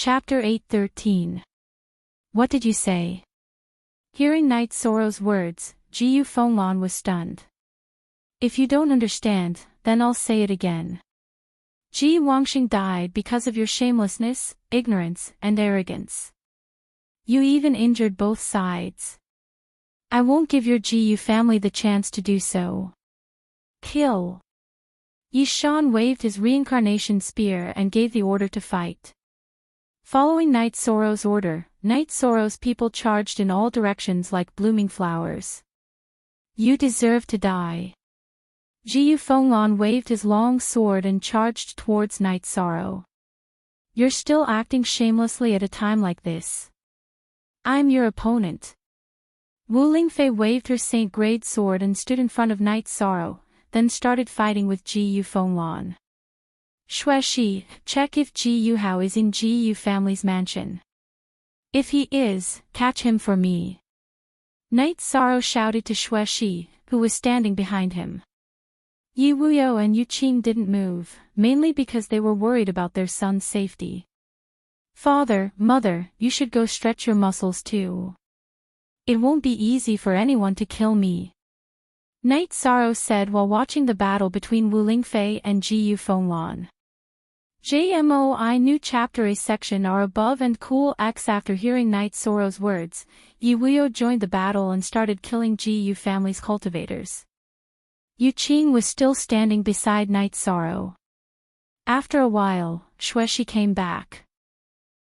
Chapter 8:13. What did you say? Hearing Night Sorrow's words, Jiyu Fenglan was stunned. If you don't understand, then I'll say it again. Ji Wangxing died because of your shamelessness, ignorance, and arrogance. You even injured both sides. I won't give your Jiyu family the chance to do so. Kill. Yi Shan waved his reincarnation spear and gave the order to fight. Following Night Sorrow's order, Night Sorrow's people charged in all directions like blooming flowers. You deserve to die. Jiyu Fenglan waved his long sword and charged towards Night Sorrow. You're still acting shamelessly at a time like this. I'm your opponent. Wu Lingfei waved her saint-grade sword and stood in front of Night Sorrow, then started fighting with Jiyu Fenglan. Xueshi, check if Jiyu Hao is in Jiyu family's mansion. If he is, catch him for me. Night Sorrow shouted to Xueshi, who was standing behind him. Yi Wuyo and Yu Qing didn't move, mainly because they were worried about their son's safety. Father, mother, you should go stretch your muscles too. It won't be easy for anyone to kill me. Night Sorrow said while watching the battle between Wu Lingfei and Jiyu Fenglan. JMOI New Chapter A section are above and cool X. After hearing Night Sorrow's words, Yi Wuyo joined the battle and started killing Jiyu family's cultivators. Yu Qing was still standing beside Night Sorrow. After a while, Xueshi came back.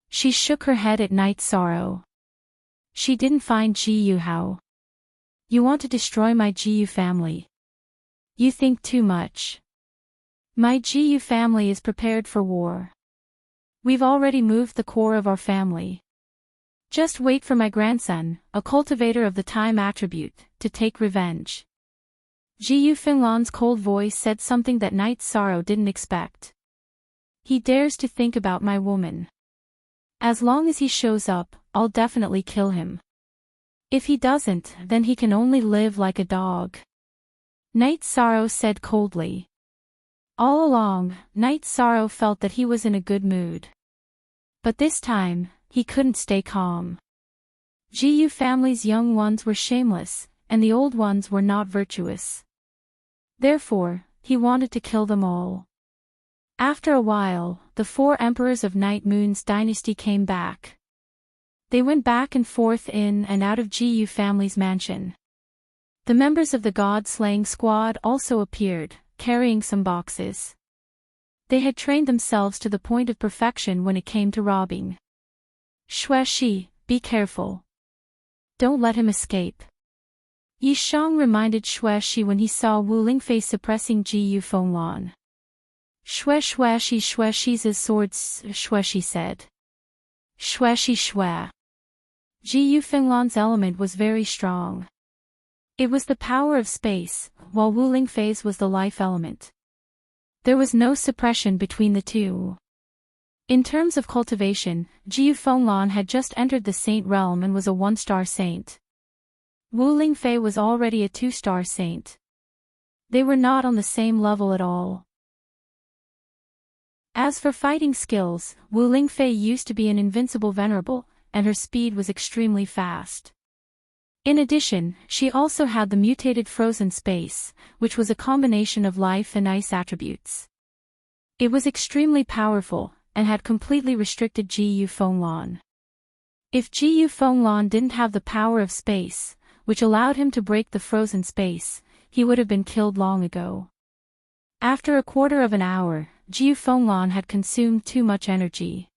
She shook her head at Night Sorrow. She didn't find Jiyu Hao. You want to destroy my Jiyu family. You think too much. My Jiyu family is prepared for war. We've already moved the core of our family. Just wait for my grandson, a cultivator of the time attribute, to take revenge. Jiyu Fenglan's cold voice said something that Night Sorrow didn't expect. He dares to think about my woman. As long as he shows up, I'll definitely kill him. If he doesn't, then he can only live like a dog. Night Sorrow said coldly. All along, Night Sorrow felt that he was in a good mood. But this time, he couldn't stay calm. Jiyu family's young ones were shameless, and the old ones were not virtuous. Therefore, he wanted to kill them all. After a while, the 4 emperors of Night Moon's dynasty came back. They went back and forth in and out of Jiyu family's mansion. The members of the god-slaying squad also appeared, carrying some boxes. They had trained themselves to the point of perfection when it came to robbing. Xueshi, be careful. Don't let him escape. Yi Shang reminded Xueshi when he saw Wu Lingfei suppressing Jiyu Fenglan. Xueshi's swords, Xueshi said. Xue. Jiyu Fenglan's element was very strong. It was the power of space, while Wu Lingfei's was the life element. There was no suppression between the two. In terms of cultivation, Jiyu Fenglan had just entered the saint realm and was a 1-star saint. Wu Lingfei was already a 2-star saint. They were not on the same level at all. As for fighting skills, Wu Lingfei used to be an invincible venerable, and her speed was extremely fast. In addition, she also had the mutated frozen space, which was a combination of life and ice attributes. It was extremely powerful, and had completely restricted Jiyu Fenglan. If Jiyu Fenglan didn't have the power of space, which allowed him to break the frozen space, he would have been killed long ago. After a quarter of an hour, Jiyu Fenglan had consumed too much energy.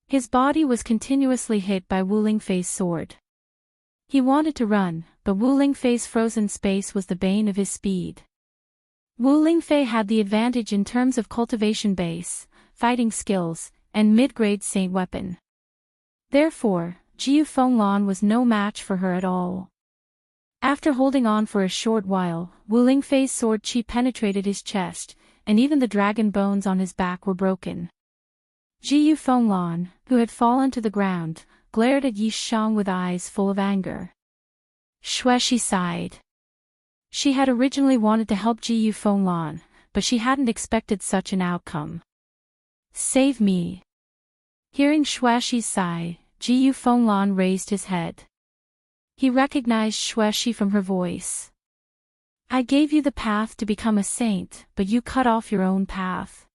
His body was continuously hit by Wu Lingfei's sword. He wanted to run, but Wu Lingfei's frozen space was the bane of his speed. Wu Lingfei had the advantage in terms of cultivation base, fighting skills, and mid-grade saint weapon. Therefore, Jiyu Fenglan was no match for her at all. After holding on for a short while, Wu Lingfei's sword chi penetrated his chest, and even the dragon bones on his back were broken. Jiyu Fenglan, who had fallen to the ground, glared at Yi Shang with eyes full of anger. Xueshi sighed. She had originally wanted to help Jiyu Fenglan, but she hadn't expected such an outcome. Save me. Hearing Xuexi's sigh, Jiyu Fenglan raised his head. He recognized Xuexi from her voice. I gave you the path to become a saint, but you cut off your own path.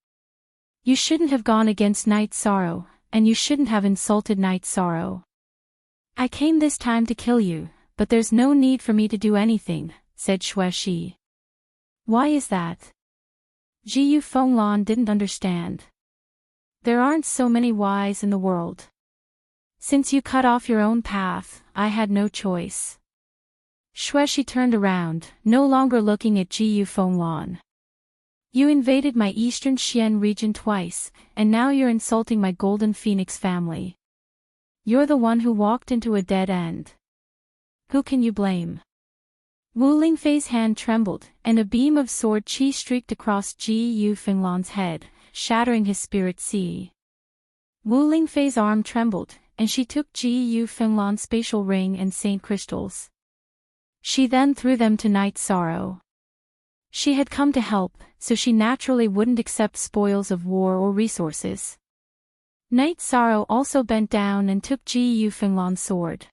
You shouldn't have gone against Night Sorrow, and you shouldn't have insulted Night Sorrow. I came this time to kill you, but there's no need for me to do anything, said Xuexi. Why is that? Jiyu Fenglan didn't understand. There aren't so many whys in the world. Since you cut off your own path, I had no choice. Xuexi turned around, no longer looking at Jiyu Fenglan. You invaded my eastern Xian region twice, and now you're insulting my Golden Phoenix family. You're the one who walked into a dead end. Who can you blame? Wu Lingfei's hand trembled, and a beam of sword qi streaked across Jiyu Fenglan's head, shattering his spirit sea. Wu Lingfei's arm trembled, and she took Jiyu Fenglan's spatial ring and saint crystals. She then threw them to Night Sorrow. She had come to help, so she naturally wouldn't accept spoils of war or resources. Night Sorrow also bent down and took Jiyu Fenglan's sword.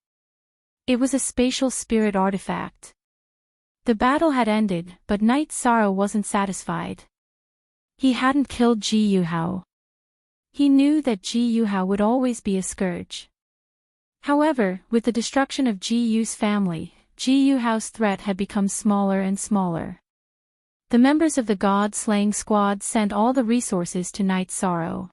It was a spatial spirit artifact. The battle had ended, but Night Sorrow wasn't satisfied. He hadn't killed Ji Yuhao. He knew that Ji Yuhao would always be a scourge. However, with the destruction of Ji Yu's family, Ji Yuhao's threat had become smaller and smaller. The members of the God-slaying squad sent all the resources to Night Sorrow.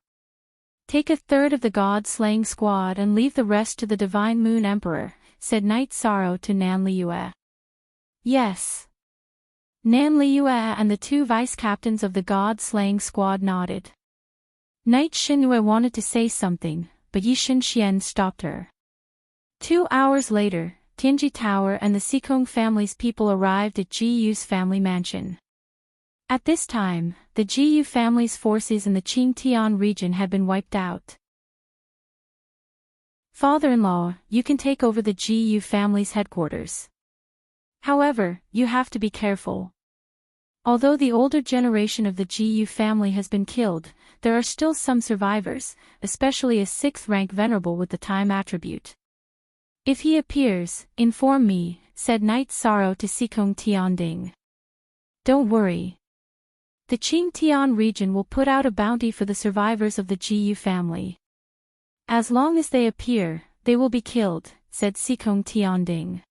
Take a third of the God-slaying squad and leave the rest to the Divine Moon Emperor, said Night Sorrow to Nan Liyue. Yes. Nan Liyue and the two vice-captains of the God-slaying squad nodded. Night Xinyue wanted to say something, but Yi Xinxian stopped her. 2 hours later, Tianji Tower and the Xikong family's people arrived at Ji Yu's family mansion. At this time, the Ji Yu family's forces in the Qingtian region had been wiped out. Father-in-law, you can take over the Ji Yu family's headquarters. However, you have to be careful. Although the older generation of the Ji Yu family has been killed, there are still some survivors, especially a 6th rank venerable with the time attribute. If he appears, inform me, said Night Sorrow to Xikong Tianding. Don't worry. The Qingtian region will put out a bounty for the survivors of the Ji Yu family. As long as they appear, they will be killed, said Xikong Tianding.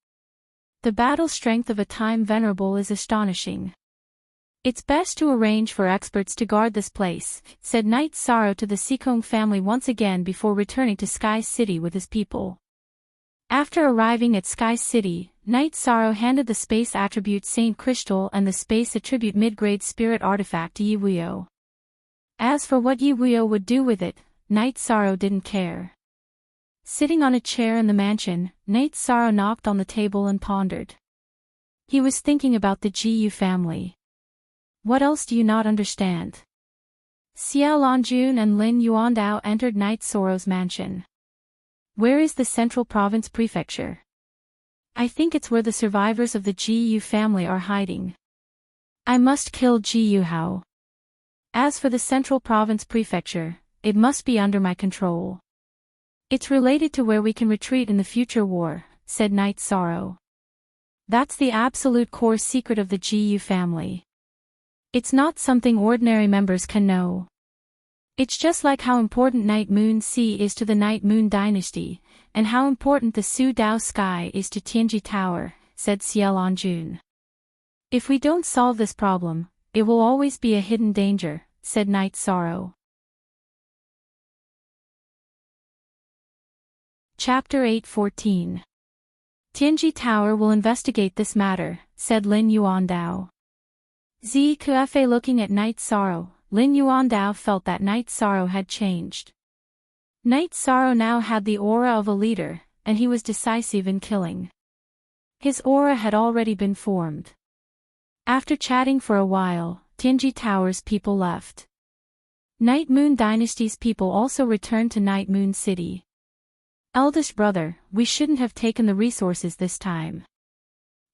The battle strength of a time venerable is astonishing. It's best to arrange for experts to guard this place, said Night Sorrow to the Xikong family once again before returning to Sky City with his people. After arriving at Sky City, Night Sorrow handed the Space Attribute Saint Crystal and the Space Attribute Mid-Grade Spirit Artifact to Yi Wuyo. As for what Yi Wuyo would do with it, Night Sorrow didn't care. Sitting on a chair in the mansion, Night Sorrow knocked on the table and pondered. He was thinking about the Ji Yu family. What else do you not understand? Xiao Lanjun and Lin Yuandao entered Night Sorrow's mansion. Where is the Central Province Prefecture? I think it's where the survivors of the Ji Yu family are hiding. I must kill Ji Yuhao. As for the Central Province Prefecture, it must be under my control. It's related to where we can retreat in the future war, said Night Sorrow. That's the absolute core secret of the Ji Yu family. It's not something ordinary members can know. It's just like how important Night Moon Sea is to the Night Moon Dynasty, and how important the Su Dao Sky is to Tianji Tower, said Xiaolanjun. If we don't solve this problem, it will always be a hidden danger, said Night Sorrow. Chapter 8:14. Tianji Tower will investigate this matter, said Lin Yuandao. Zikufe looking at Night Sorrow, Lin Yuandao felt that Night Sorrow had changed. Night Sorrow now had the aura of a leader, and he was decisive in killing. His aura had already been formed. After chatting for a while, Tianji Tower's people left. Night Moon Dynasty's people also returned to Night Moon City. Eldest brother, we shouldn't have taken the resources this time.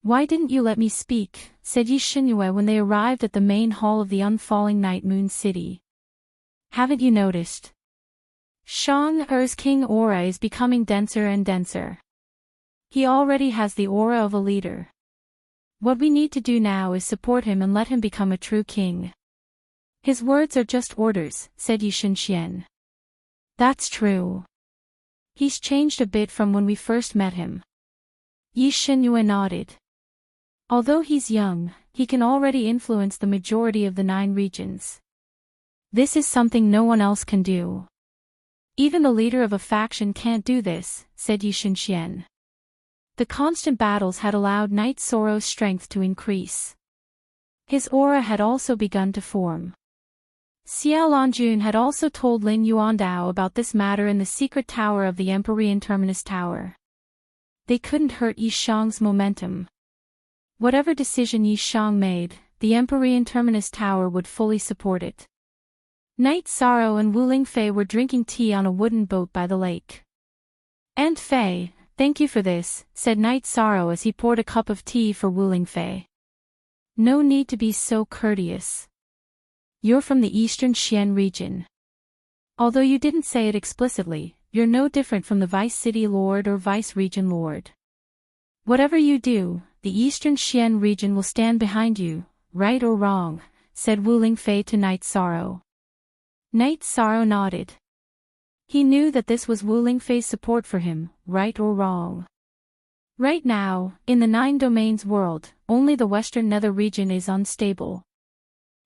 Why didn't you let me speak, said Yi Xinyue when they arrived at the main hall of the unfalling Night Moon City. Haven't you noticed? Shang-Er's king aura is becoming denser and denser. He already has the aura of a leader. What we need to do now is support him and let him become a true king. His words are just orders, said Yi Shenxian. That's true. He's changed a bit from when we first met him. Yi Shenyue nodded. Although he's young, he can already influence the majority of the 9 regions. This is something no one else can do. Even the leader of a faction can't do this, said Yi Shenxian. The constant battles had allowed Knight Soro's strength to increase. His aura had also begun to form. Xiao Lanjun had also told Lin Yuandao about this matter in the secret tower of the Empyrean Terminus Tower. They couldn't hurt Yi Shang's momentum. Whatever decision Yi Shang made, the Empyrean Terminus Tower would fully support it. Knight Saro and Wu Lingfei were drinking tea on a wooden boat by the lake. Aunt Fei, thank you for this, said Knight Saro as he poured a cup of tea for Wu Lingfei. No need to be so courteous. You're from the Eastern Xian region. Although you didn't say it explicitly, you're no different from the Vice City Lord or Vice Region Lord. Whatever you do, the Eastern Xian region will stand behind you, right or wrong, said Wu Lingfei to Knight Saro. Knight Saro nodded. He knew that this was Wu Lingfei's support for him, right or wrong. Right now, in the 9 domains world, only the Western Nether region is unstable.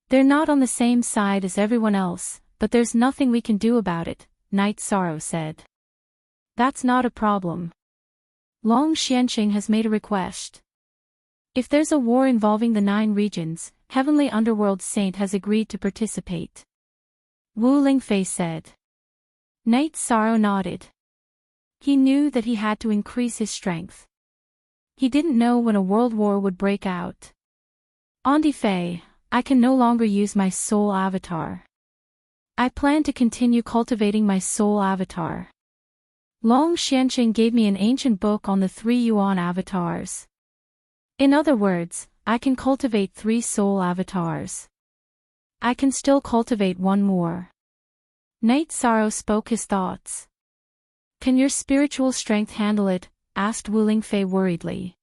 They're not on the same side as everyone else, but there's nothing we can do about it, Knight Saro said. That's not a problem. Long Xianqing has made a request. If there's a war involving the 9 regions, Heavenly Underworld Saint has agreed to participate. Wu Lingfei said. Knight Saro nodded. He knew that he had to increase his strength. He didn't know when a world war would break out. Auntie Fei, I can no longer use my soul avatar. I plan to continue cultivating my soul avatar. Long Xianqing gave me an ancient book on the 3 Yuan avatars. In other words, I can cultivate 3 soul avatars. I can still cultivate 1 more. Knight Saro spoke his thoughts. Can your spiritual strength handle it? Asked Wu Lingfei worriedly.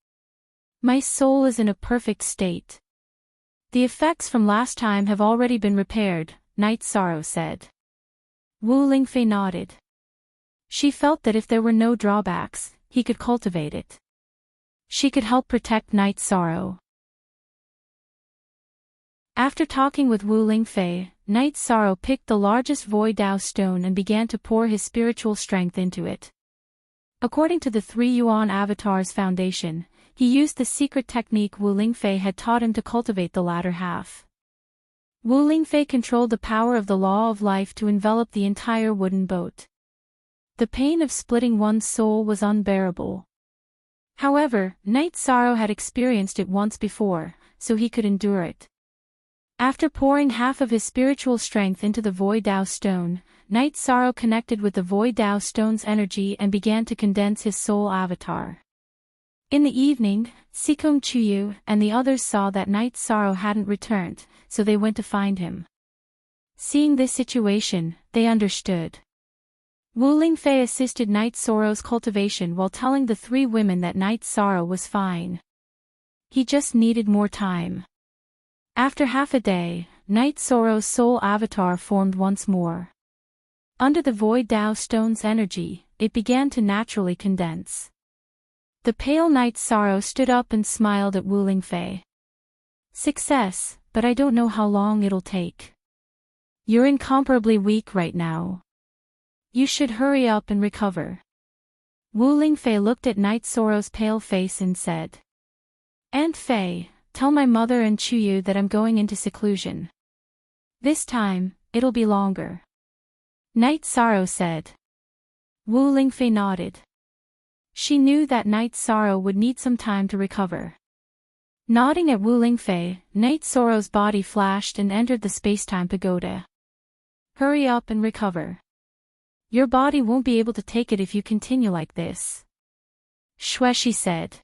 My soul is in a perfect state. The effects from last time have already been repaired, Knight Saro said. Wu Lingfei nodded. She felt that if there were no drawbacks, he could cultivate it. She could help protect Knight Saro. After talking with Wu Lingfei, Knight Saro picked the largest Void Dao stone and began to pour his spiritual strength into it. According to the 3 Yuan Avatar's foundation, he used the secret technique Wu Lingfei had taught him to cultivate the latter half. Wu Lingfei controlled the power of the law of life to envelop the entire wooden boat. The pain of splitting one's soul was unbearable. However, Knight Saro had experienced it once before, so he could endure it. After pouring half of his spiritual strength into the Void Dao stone, Knight Saro connected with the Void Dao stone's energy and began to condense his soul avatar. In the evening, Sikong Chuyu and the others saw that Knight Saro hadn't returned, so they went to find him. Seeing this situation, they understood. Wu Lingfei assisted Knight Soro's cultivation while telling the 3 women that Knight Saro was fine. He just needed more time. After half a day, Knight Soro's soul avatar formed once more. Under the Void Dao stone's energy, it began to naturally condense. The pale Knight Saro stood up and smiled at Wu Lingfei. Success, but I don't know how long it'll take. You're incomparably weak right now. You should hurry up and recover. Wu Lingfei looked at Knight Soro's pale face and said. Aunt Fei, tell my mother and Chuyu that I'm going into seclusion. This time, it'll be longer. Knight Saro said. Wu Lingfei nodded. She knew that Knight Saro would need some time to recover. Nodding at Wu Lingfei, Knight Soro's body flashed and entered the space-time pagoda. Hurry up and recover. Your body won't be able to take it if you continue like this. Shueshi said.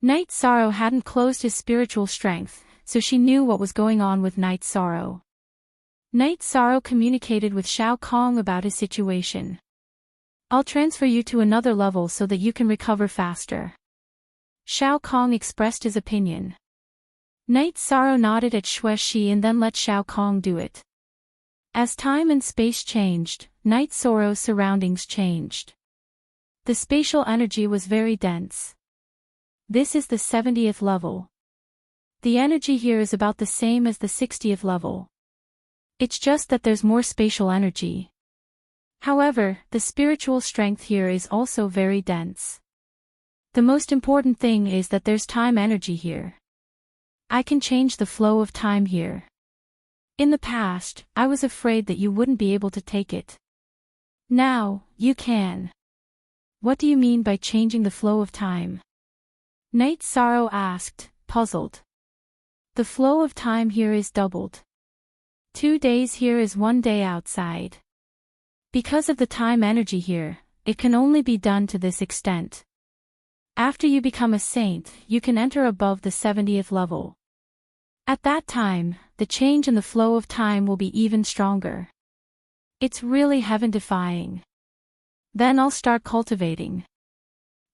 Knight Saro hadn't closed his spiritual strength, so she knew what was going on with Knight Saro. Night Sorrow communicated with Shao Kong about his situation. I'll transfer you to another level so that you can recover faster. Shao Kong expressed his opinion. Night Sorrow nodded at Xue Shi and then let Shao Kong do it. As time and space changed, Night Sorrow's surroundings changed. The spatial energy was very dense. This is the 70th level. The energy here is about the same as the 60th level. It's just that there's more spatial energy. However, the spiritual strength here is also very dense. The most important thing is that there's time energy here. I can change the flow of time here. In the past, I was afraid that you wouldn't be able to take it. Now, you can. What do you mean by changing the flow of time? Night Sorrow asked, puzzled. The flow of time here is doubled. 2 days here is 1 day outside. Because of the time energy here, it can only be done to this extent. After you become a saint, you can enter above the 70th level. At that time, the change in the flow of time will be even stronger. It's really heaven-defying. Then I'll start cultivating.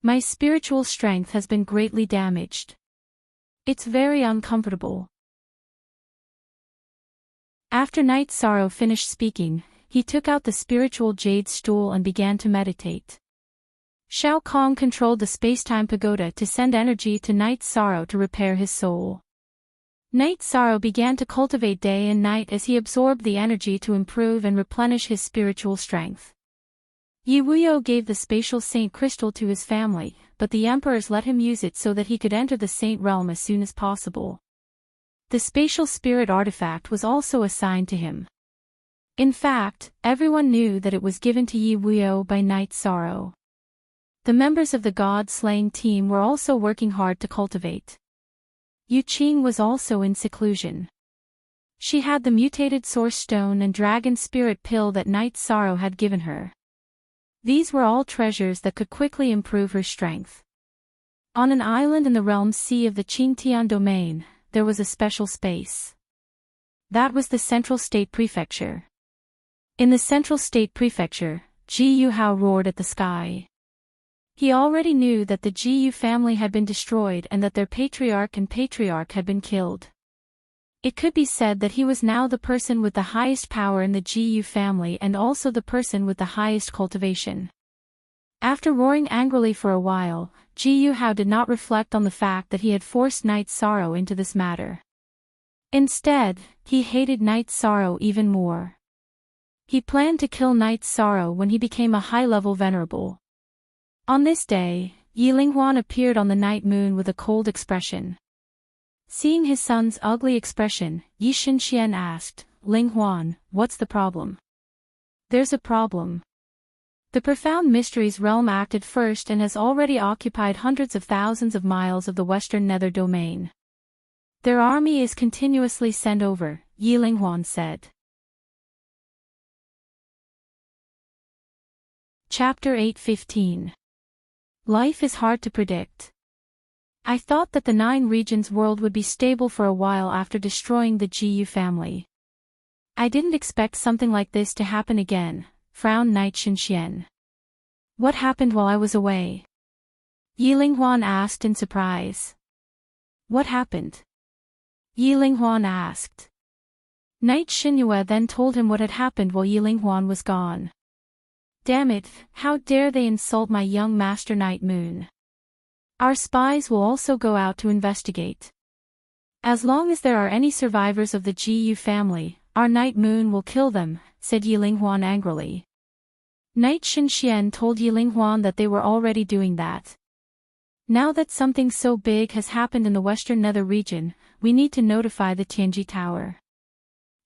My spiritual strength has been greatly damaged. It's very uncomfortable. After Night Sorrow finished speaking, he took out the spiritual jade stool and began to meditate. Shao Kong controlled the spacetime pagoda to send energy to Night Sorrow to repair his soul. Night Sorrow began to cultivate day and night as he absorbed the energy to improve and replenish his spiritual strength. Yi Wuyo gave the spatial saint crystal to his family, but the emperors let him use it so that he could enter the saint realm as soon as possible. The spatial spirit artifact was also assigned to him. In fact, everyone knew that it was given to Yi Wuyo by Night Sorrow. The members of the god-slaying team were also working hard to cultivate. Yu Qing was also in seclusion. She had the mutated source stone and dragon spirit pill that Night Sorrow had given her. These were all treasures that could quickly improve her strength. On an island in the realm sea of the Qingtian domain, there was a special space. That was the Central State Prefecture. In the Central State Prefecture, Ji Yuhao roared at the sky. He already knew that the Ji Yu family had been destroyed and that their patriarch and patriarch had been killed. It could be said that he was now the person with the highest power in the Ji Yu family and also the person with the highest cultivation. After roaring angrily for a while, Ji Yuhao did not reflect on the fact that he had forced Night Sorrow into this matter. Instead, he hated Night Sorrow even more. He planned to kill Night Sorrow when he became a high-level venerable. On this day, Yi Linghuan appeared on the night moon with a cold expression. Seeing his son's ugly expression, Yi Xinxian asked, Linghuan, what's the problem? There's a problem. The profound mysteries realm acted first and has already occupied hundreds of thousands of miles of the western nether domain. Their army is continuously sent over, Yi Linghuan said. Chapter 8:15. Life is hard to predict. I thought that the 9 regions world would be stable for a while after destroying the Ji Yu family. I didn't expect something like this to happen again, frowned Night Xinxian. What happened while I was away? Yi Linghuan asked in surprise. What happened? Yi Linghuan asked. Night Xinyue then told him what had happened while Yi Linghuan was gone. Damn it, how dare they insult my young master Night Moon. Our spies will also go out to investigate. As long as there are any survivors of the Ji Yu family, our Night Moon will kill them, said Yi Linghuan angrily. Night Xinxian told Yi Linghuan that they were already doing that. Now that something so big has happened in the western nether region, we need to notify the Tianji Tower.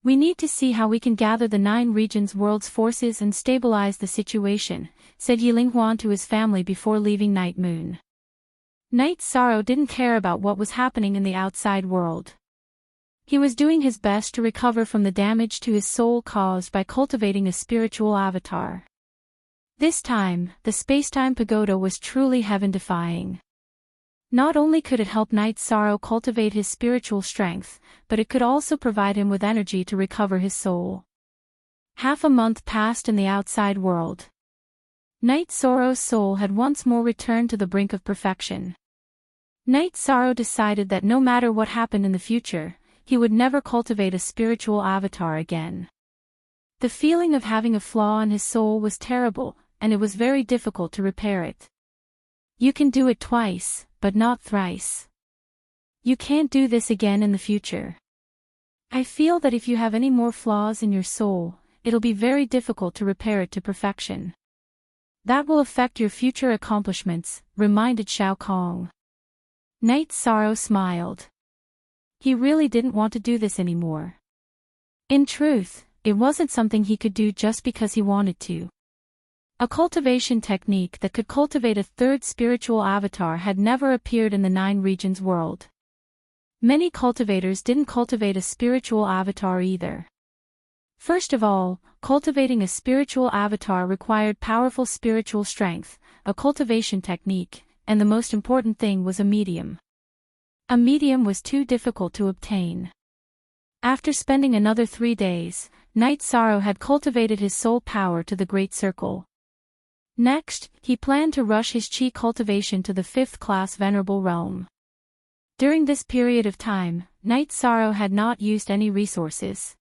We need to see how we can gather the 9 regions world's forces and stabilize the situation, said Yi Linghuan to his family before leaving Night Moon. Night Sorrow didn't care about what was happening in the outside world. He was doing his best to recover from the damage to his soul caused by cultivating a spiritual avatar. This time, the spacetime pagoda was truly heaven-defying. Not only could it help Night Sorrow cultivate his spiritual strength, but it could also provide him with energy to recover his soul. Half a month passed in the outside world. Night Sorrow's soul had once more returned to the brink of perfection. Night Sorrow decided that no matter what happened in the future, he would never cultivate a spiritual avatar again. The feeling of having a flaw in his soul was terrible, and it was very difficult to repair it. You can do it twice, but not thrice. You can't do this again in the future. I feel that if you have any more flaws in your soul, it'll be very difficult to repair it to perfection. That will affect your future accomplishments, reminded Shao Kong. Night Sorrow smiled. He really didn't want to do this anymore. In truth, it wasn't something he could do just because he wanted to. A cultivation technique that could cultivate a third spiritual avatar had never appeared in the 9 regions world. Many cultivators didn't cultivate a spiritual avatar either. First of all, cultivating a spiritual avatar required powerful spiritual strength, a cultivation technique, and the most important thing was a medium. A medium was too difficult to obtain. After spending another 3 days, Night Sorrow had cultivated his soul power to the Great Circle. Next, he planned to rush his chi cultivation to the 5th class Venerable Realm. During this period of time, Night Sorrow had not used any resources.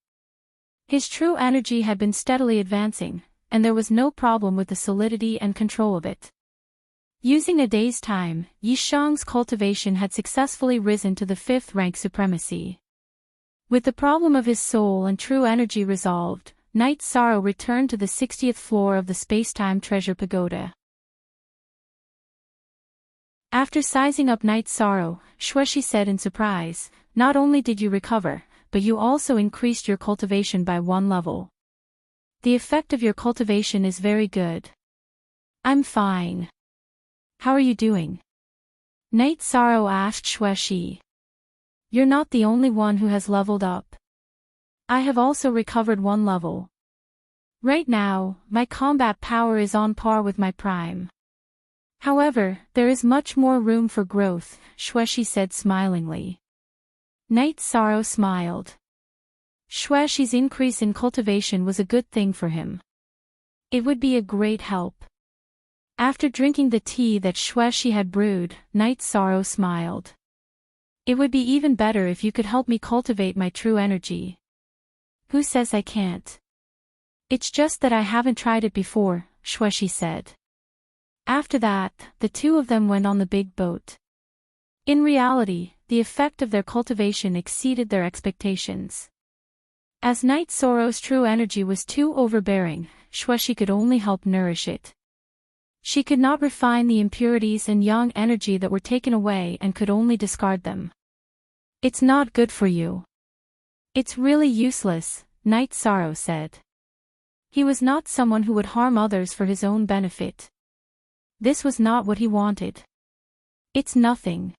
His true energy had been steadily advancing, and there was no problem with the solidity and control of it. Using a day's time, Yi Shang's cultivation had successfully risen to the 5th rank supremacy. With the problem of his soul and true energy resolved, Night Sorrow returned to the 60th floor of the Space-Time Treasure Pagoda. After sizing up Night Sorrow, Xueshi said in surprise, "Not only did you recover, but you also increased your cultivation by 1 level. The effect of your cultivation is very good." "I'm fine. How are you doing?" Night Sorrow asked Xueshi. "You're not the only one who has leveled up. I have also recovered 1 level. Right now, my combat power is on par with my prime. However, there is much more room for growth," Xueshi said smilingly. Night Sorrow smiled. Xueshi's increase in cultivation was a good thing for him. It would be a great help. After drinking the tea that Xueshi had brewed, Night Sorrow smiled. "It would be even better if you could help me cultivate my true energy." "Who says I can't? It's just that I haven't tried it before," Xueshi said. After that, the two of them went on the big boat. In reality, the effect of their cultivation exceeded their expectations. As Night Sorrow's true energy was too overbearing, Xueshi could only help nourish it. She could not refine the impurities and yang energy that were taken away and could only discard them. "It's not good for you. It's really useless," Night Sorrow said. He was not someone who would harm others for his own benefit. This was not what he wanted. "It's nothing.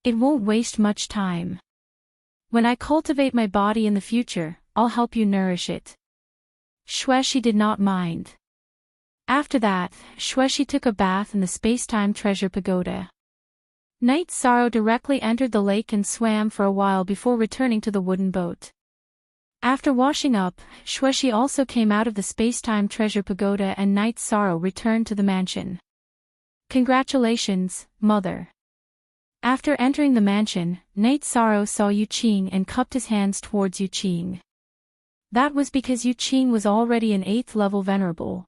It won't waste much time. When I cultivate my body in the future, I'll help you nourish it." Xueshi did not mind. After that, Xueshi took a bath in the Space-Time Treasure Pagoda. Night Sorrow directly entered the lake and swam for a while before returning to the wooden boat. After washing up, Xueshi also came out of the Space-Time Treasure Pagoda and Night Sorrow returned to the mansion. "Congratulations, Mother." After entering the mansion, Night Sorrow saw Yu Qing and cupped his hands towards Yu Qing. That was because Yu Qing was already an 8th level venerable.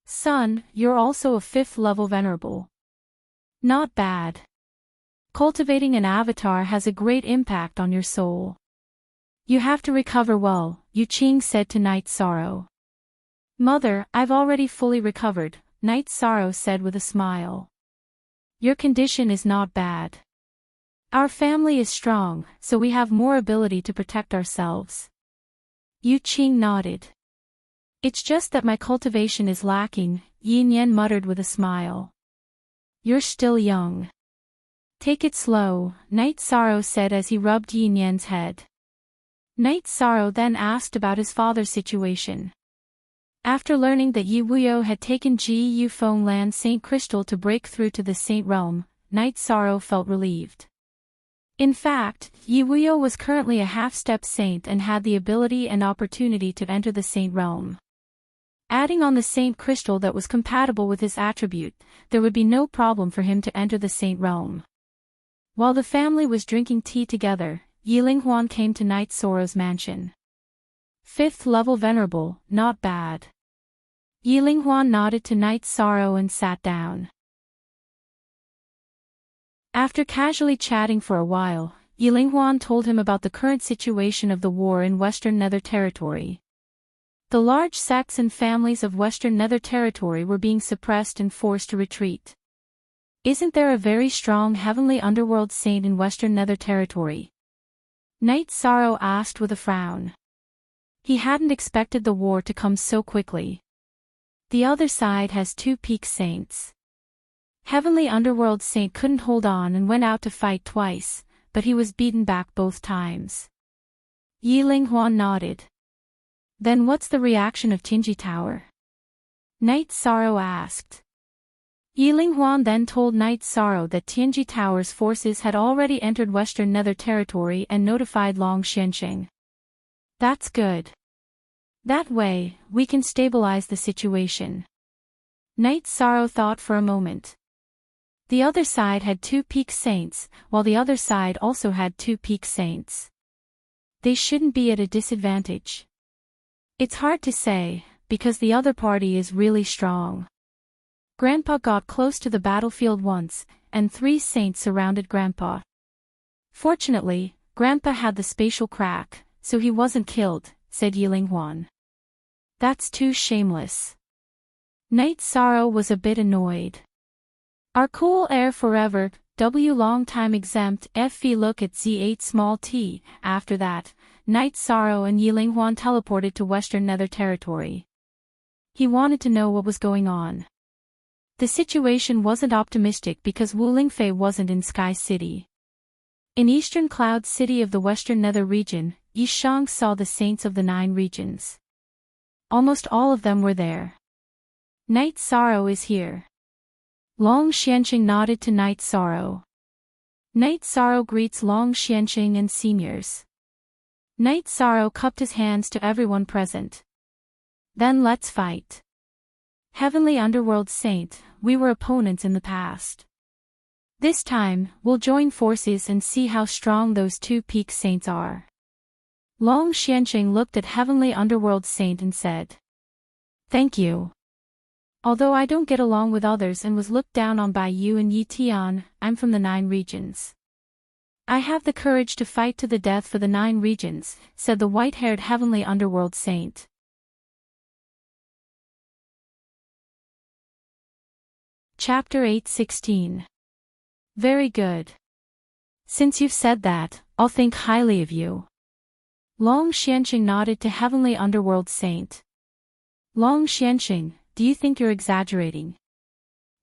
"Son, you're also a 5th level venerable. Not bad. Cultivating an avatar has a great impact on your soul. You have to recover well," Yu Qing said to Night Sorrow. "Mother, I've already fully recovered," Night Sorrow said with a smile. "Your condition is not bad. Our family is strong, so we have more ability to protect ourselves." Yu Qing nodded. "It's just that my cultivation is lacking," Yin Yan muttered with a smile. "You're still young. Take it slow," Night Sorrow said as he rubbed Yin Yan's head. Night Sorrow then asked about his father's situation. After learning that Yi Wuyo had taken Ji Yu Feng Lan Saint Crystal to break through to the Saint Realm, Night Sorrow felt relieved. In fact, Yi Wuyo was currently a half-step saint and had the ability and opportunity to enter the saint realm. Adding on the saint crystal that was compatible with his attribute, there would be no problem for him to enter the saint realm. While the family was drinking tea together, Yi Linghuan came to Night Sorrow's mansion. 5th level venerable, not bad. Yi Linghuan nodded to Night Sorrow and sat down. After casually chatting for a while, Yi Linghuan told him about the current situation of the war in Western Nether Territory. The large sects and families of Western Nether Territory were being suppressed and forced to retreat. Isn't there a very strong heavenly underworld saint in Western Nether Territory? Night Sorrow asked with a frown. He hadn't expected the war to come so quickly. The other side has 2 peak saints. Heavenly Underworld Saint couldn't hold on and went out to fight twice, but he was beaten back both times. Yi Linghuan nodded. Then what's the reaction of Tianji Tower? Night Sorrow asked. Yi Linghuan then told Night Sorrow that Tianji Tower's forces had already entered Western Nether Territory and notified Long Xianxing. That's good. That way, we can stabilize the situation. Night Sorrow thought for a moment. The other side had 2 peak saints, while the other side also had 2 peak saints. They shouldn't be at a disadvantage. It's hard to say, because the other party is really strong. Grandpa got close to the battlefield once, and 3 saints surrounded Grandpa. Fortunately, Grandpa had the spatial crack, so he wasn't killed, said Yi Linghuan. That's too shameless. Night Sorrow was a bit annoyed. Our cool air forever, W long time exempt FV look at Z8 small t. After that, Night Sorrow and Yi Linghuan teleported to Western Nether Territory. He wanted to know what was going on. The situation wasn't optimistic because Wu Lingfei wasn't in Sky City. In Eastern Cloud City of the Western Nether region, Yi Shang saw the saints of the 9 regions. Almost all of them were there. Night Sorrow is here. Long Xianxing nodded to Night Sorrow. Night Sorrow greets Long Xianxing and seniors. Night Sorrow cupped his hands to everyone present. Then let's fight. Heavenly Underworld Saint, we were opponents in the past. This time, we'll join forces and see how strong those 2 peak saints are. Long Xianxing looked at Heavenly Underworld Saint and said, "Thank you. Although I don't get along with others and was looked down on by you and Yi Tian, I'm from the 9 regions. I have the courage to fight to the death for the 9 regions," said the white-haired Heavenly Underworld Saint. Chapter 8:16. Very good. Since you've said that, I'll think highly of you. Long Xianxing nodded to Heavenly Underworld Saint. Long Xianxing, do you think you're exaggerating?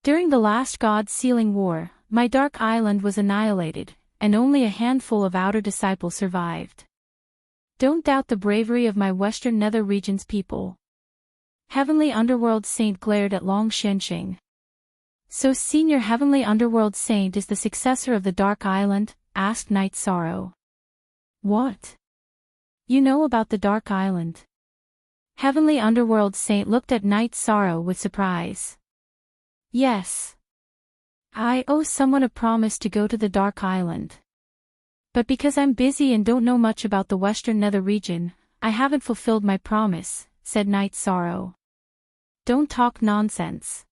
During the last God Sealing War, my Dark Island was annihilated, and only a handful of outer disciples survived. Don't doubt the bravery of my Western Nether region's people. Heavenly Underworld Saint glared at Long Xianxing. So Senior Heavenly Underworld Saint is the successor of the Dark Island? Asked Night Sorrow. What? You know about the Dark Island? Heavenly Underworld Saint looked at Night Sorrow with surprise. Yes. I owe someone a promise to go to the Dark Island. But because I'm busy and don't know much about the Western Nether region, I haven't fulfilled my promise, said Night Sorrow. Don't talk nonsense.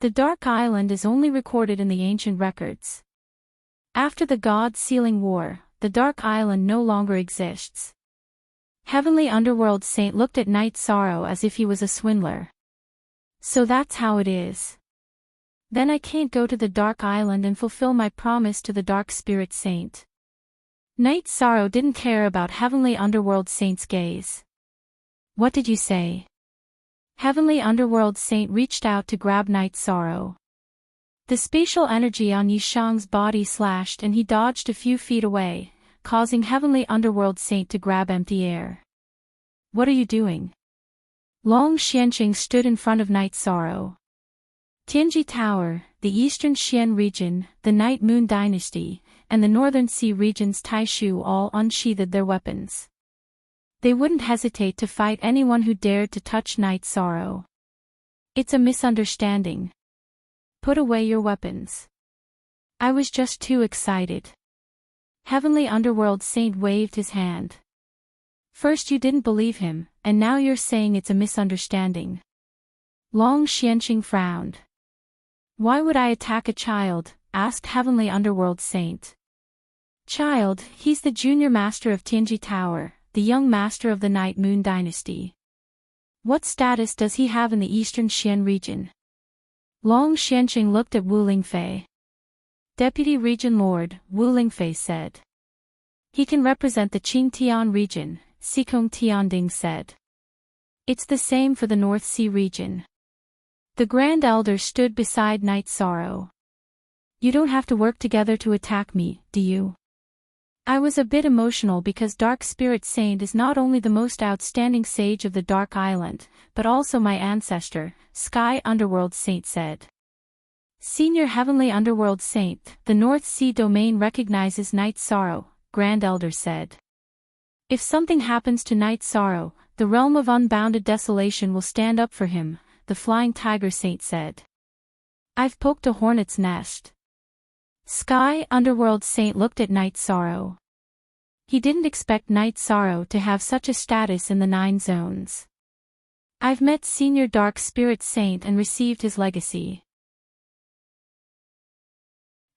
The Dark Island is only recorded in the ancient records. After the God Sealing War, the Dark Island no longer exists. Heavenly Underworld Saint looked at Night Sorrow as if he was a swindler. So that's how it is. Then I can't go to the Dark Island and fulfill my promise to the Dark Spirit Saint. Night Sorrow didn't care about Heavenly Underworld Saint's gaze. What did you say? Heavenly Underworld Saint reached out to grab Night Sorrow. The spatial energy on Yi Shang's body slashed and he dodged a few feet away, causing Heavenly Underworld Saint to grab empty air. What are you doing? Long Xianxing stood in front of Night Sorrow. Tianji Tower, the Eastern Xian region, the Night Moon Dynasty, and the Northern Sea region's Taishu all unsheathed their weapons. They wouldn't hesitate to fight anyone who dared to touch Night Sorrow. It's a misunderstanding. Put away your weapons. I was just too excited. Heavenly Underworld Saint waved his hand. First you didn't believe him, and now you're saying it's a misunderstanding. Long Xianqing frowned. Why would I attack a child? Asked Heavenly Underworld Saint. Child, he's the junior master of Tianji Tower, the young master of the Night Moon Dynasty. What status does he have in the Eastern Xian region? Long Xianqing looked at Wu Lingfei. Deputy Region Lord, Wu Lingfei said. He can represent the Qingtian region, Xikong Tianding said. It's the same for the North Sea region. The Grand Elder stood beside Night Sorrow. You don't have to work together to attack me, do you? I was a bit emotional because Dark Spirit Saint is not only the most outstanding sage of the Dark Island, but also my ancestor, Sky Underworld Saint said. Senior Heavenly Underworld Saint, the North Sea domain recognizes Night Sorrow, Grand Elder said. If something happens to Night Sorrow, the realm of unbounded desolation will stand up for him, the Flying Tiger Saint said. I've poked a hornet's nest. Sky Underworld Saint looked at Night Sorrow. He didn't expect Night Sorrow to have such a status in the 9 zones. I've met Senior Dark Spirit Saint and received his legacy.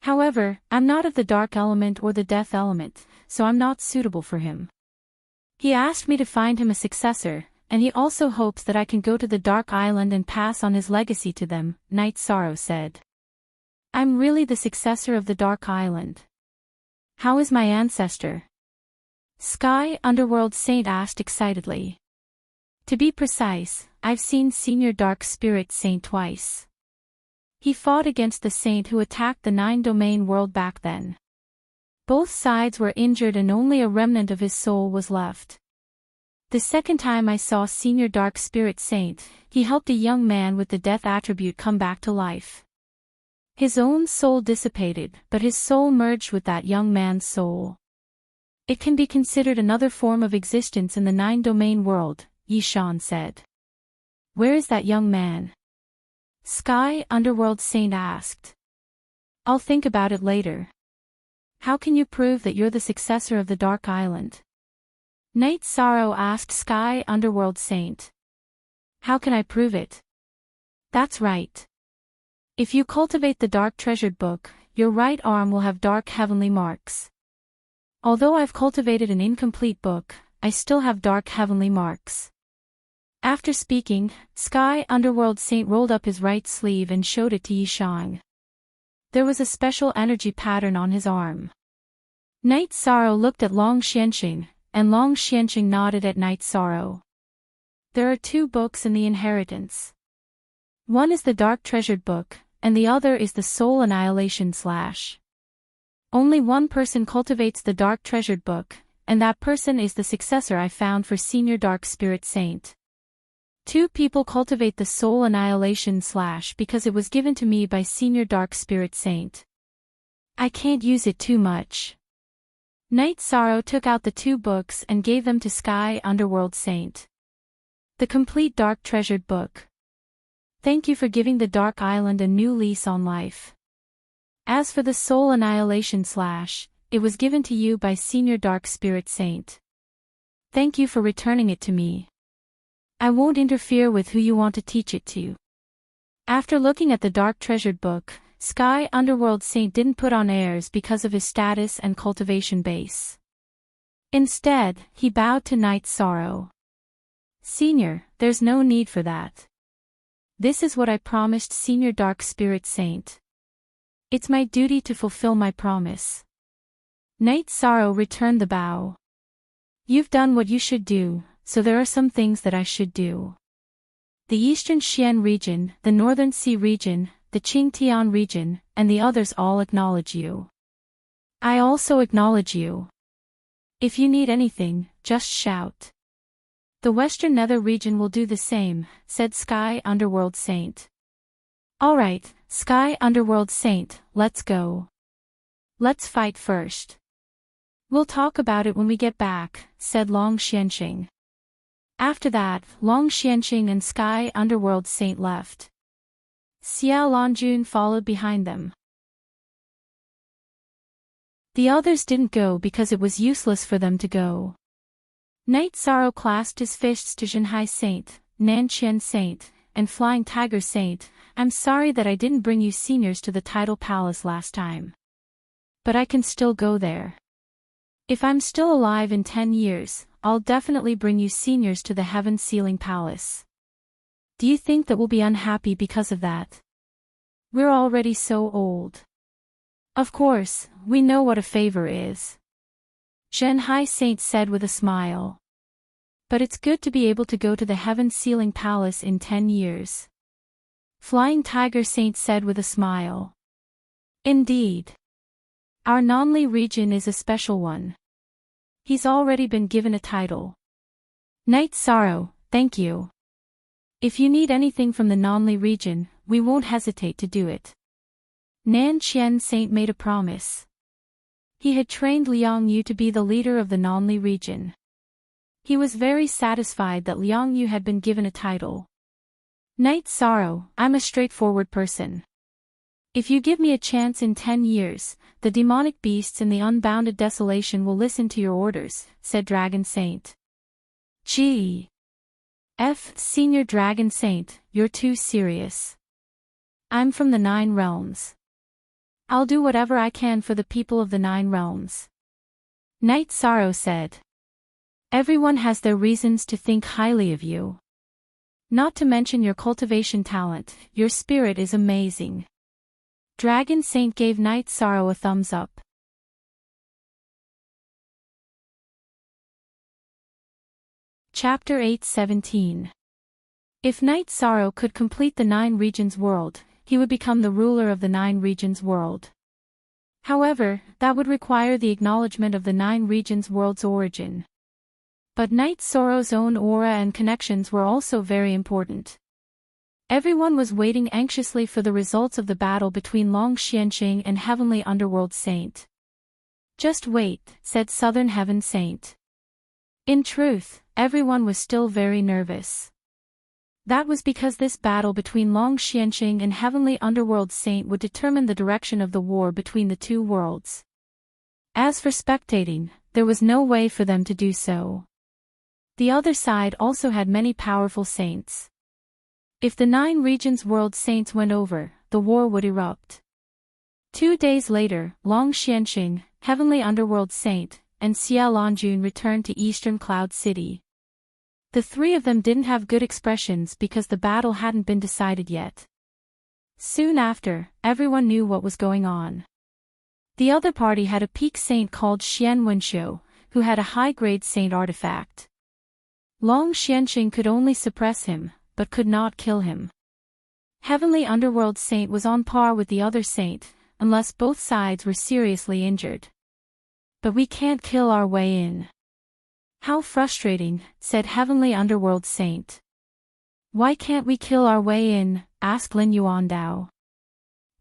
However, I'm not of the dark element or the death element, so I'm not suitable for him. He asked me to find him a successor, and he also hopes that I can go to the Dark Island and pass on his legacy to them, Night Sorrow said. I'm really the successor of the Dark Island. How is my ancestor? Sky Underworld Saint asked excitedly. To be precise, I've seen Senior Dark Spirit Saint twice. He fought against the saint who attacked the 9-domain world back then. Both sides were injured and only a remnant of his soul was left. The second time I saw Senior Dark Spirit Saint, he helped a young man with the death attribute come back to life. His own soul dissipated, but his soul merged with that young man's soul. It can be considered another form of existence in the 9-domain world, Yishan said. Where is that young man? Sky Underworld Saint asked. I'll think about it later. How can you prove that you're the successor of the Dark Island? Night Sorrow asked Sky Underworld Saint. How can I prove it? That's right. If you cultivate the Dark Treasured Book, your right arm will have dark heavenly marks. Although I've cultivated an incomplete book, I still have dark heavenly marks. After speaking, Sky Underworld Saint rolled up his right sleeve and showed it to Yishang. There was a special energy pattern on his arm. Night Sorrow looked at Long Xianqing, and Long Xianqing nodded at Night Sorrow. There are 2 books in the inheritance. One is the Dark Treasured Book, and the other is the Soul Annihilation / Only one person cultivates the Dark Treasured Book, and that person is the successor I found for Senior Dark Spirit Saint. 2 people cultivate the Soul Annihilation / because it was given to me by Senior Dark Spirit Saint. I can't use it too much. Night Sorrow took out the 2 books and gave them to Sky Underworld Saint. The complete Dark Treasured Book. Thank you for giving the Dark Island a new lease on life. As for the Soul Annihilation / it was given to you by Senior Dark Spirit Saint. Thank you for returning it to me. I won't interfere with who you want to teach it to. After looking at the Dark Treasured Book, Sky Underworld Saint didn't put on airs because of his status and cultivation base. Instead, he bowed to Night Sorrow. Senior, there's no need for that. This is what I promised Senior Dark Spirit Saint. It's my duty to fulfill my promise. Night Sorrow returned the bow. You've done what you should do, so there are some things that I should do. The Eastern Xian region, the Northern Sea region, the Qingtian region, and the others all acknowledge you. I also acknowledge you. If you need anything, just shout. The Western Nether region will do the same, said Sky Underworld Saint. Alright, Sky Underworld Saint, let's go. Let's fight first. We'll talk about it when we get back, said Long Xianxing. After that, Long Xianxing and Sky Underworld Saint left. Xiao Lanjun followed behind them. The others didn't go because it was useless for them to go. Night Sorrow clasped his fists to Zhenhai Saint, Nanqian Saint, and Flying Tiger Saint. I'm sorry that I didn't bring you seniors to the Tidal Palace last time. But I can still go there. If I'm still alive in 10 years, I'll definitely bring you seniors to the Heaven Sealing Palace. Do you think that we'll be unhappy because of that? We're already so old. Of course, we know what a favor is. Zhenhai Saint said with a smile. But it's good to be able to go to the Heaven Sealing Palace in 10 years. Flying Tiger Saint said with a smile. Indeed. Our Nonli region is a special one. He's already been given a title. Night Sorrow, thank you. If you need anything from the Nonli region, we won't hesitate to do it. Nan Qian Saint made a promise. He had trained Liang Yu to be the leader of the Nonli region. He was very satisfied that Liang Yu had been given a title. Night Sorrow, I'm a straightforward person. If you give me a chance in 10 years, the demonic beasts in the unbounded desolation will listen to your orders, said Dragon Saint. Gee. Senior Dragon Saint, you're too serious. I'm from the 9 realms. I'll do whatever I can for the people of the 9 realms. Night Sorrow said. Everyone has their reasons to think highly of you. Not to mention your cultivation talent, your spirit is amazing. Dragon Saint gave Night Sorrow a thumbs up. Chapter 8:17. If Night Sorrow could complete the 9 regions world, he would become the ruler of the 9 regions world. However, that would require the acknowledgement of the 9 regions world's origin. But Night Sorrow's own aura and connections were also very important. Everyone was waiting anxiously for the results of the battle between Long Xianxing and Heavenly Underworld Saint. Just wait, said Southern Heaven Saint. In truth, everyone was still very nervous. That was because this battle between Long Xianxing and Heavenly Underworld Saint would determine the direction of the war between the 2 worlds. As for spectating, there was no way for them to do so. The other side also had many powerful saints. If the 9 regions world saints went over, the war would erupt. 2 days later, Long Xianxing, Heavenly Underworld Saint, and Xia Lanjun returned to Eastern Cloud City. The 3 of them didn't have good expressions because the battle hadn't been decided yet. Soon after, everyone knew what was going on. The other party had a peak saint called Xian Wenxiu, who had a high-grade saint artifact. Long Xianxing could only suppress him, but could not kill him. Heavenly Underworld Saint was on par with the other saint, unless both sides were seriously injured. But we can't kill our way in. How frustrating, said Heavenly Underworld Saint. Why can't we kill our way in? Asked Lin Yuandao.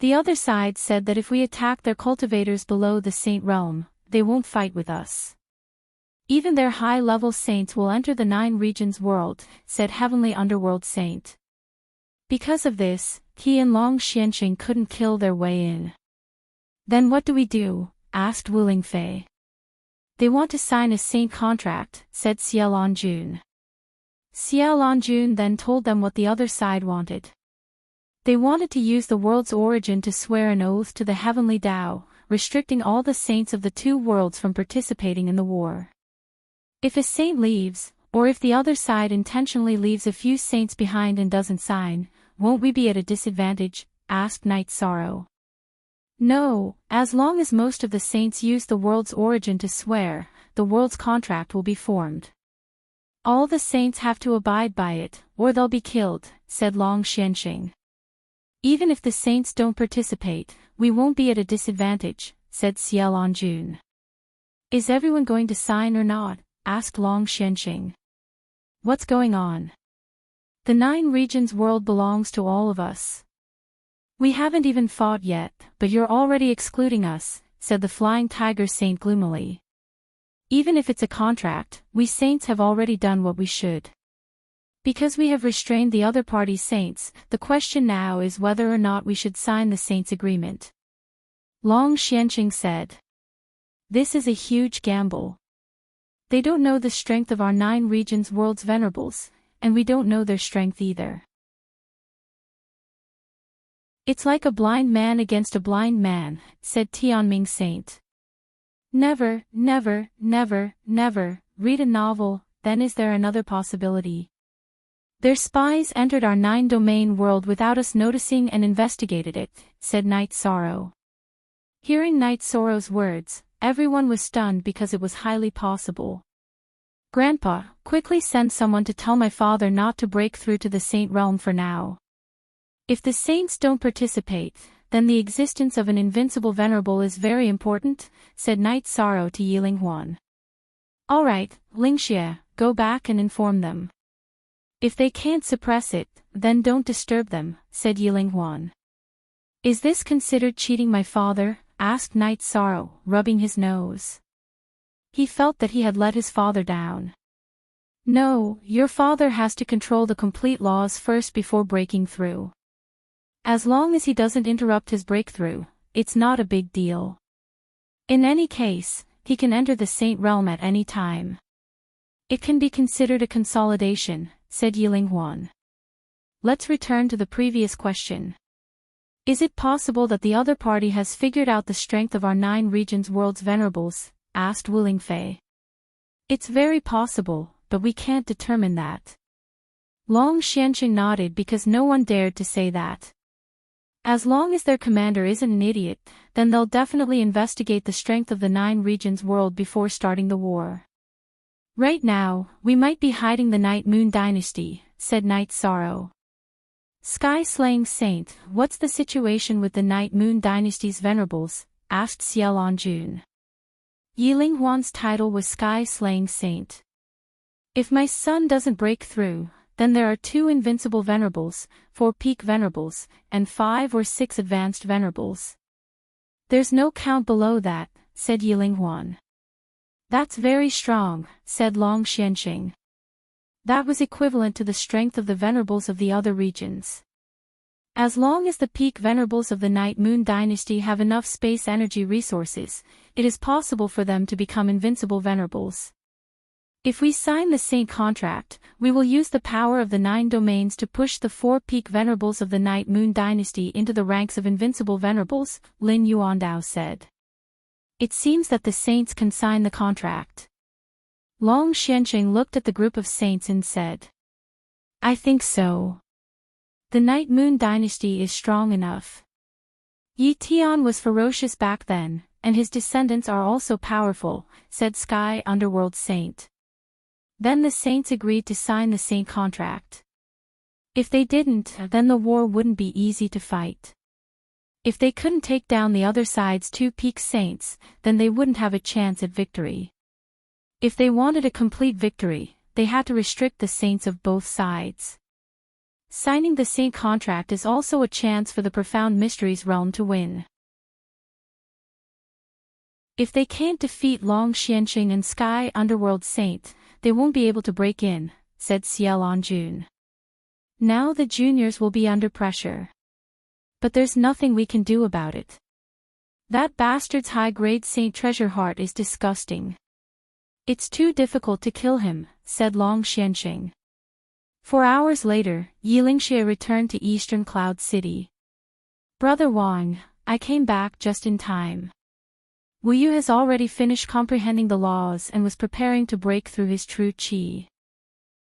The other side said that if we attack their cultivators below the saint realm, they won't fight with us. Even their high-level saints will enter the 9 regions world, said Heavenly Underworld Saint. Because of this, he and Long Xianxing couldn't kill their way in. Then what do we do? Asked Wu Lingfei. They want to sign a saint contract, said Xia Lanjun. Xia Lanjun then told them what the other side wanted. They wanted to use the world's origin to swear an oath to the heavenly Tao, restricting all the saints of the 2 worlds from participating in the war. If a saint leaves, or if the other side intentionally leaves a few saints behind and doesn't sign, won't we be at a disadvantage? Asked Night Sorrow. No, as long as most of the saints use the world's origin to swear, the world's contract will be formed. All the saints have to abide by it, or they'll be killed, said Long Xianxing. Even if the saints don't participate, we won't be at a disadvantage, said Xia Lanjun. Is everyone going to sign or not? Asked Long Xianxing. What's going on? The 9 regions world belongs to all of us. We haven't even fought yet, but you're already excluding us, said the flying tiger saint gloomily. Even if it's a contract, we saints have already done what we should. Because we have restrained the other party's saints, the question now is whether or not we should sign the saints' agreement. Long Xianqing said. This is a huge gamble. They don't know the strength of our 9 regions world's venerables, and we don't know their strength either. It's like a blind man against a blind man, said Tianming Saint. Never, never, never, never, read a novel, then is there another possibility? Their spies entered our 9-domain world without us noticing and investigated it, said Night Sorrow. Hearing Night Sorrow's words, everyone was stunned because it was highly possible. Grandpa, quickly send someone to tell my father not to break through to the saint realm for now. If the saints don't participate, then the existence of an invincible venerable is very important, said Night Sorrow to Yiling Huan. All right, Lingxie, go back and inform them. If they can't suppress it, then don't disturb them, said Yiling Huan. Is this considered cheating my father? Asked Night Sorrow, rubbing his nose. He felt that he had let his father down. No, your father has to control the complete laws first before breaking through. As long as he doesn't interrupt his breakthrough, it's not a big deal. In any case, he can enter the saint realm at any time. It can be considered a consolidation, said Yiling Huan. Let's return to the previous question. Is it possible that the other party has figured out the strength of our 9 regions world's venerables? Asked Wu Lingfei. It's very possible, but we can't determine that. Long Xianqing nodded because no one dared to say that. As long as their commander isn't an idiot, then they'll definitely investigate the strength of the 9 regions world before starting the war. Right now, we might be hiding the Night Moon Dynasty, said Night Sorrow. Sky-slaying saint, what's the situation with the Night Moon Dynasty's venerables? Asked Xiaolan Jun. Yiling Huan's title was Sky-slaying saint. If my son doesn't break through, then there are 2 invincible venerables, 4 peak venerables, and 5 or 6 advanced venerables. There's no count below that, said Yiling Huan. That's very strong, said Long Xianqing. That was equivalent to the strength of the venerables of the other regions. As long as the peak venerables of the Night Moon Dynasty have enough space energy resources, it is possible for them to become invincible venerables. If we sign the saint contract, we will use the power of the 9 domains to push the 4 peak venerables of the Night Moon Dynasty into the ranks of invincible venerables, Lin Yuandao said. It seems that the saints can sign the contract. Long Xianqing looked at the group of saints and said, I think so. The Night Moon Dynasty is strong enough. Yi Tian was ferocious back then, and his descendants are also powerful, said Sky Underworld Saint. Then the saints agreed to sign the saint contract. If they didn't, then the war wouldn't be easy to fight. If they couldn't take down the other side's 2 peak saints, then they wouldn't have a chance at victory. If they wanted a complete victory, they had to restrict the saints of both sides. Signing the saint contract is also a chance for the Profound Mysteries realm to win. If they can't defeat Long Xianqing and Sky Underworld Saint, they won't be able to break in, said Xiaolan Jun. Now the juniors will be under pressure. But there's nothing we can do about it. That bastard's high-grade Saint Treasure Heart is disgusting. It's too difficult to kill him, said Long Xianqing. 4 hours later, Yilingxie returned to Eastern Cloud City. Brother Wang, I came back just in time. Wu Yu has already finished comprehending the laws and was preparing to break through his true qi.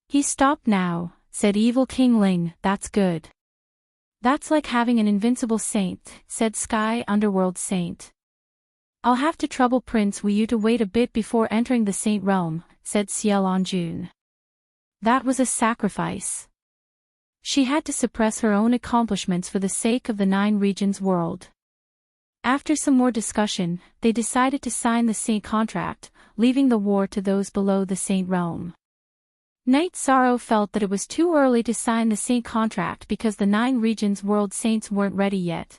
He stopped now, said Evil King Ling, that's good. That's like having an invincible saint, said Sky Underworld Saint. I'll have to trouble Prince Wu Yu to wait a bit before entering the saint realm, said Xiaolan Jun. That was a sacrifice. She had to suppress her own accomplishments for the sake of the 9 regions world. After some more discussion, they decided to sign the saint contract, leaving the war to those below the saint realm. Night Sorrow felt that it was too early to sign the saint contract because the 9 regions world saints weren't ready yet.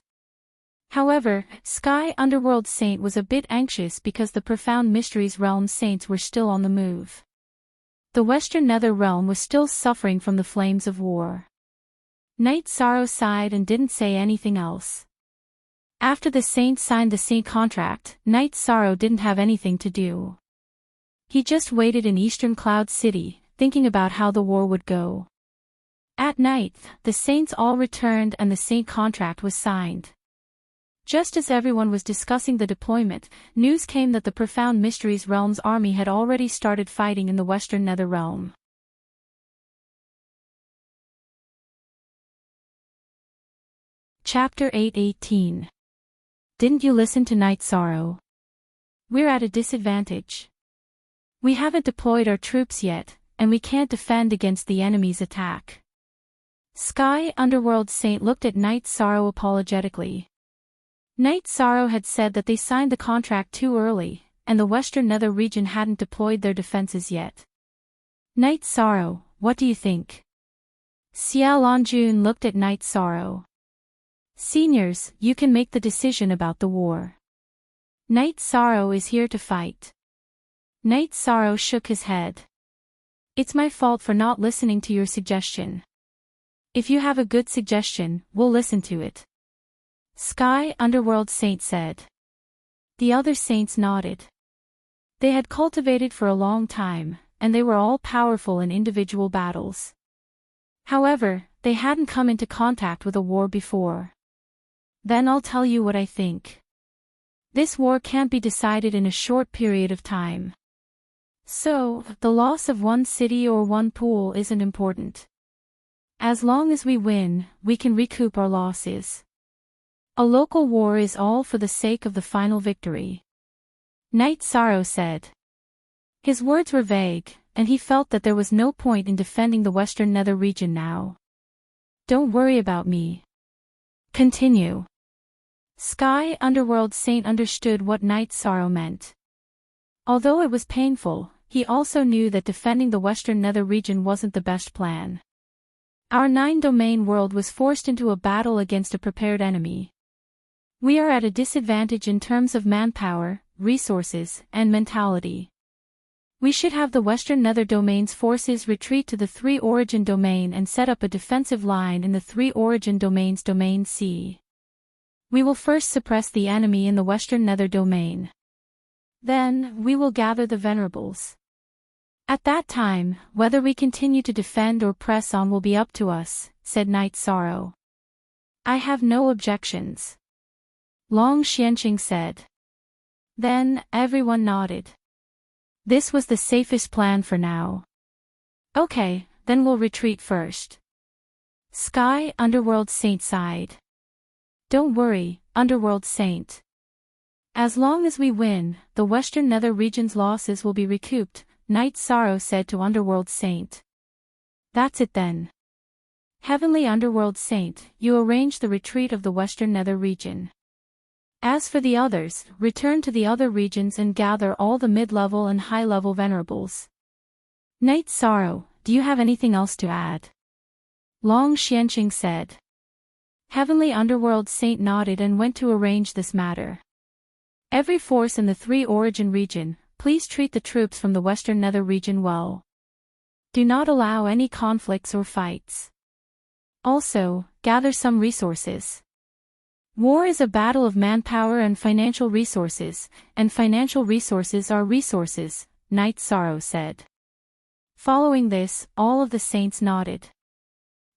However, Sky Underworld Saint was a bit anxious because the Profound Mysteries Realm saints were still on the move. The Western Nether Realm was still suffering from the flames of war. Night Sorrow sighed and didn't say anything else. After the saints signed the saint contract, Night Sorrow didn't have anything to do. He just waited in Eastern Cloud City, thinking about how the war would go. At night, the saints all returned and the saint contract was signed. Just as everyone was discussing the deployment, news came that the Profound Mysteries Realm's army had already started fighting in the Western Nether Realm. Chapter 8:18. Didn't you listen to Night Sorrow? We're at a disadvantage. We haven't deployed our troops yet, and we can't defend against the enemy's attack. Sky Underworld Saint looked at Night Sorrow apologetically. Night Sorrow had said that they signed the contract too early, and the Western Nether region hadn't deployed their defenses yet. Night Sorrow, what do you think? Xiao Lanjun looked at Night Sorrow. Seniors, you can make the decision about the war. Night Sorrow is here to fight. Night Sorrow shook his head. It's my fault for not listening to your suggestion. If you have a good suggestion, we'll listen to it. Sky Underworld Saint said. The other saints nodded. They had cultivated for a long time, and they were all powerful in individual battles. However, they hadn't come into contact with a war before. Then I'll tell you what I think. This war can't be decided in a short period of time. So, the loss of one city or one pool isn't important. As long as we win, we can recoup our losses. A local war is all for the sake of the final victory. Night Sorrow said. His words were vague, and he felt that there was no point in defending the Western Nether region now. Don't worry about me. Continue. Sky Underworld Saint understood what Night Sorrow meant. Although it was painful, he also knew that defending the Western Nether region wasn't the best plan. Our 9-domain world was forced into a battle against a prepared enemy. We are at a disadvantage in terms of manpower, resources, and mentality. We should have the Western Nether Domain's forces retreat to the 3 origin domain and set up a defensive line in the 3 origin domain's domain C. We will first suppress the enemy in the Western Nether Domain. Then, we will gather the Venerables. At that time, whether we continue to defend or press on will be up to us, said Night Sorrow. I have no objections. Long Xianqing said. Then, everyone nodded. This was the safest plan for now. Okay, then we'll retreat first. Sky Underworld Saint sighed. Don't worry, Underworld Saint. As long as we win, the Western Nether region's losses will be recouped, Night Sorrow said to Underworld Saint. That's it then. Heavenly Underworld Saint, you arrange the retreat of the Western Nether region. As for the others, return to the other regions and gather all the mid-level and high-level venerables. Night Sorrow, do you have anything else to add? Long Xianqing said. Heavenly Underworld Saint nodded and went to arrange this matter. Every force in the 3 origin region, please treat the troops from the Western Nether region well. Do not allow any conflicts or fights. Also, gather some resources. War is a battle of manpower and financial resources, and financial resources are resources, Night Sorrow said. Following this, all of the saints nodded.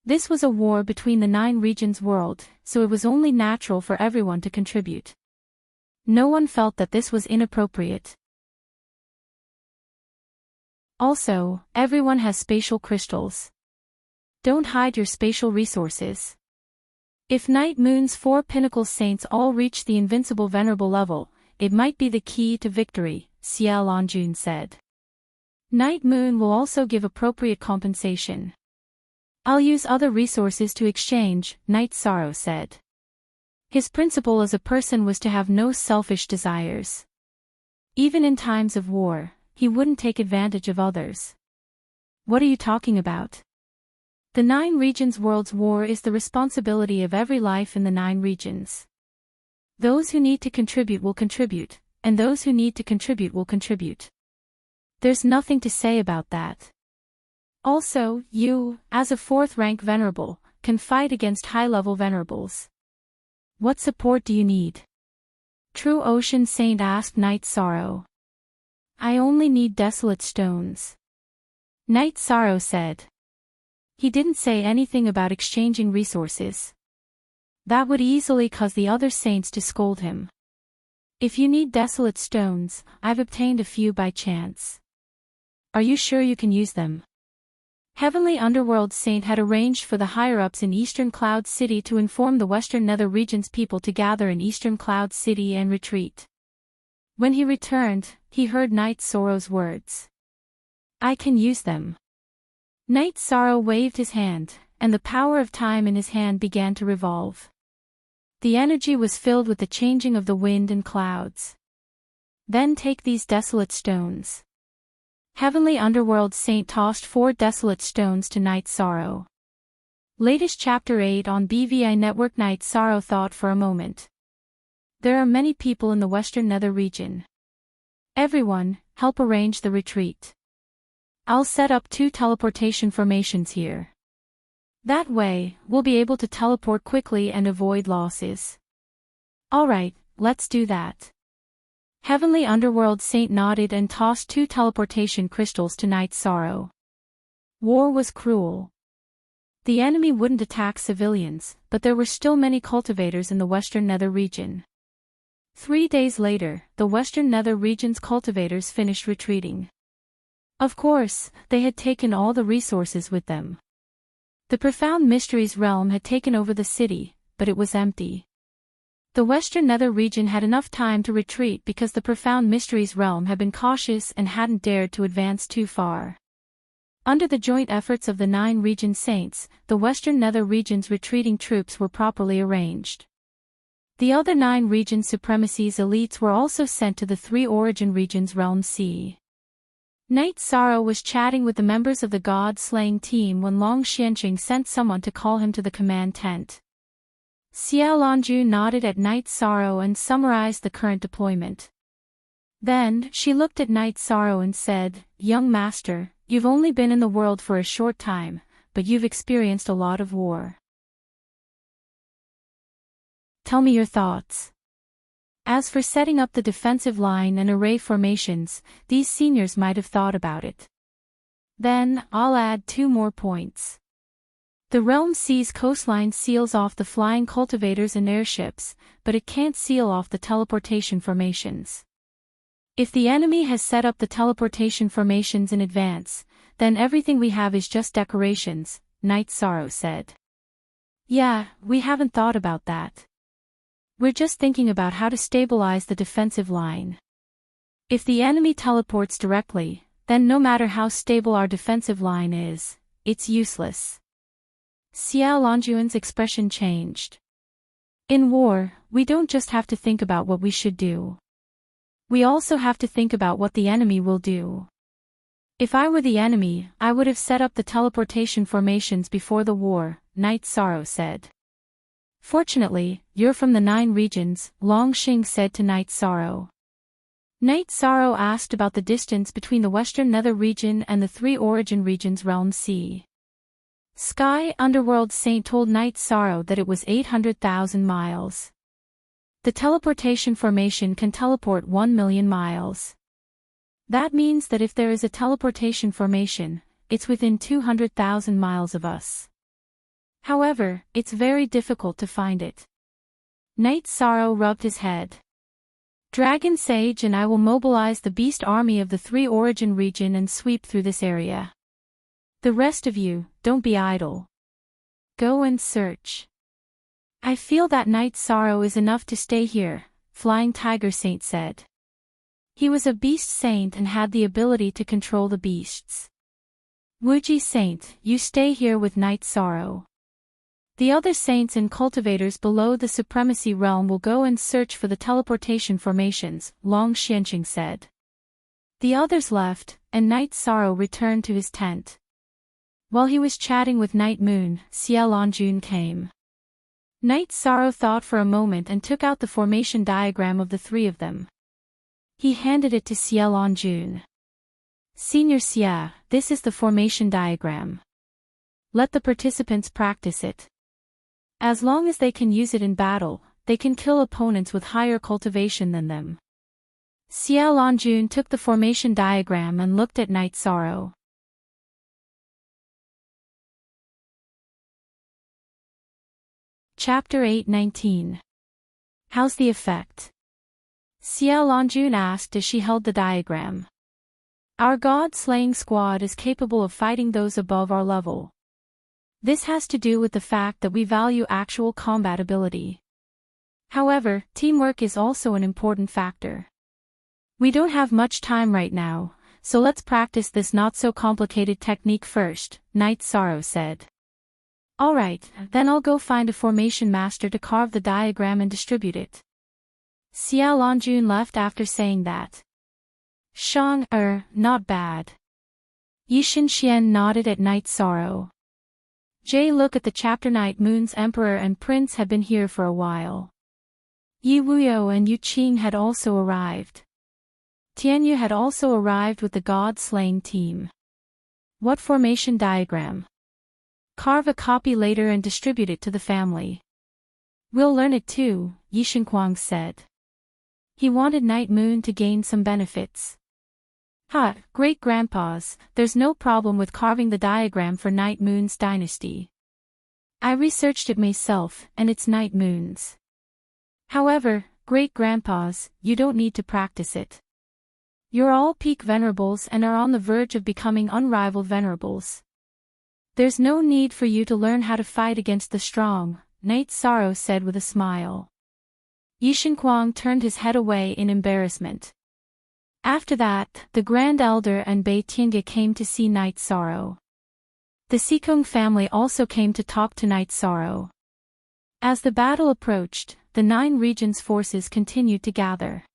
This was a war between the 9 regions world, so it was only natural for everyone to contribute. No one felt that this was inappropriate. Also, everyone has spatial crystals. Don't hide your spatial resources. If Night Moon's 4 pinnacle saints all reach the invincible venerable level, it might be the key to victory, Xiao Lanjun said. Night Moon will also give appropriate compensation. I'll use other resources to exchange, Night Sorrow said. His principle as a person was to have no selfish desires. Even in times of war, he wouldn't take advantage of others. What are you talking about? The 9 regions world's war is the responsibility of every life in the 9 regions. Those who need to contribute will contribute, and those who need to contribute will contribute. There's nothing to say about that. Also, you, as a 4th rank venerable, can fight against high-level venerables. What support do you need? True Ocean Saint asked Night Sorrow. I only need desolate stones. Night Sorrow said. He didn't say anything about exchanging resources. That would easily cause the other saints to scold him. If you need desolate stones, I've obtained a few by chance. Are you sure you can use them? Heavenly Underworld Saint had arranged for the higher-ups in Eastern Cloud City to inform the Western Nether Region's people to gather in Eastern Cloud City and retreat. When he returned, he heard Night Sorrow's words. I can use them. Night Sorrow waved his hand, and the power of time in his hand began to revolve. The energy was filled with the changing of the wind and clouds. Then take these desolate stones. Heavenly Underworld Saint tossed 4 desolate stones to Night Sorrow. Latest Chapter 8 on BVI Network. Night Sorrow thought for a moment. There are many people in the Western Nether region. Everyone, help arrange the retreat. I'll set up 2 teleportation formations here. That way, we'll be able to teleport quickly and avoid losses. Alright, let's do that. Heavenly Underworld Saint nodded and tossed 2 teleportation crystals to Night Sorrow. War was cruel. The enemy wouldn't attack civilians, but there were still many cultivators in the Western Nether region. 3 days later, the Western Nether region's cultivators finished retreating. Of course, they had taken all the resources with them. The Profound Mysteries realm had taken over the city, but it was empty. The Western Nether region had enough time to retreat because the Profound Mysteries realm had been cautious and hadn't dared to advance too far. Under the joint efforts of the 9 region saints, the Western Nether region's retreating troops were properly arranged. The other 9 region supremacy's elites were also sent to the 3 origin regions realm C. Night Sorrow was chatting with the members of the God-slaying team when Long Xianqing sent someone to call him to the command tent. Xiao Longju nodded at Night Sorrow and summarized the current deployment. Then, she looked at Night Sorrow and said, Young master, you've only been in the world for a short time, but you've experienced a lot of war. Tell me your thoughts. As for setting up the defensive line and array formations, these seniors might have thought about it. Then, I'll add 2 more points. The Realm C's coastline seals off the flying cultivators and airships, but it can't seal off the teleportation formations. If the enemy has set up the teleportation formations in advance, then everything we have is just decorations, Night Sorrow said. Yeah, we haven't thought about that. We're just thinking about how to stabilize the defensive line. If the enemy teleports directly, then no matter how stable our defensive line is, it's useless. Xiao Longjuan's expression changed. In war, we don't just have to think about what we should do. We also have to think about what the enemy will do. If I were the enemy, I would have set up the teleportation formations before the war, Night Sorrow said. Fortunately, you're from the 9 regions, Long Xing said to Night Sorrow. Night Sorrow asked about the distance between the Western Nether region and the 3 origin regions realm C. Sky Underworld Saint told Night Sorrow that it was 800,000 miles. The teleportation formation can teleport 1 million miles. That means that if there is a teleportation formation, it's within 200,000 miles of us. However, it's very difficult to find it. Night Sorrow rubbed his head. Dragon Sage and I will mobilize the beast army of the 3 origin region and sweep through this area. The rest of you, don't be idle. Go and search. I feel that Night Sorrow is enough to stay here, Flying Tiger Saint said. He was a beast saint and had the ability to control the beasts. Wuji Saint, you stay here with Night Sorrow. The other saints and cultivators below the supremacy realm will go and search for the teleportation formations, Long Xianqing said. The others left, and Night Sorrow returned to his tent. While he was chatting with Night Moon, Xiaolongjun came. Night Sorrow thought for a moment and took out the formation diagram of the three of them. He handed it to Xiaolongjun. Senior Xia, this is the formation diagram. Let the participants practice it. As long as they can use it in battle, they can kill opponents with higher cultivation than them. Xiaolongjun took the formation diagram and looked at Night Sorrow. Chapter 8:19. How's the effect? Xiaolongjun asked as she held the diagram. Our god-slaying squad is capable of fighting those above our level. This has to do with the fact that we value actual combat ability. However, teamwork is also an important factor. We don't have much time right now, so let's practice this not-so-complicated technique first, Night Sorrow said. Alright, then I'll go find a formation master to carve the diagram and distribute it. Xiaolongjun left after saying that. Shang, not bad. Yishin Xian nodded at Night Sorrow. Jay look at the chapter. Night Moon's emperor and prince had been here for a while. Yi Wuyo and Yu Qing had also arrived. Tianyu had also arrived with the god-slaying team. What formation diagram? Carve a copy later and distribute it to the family. We'll learn it too, Yishinquang said. He wanted Night Moon to gain some benefits. Great-grandpas, there's no problem with carving the diagram for Night Moon's dynasty. I researched it myself, and it's Night Moon's. However, great-grandpas, you don't need to practice it. You're all peak venerables and are on the verge of becoming unrivaled venerables. There's no need for you to learn how to fight against the strong, Night Sorrow said with a smile. Yishinquang turned his head away in embarrassment. After that, the Grand Elder and Bei Tiange came to see Night Sorrow. The Sikong family also came to talk to Night Sorrow. As the battle approached, the 9 regions' forces continued to gather.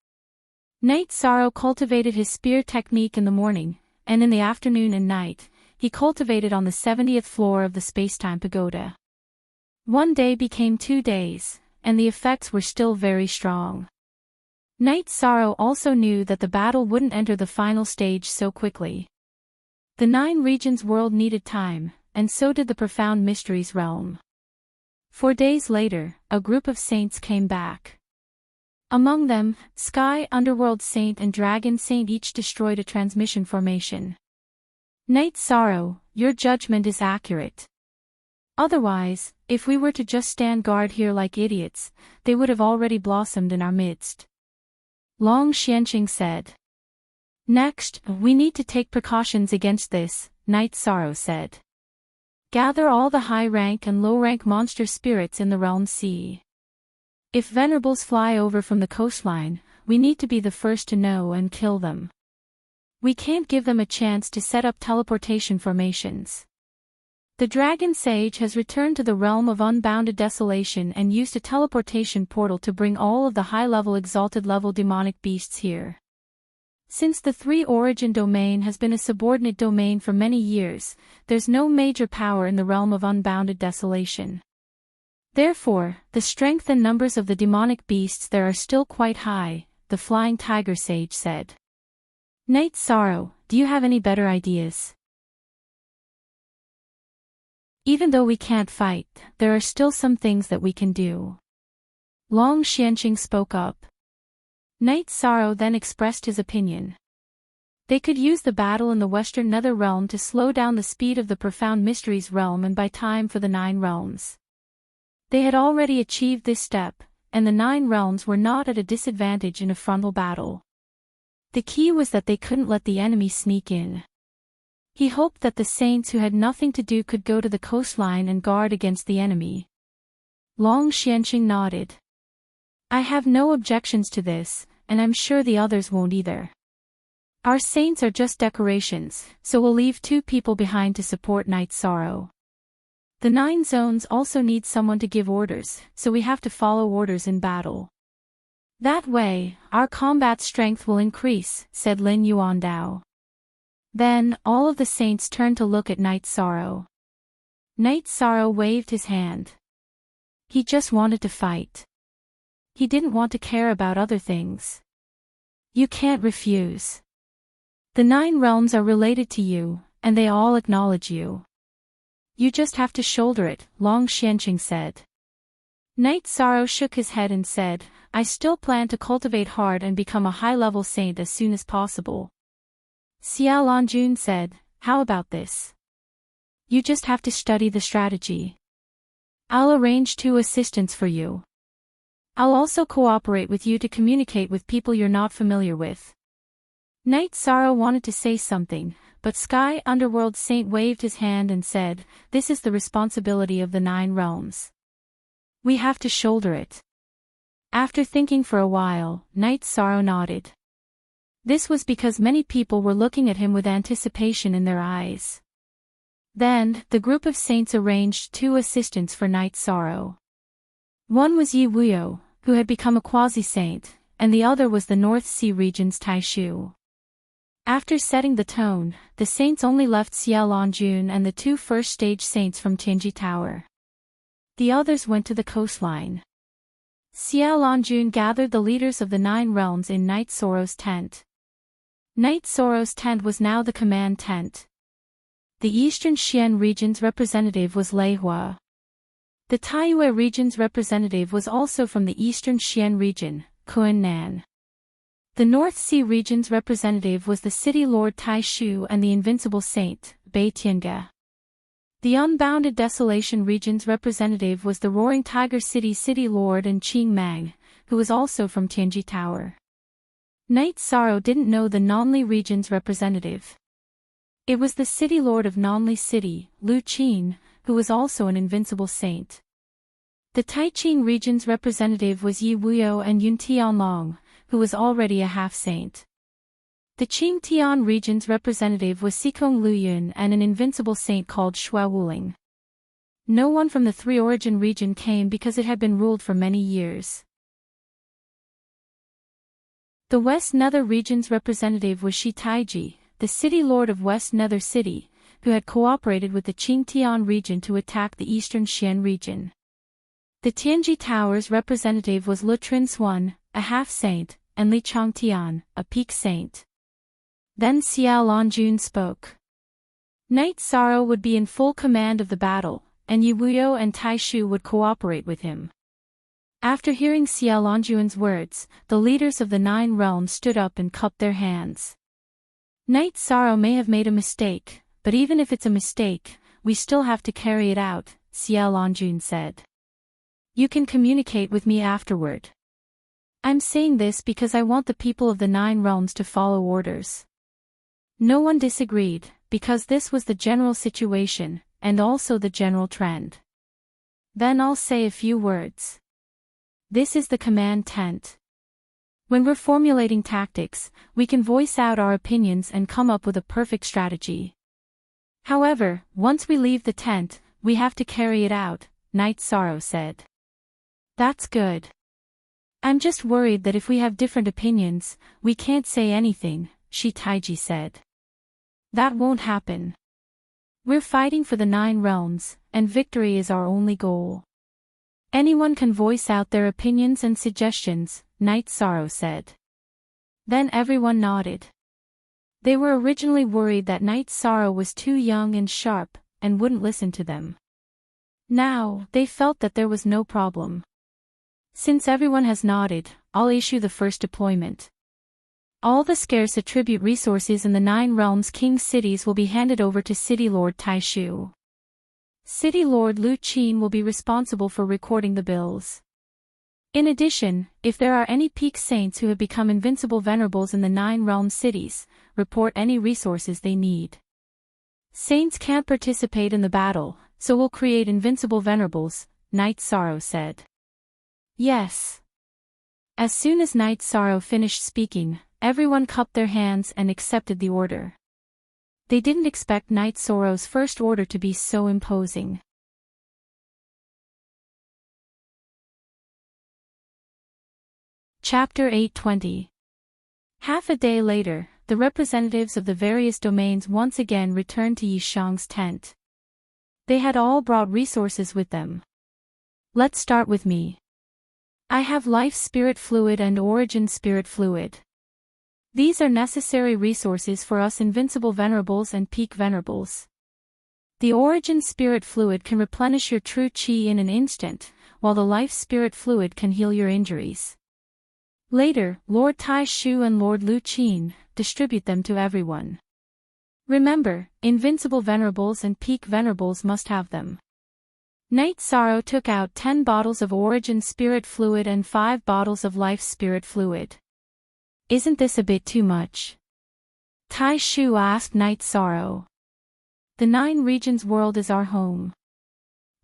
Night Sorrow cultivated his spear technique in the morning, and in the afternoon and night, he cultivated on the 70th floor of the Spacetime Pagoda. One day became 2 days, and the effects were still very strong. Night Sorrow also knew that the battle wouldn't enter the final stage so quickly. The 9 regions world needed time, and so did the profound mysteries realm. 4 days later, a group of saints came back. Among them, Sky Underworld Saint and Dragon Saint each destroyed a transmission formation. Night Sorrow, your judgment is accurate. Otherwise, if we were to just stand guard here like idiots, they would have already blossomed in our midst. Long Xianqing said. Next, we need to take precautions against this, Night Sorrow said. Gather all the high-rank and low-rank monster spirits in the realm sea. If venerables fly over from the coastline, we need to be the first to know and kill them. We can't give them a chance to set up teleportation formations. The Dragon Sage has returned to the realm of unbounded desolation and used a teleportation portal to bring all of the high-level exalted-level demonic beasts here. Since the 3 origin domain has been a subordinate domain for many years, there's no major power in the realm of unbounded desolation. Therefore, the strength and numbers of the demonic beasts there are still quite high, the Flying Tiger Sage said. Night Sorrow, do you have any better ideas? Even though we can't fight, there are still some things that we can do. Long Xianqing spoke up. Night Sorrow then expressed his opinion. They could use the battle in the Western Nether Realm to slow down the speed of the Profound Mysteries Realm and buy time for the 9 realms. They had already achieved this step, and the 9 realms were not at a disadvantage in a frontal battle. The key was that they couldn't let the enemy sneak in. He hoped that the saints who had nothing to do could go to the coastline and guard against the enemy. Long Xianqing nodded. I have no objections to this, and I'm sure the others won't either. Our saints are just decorations, so we'll leave 2 people behind to support Night Sorrow. The 9 zones also need someone to give orders, so we have to follow orders in battle. That way, our combat strength will increase, said Lin Yuandao. Then, all of the saints turned to look at Night Sorrow. Night Sorrow waved his hand. He just wanted to fight. He didn't want to care about other things. You can't refuse. The 9 realms are related to you, and they all acknowledge you. You just have to shoulder it, Long Xianqing said. Night Sorrow shook his head and said, I still plan to cultivate hard and become a high-level saint as soon as possible. Xiao Lanjun said, how about this? You just have to study the strategy. I'll arrange 2 assistants for you. I'll also cooperate with you to communicate with people you're not familiar with. Night Sorrow wanted to say something, but Sky Underworld Saint waved his hand and said, this is the responsibility of the 9 realms. We have to shoulder it. After thinking for a while, Night Sorrow nodded. This was because many people were looking at him with anticipation in their eyes. Then, the group of saints arranged 2 assistants for Night Sorrow. One was Yi Wuyo, who had become a quasi-saint, and the other was the North Sea region's Tai Shu. After setting the tone, the saints only left Xiao Lanjun and the 2 first-stage saints from Tianji Tower. The others went to the coastline. Xiao Lanjun gathered the leaders of the 9 realms in Night Sorrow's tent. Night Sorrow's tent was now the command tent. The Eastern Xian region's representative was Lei Hua. The Taiyue region's representative was also from the Eastern Xian region, Kun Nan. The North Sea region's representative was the City Lord Tai Shu and the Invincible Saint, Bei Tiange. The Unbounded Desolation region's representative was the Roaring Tiger City Lord and Qing Mang, who was also from Tianji Tower. Night Sorrow didn't know the Nanli region's representative. It was the City Lord of Nanli City, Lu Qin, who was also an invincible saint. The Taiqing region's representative was Yi Wuyo and Yun Tianlong, who was already a half-saint. The Qingtian region's representative was Xikong Luyun and an invincible saint called Xue Wuling. No one from the 3 Origin region came because it had been ruled for many years. The West Nether region's representative was Shi Taiji, the City Lord of West Nether City, who had cooperated with the Qingtian region to attack the Eastern Xian region. The Tianji Tower's representative was Lu Trinsuan, a half-saint, and Li Changtian, a peak saint. Then Xiao Lanjun spoke. Night Sorrow would be in full command of the battle, and Yi Wuyo and Tai Shu would cooperate with him. After hearing Xiao Lanjun's words, the leaders of the 9 realms stood up and cupped their hands. Night Sorrow may have made a mistake, but even if it's a mistake, we still have to carry it out, Xiao Lanjun said. You can communicate with me afterward. I'm saying this because I want the people of the 9 realms to follow orders. No one disagreed, because this was the general situation, and also the general trend. Then I'll say a few words. This is the command tent. When we're formulating tactics, we can voice out our opinions and come up with a perfect strategy. However, once we leave the tent, we have to carry it out, Night Sorrow said. That's good. I'm just worried that if we have different opinions, we can't say anything, Shi Taiji said. That won't happen. We're fighting for the 9 realms, and victory is our only goal. Anyone can voice out their opinions and suggestions, Night Sorrow said. Then everyone nodded. They were originally worried that Night Sorrow was too young and sharp, and wouldn't listen to them. Now, they felt that there was no problem. Since everyone has nodded, I'll issue the first deployment. All the scarce attribute resources in the 9 realms King cities will be handed over to City Lord Tai Shu. City Lord Lu Qin will be responsible for recording the bills. In addition, if there are any peak saints who have become invincible venerables in the 9 realm cities, report any resources they need. Saints can't participate in the battle, so we'll create invincible venerables, Night Sorrow said. Yes. As soon as Night Sorrow finished speaking, everyone cupped their hands and accepted the order. They didn't expect Night Sorrow's first order to be so imposing. Chapter 820. Half a day later, the representatives of the various domains once again returned to Yishang's tent. They had all brought resources with them. Let's start with me. I have life spirit fluid and origin spirit fluid. These are necessary resources for us invincible venerables and peak venerables. The origin spirit fluid can replenish your true chi in an instant, while the life spirit fluid can heal your injuries. Later, Lord Tai Shu and Lord Lu Qin distribute them to everyone. Remember, invincible venerables and peak venerables must have them. Knight Sorrow took out 10 bottles of origin spirit fluid and 5 bottles of life spirit fluid. Isn't this a bit too much? Tai Shu asked Knight Sorrow. The 9 regions world is our home.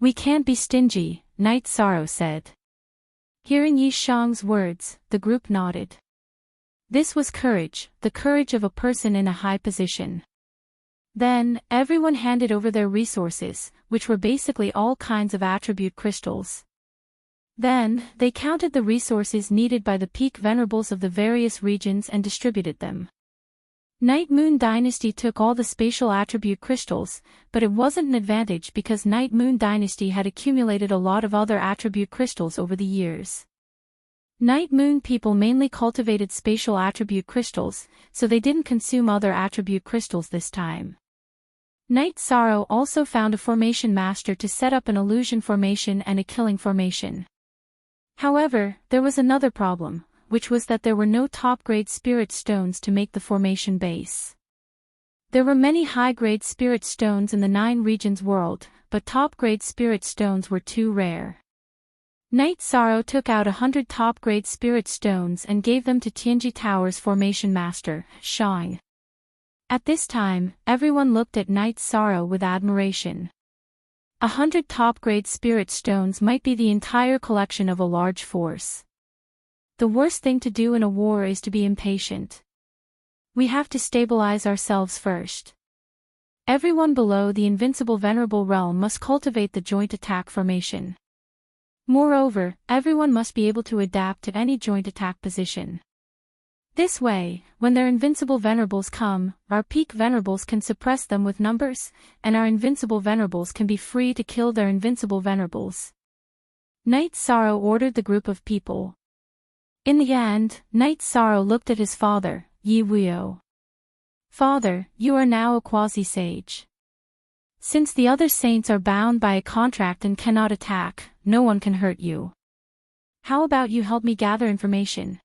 We can't be stingy, Knight Sorrow said. Hearing Yi Shang's words, the group nodded. This was courage, the courage of a person in a high position. Then, everyone handed over their resources, which were basically all kinds of attribute crystals. Then, they counted the resources needed by the peak venerables of the various regions and distributed them. Night Moon Dynasty took all the spatial attribute crystals, but it wasn't an advantage because Night Moon Dynasty had accumulated a lot of other attribute crystals over the years. Night Moon people mainly cultivated spatial attribute crystals, so they didn't consume other attribute crystals this time. Night Sorrow also found a formation master to set up an illusion formation and a killing formation. However, there was another problem, which was that there were no top-grade spirit stones to make the formation base. There were many high-grade spirit stones in the 9 regions world, but top-grade spirit stones were too rare. Night Sorrow took out 100 top-grade spirit stones and gave them to Tianji Tower's formation master, Shang. At this time, everyone looked at Night Sorrow with admiration. 100 top-grade spirit stones might be the entire collection of a large force. The worst thing to do in a war is to be impatient. We have to stabilize ourselves first. Everyone below the invincible venerable realm must cultivate the joint attack formation. Moreover, everyone must be able to adapt to any joint attack position. This way, when their invincible venerables come, our peak venerables can suppress them with numbers, and our invincible venerables can be free to kill their invincible venerables. Night Sorrow ordered the group of people. In the end, Night Sorrow looked at his father, Yi Wuyo. Father, you are now a quasi-sage. Since the other saints are bound by a contract and cannot attack, no one can hurt you. How about you help me gather information?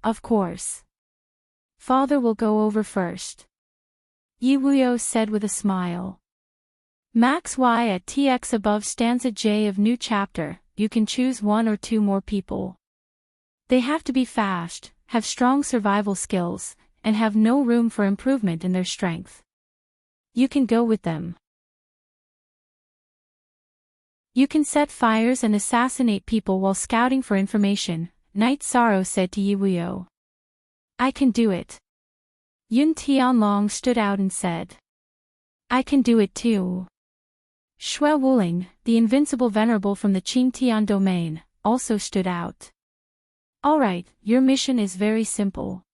Of course. Father will go over first. Yi Wuyo said with a smile. Max Y at TX above stanza J of new chapter, you can choose 1 or 2 more people. They have to be fast, have strong survival skills, and have no room for improvement in their strength. You can go with them. You can set fires and assassinate people while scouting for information, Night Sorrow said to Yi Wuyo. I can do it. Yun Tianlong stood out and said. I can do it too. Xue Wuling, the invincible venerable from the Qingtian domain, also stood out. Alright, your mission is very simple.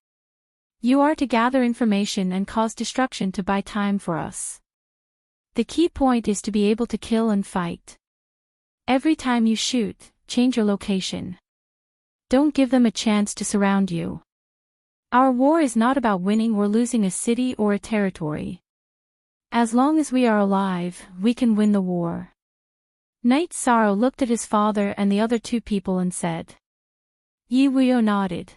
You are to gather information and cause destruction to buy time for us. The key point is to be able to kill and fight. Every time you shoot, change your location. Don't give them a chance to surround you. Our war is not about winning or losing a city or a territory. As long as we are alive, we can win the war. Night Sorrow looked at his father and the other 2 people and said. Yi Wuyo nodded.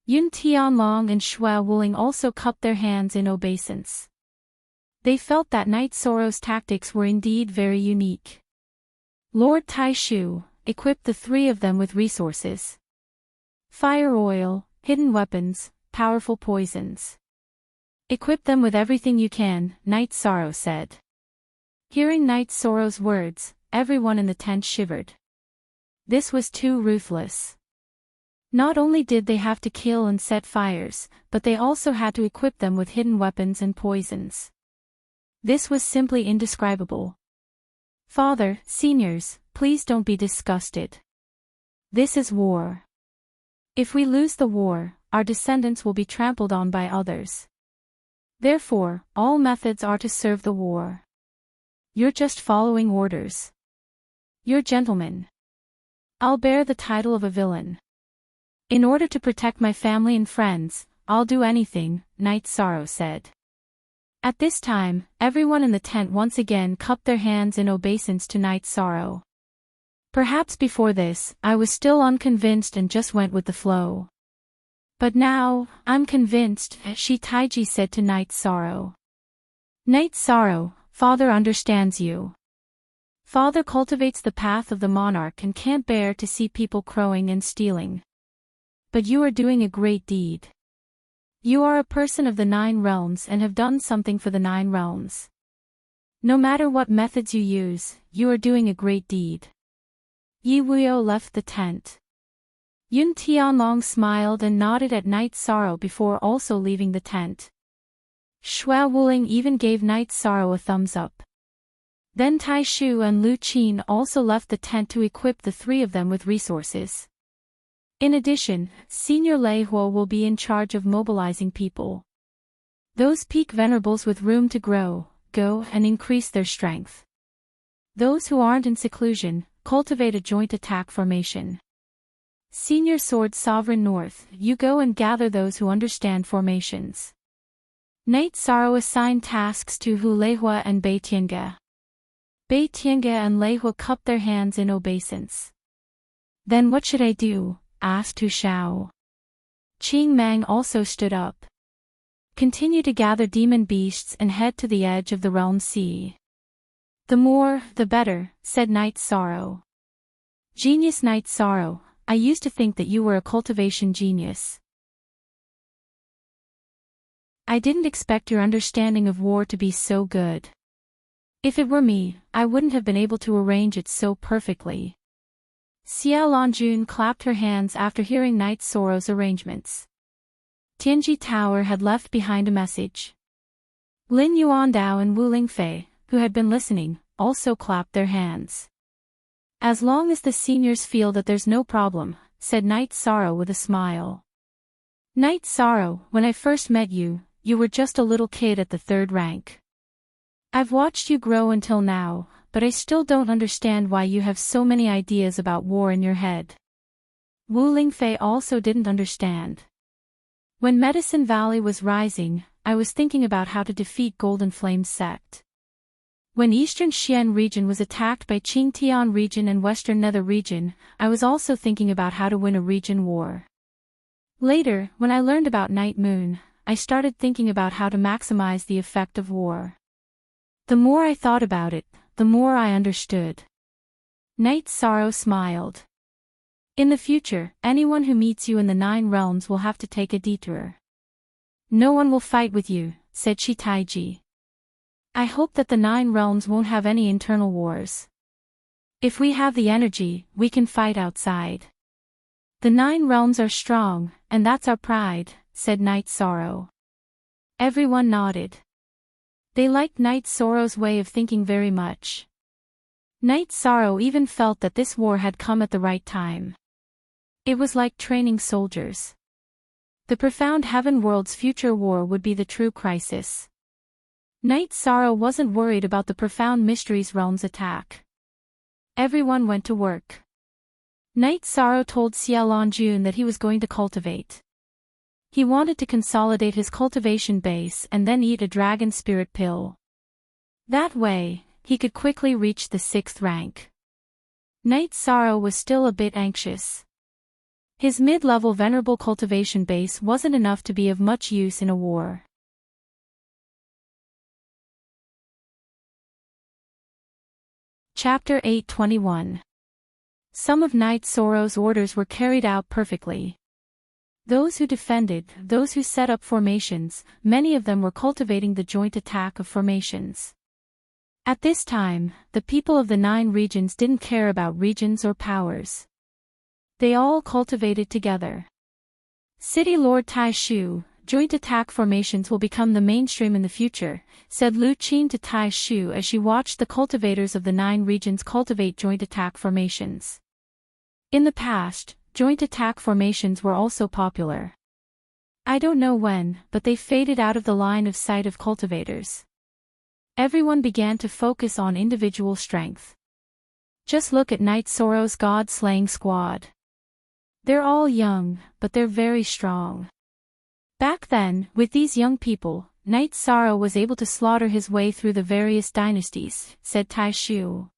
Yun Tianlong and Xue Wuling also cupped their hands in obeisance. They felt that Night Sorrow's tactics were indeed very unique. Lord Tai Shu equipped the 3 of them with resources. Fire oil, hidden weapons, powerful poisons. Equip them with everything you can, Night Sorrow said. Hearing Night Sorrow's words, everyone in the tent shivered. This was too ruthless. Not only did they have to kill and set fires, but they also had to equip them with hidden weapons and poisons. This was simply indescribable. Father, seniors, please don't be disgusted. This is war. If we lose the war, our descendants will be trampled on by others. Therefore, all methods are to serve the war. You're just following orders. You're gentleman. I'll bear the title of a villain. In order to protect my family and friends, I'll do anything, Night Sorrow said. At this time, everyone in the tent once again cupped their hands in obeisance to Night Sorrow. Perhaps before this, I was still unconvinced and just went with the flow. But now, I'm convinced, Shi Taiji said to Night Sorrow. Night Sorrow, Father understands you. Father cultivates the path of the monarch and can't bear to see people crowing and stealing. But you are doing a great deed. You are a person of the 9 realms and have done something for the 9 realms. No matter what methods you use, you are doing a great deed. Yi Wuyo left the tent. Yun Tianlong smiled and nodded at Night Sorrow before also leaving the tent. Xue Wuling even gave Night Sorrow a thumbs up. Then Tai Shu and Lu Qin also left the tent to equip the 3 of them with resources. In addition, Senior Lei Huo will be in charge of mobilizing people. Those peak venerables with room to grow, go and increase their strength. Those who aren't in seclusion, cultivate a joint attack formation. Senior Sword Sovereign North, you go and gather those who understand formations. Night Sorrow assigned tasks to Hu Leihua and Bei Tiange. Bei Tiange and Leihua cupped their hands in obeisance. Then what should I do? Asked Hu Shao. Qing Mang also stood up. Continue to gather demon beasts and head to the edge of the realm sea. The more, the better, said Night Sorrow. Genius Night Sorrow, I used to think that you were a cultivation genius. I didn't expect your understanding of war to be so good. If it were me, I wouldn't have been able to arrange it so perfectly. Xia Longjun clapped her hands after hearing Night Sorrow's arrangements. Tianji Tower had left behind a message. Lin Yuandao and Wu Lingfei, who had been listening, also clapped their hands. As long as the seniors feel that there's no problem, said Night Sorrow with a smile. Night Sorrow, when I first met you, you were just a little kid at the 3rd rank. I've watched you grow until now, but I still don't understand why you have so many ideas about war in your head. Wu Lingfei also didn't understand. When Medicine Valley was rising, I was thinking about how to defeat Golden Flame's sect. When Eastern Xian region was attacked by Qingtian region and Western Nether region, I was also thinking about how to win a region war. Later, when I learned about Night Moon, I started thinking about how to maximize the effect of war. The more I thought about it, the more I understood. Night Sorrow smiled. In the future, anyone who meets you in the 9 realms will have to take a detour. No one will fight with you, said Shi Taiji. I hope that the 9 realms won't have any internal wars. If we have the energy, we can fight outside. The 9 realms are strong, and that's our pride, said Night Sorrow. Everyone nodded. They liked Night Sorrow's way of thinking very much. Night Sorrow even felt that this war had come at the right time. It was like training soldiers. The profound heaven world's future war would be the true crisis. Night Sorrow wasn't worried about the profound mysteries realm's attack. Everyone went to work. Night Sorrow told Xia Longjun that he was going to cultivate. He wanted to consolidate his cultivation base and then eat a dragon spirit pill. That way, he could quickly reach the 6th rank. Night Sorrow was still a bit anxious. His mid-level venerable cultivation base wasn't enough to be of much use in a war. Chapter 821. Some of Night Sorrow's orders were carried out perfectly. Those who defended, those who set up formations, many of them were cultivating the joint attack of formations. At this time, the people of the 9 regions didn't care about regions or powers. They all cultivated together. City Lord Tai Shu, joint attack formations will become the mainstream in the future, said Lu Qin to Tai Shu as she watched the cultivators of the 9 regions cultivate joint attack formations. In the past, joint attack formations were also popular. I don't know when, but they faded out of the line of sight of cultivators. Everyone began to focus on individual strength. Just look at Night Sorrow's god-slaying squad. They're all young, but they're very strong. Back then, with these young people, Night Sorrow was able to slaughter his way through the various dynasties, said Tai Shu.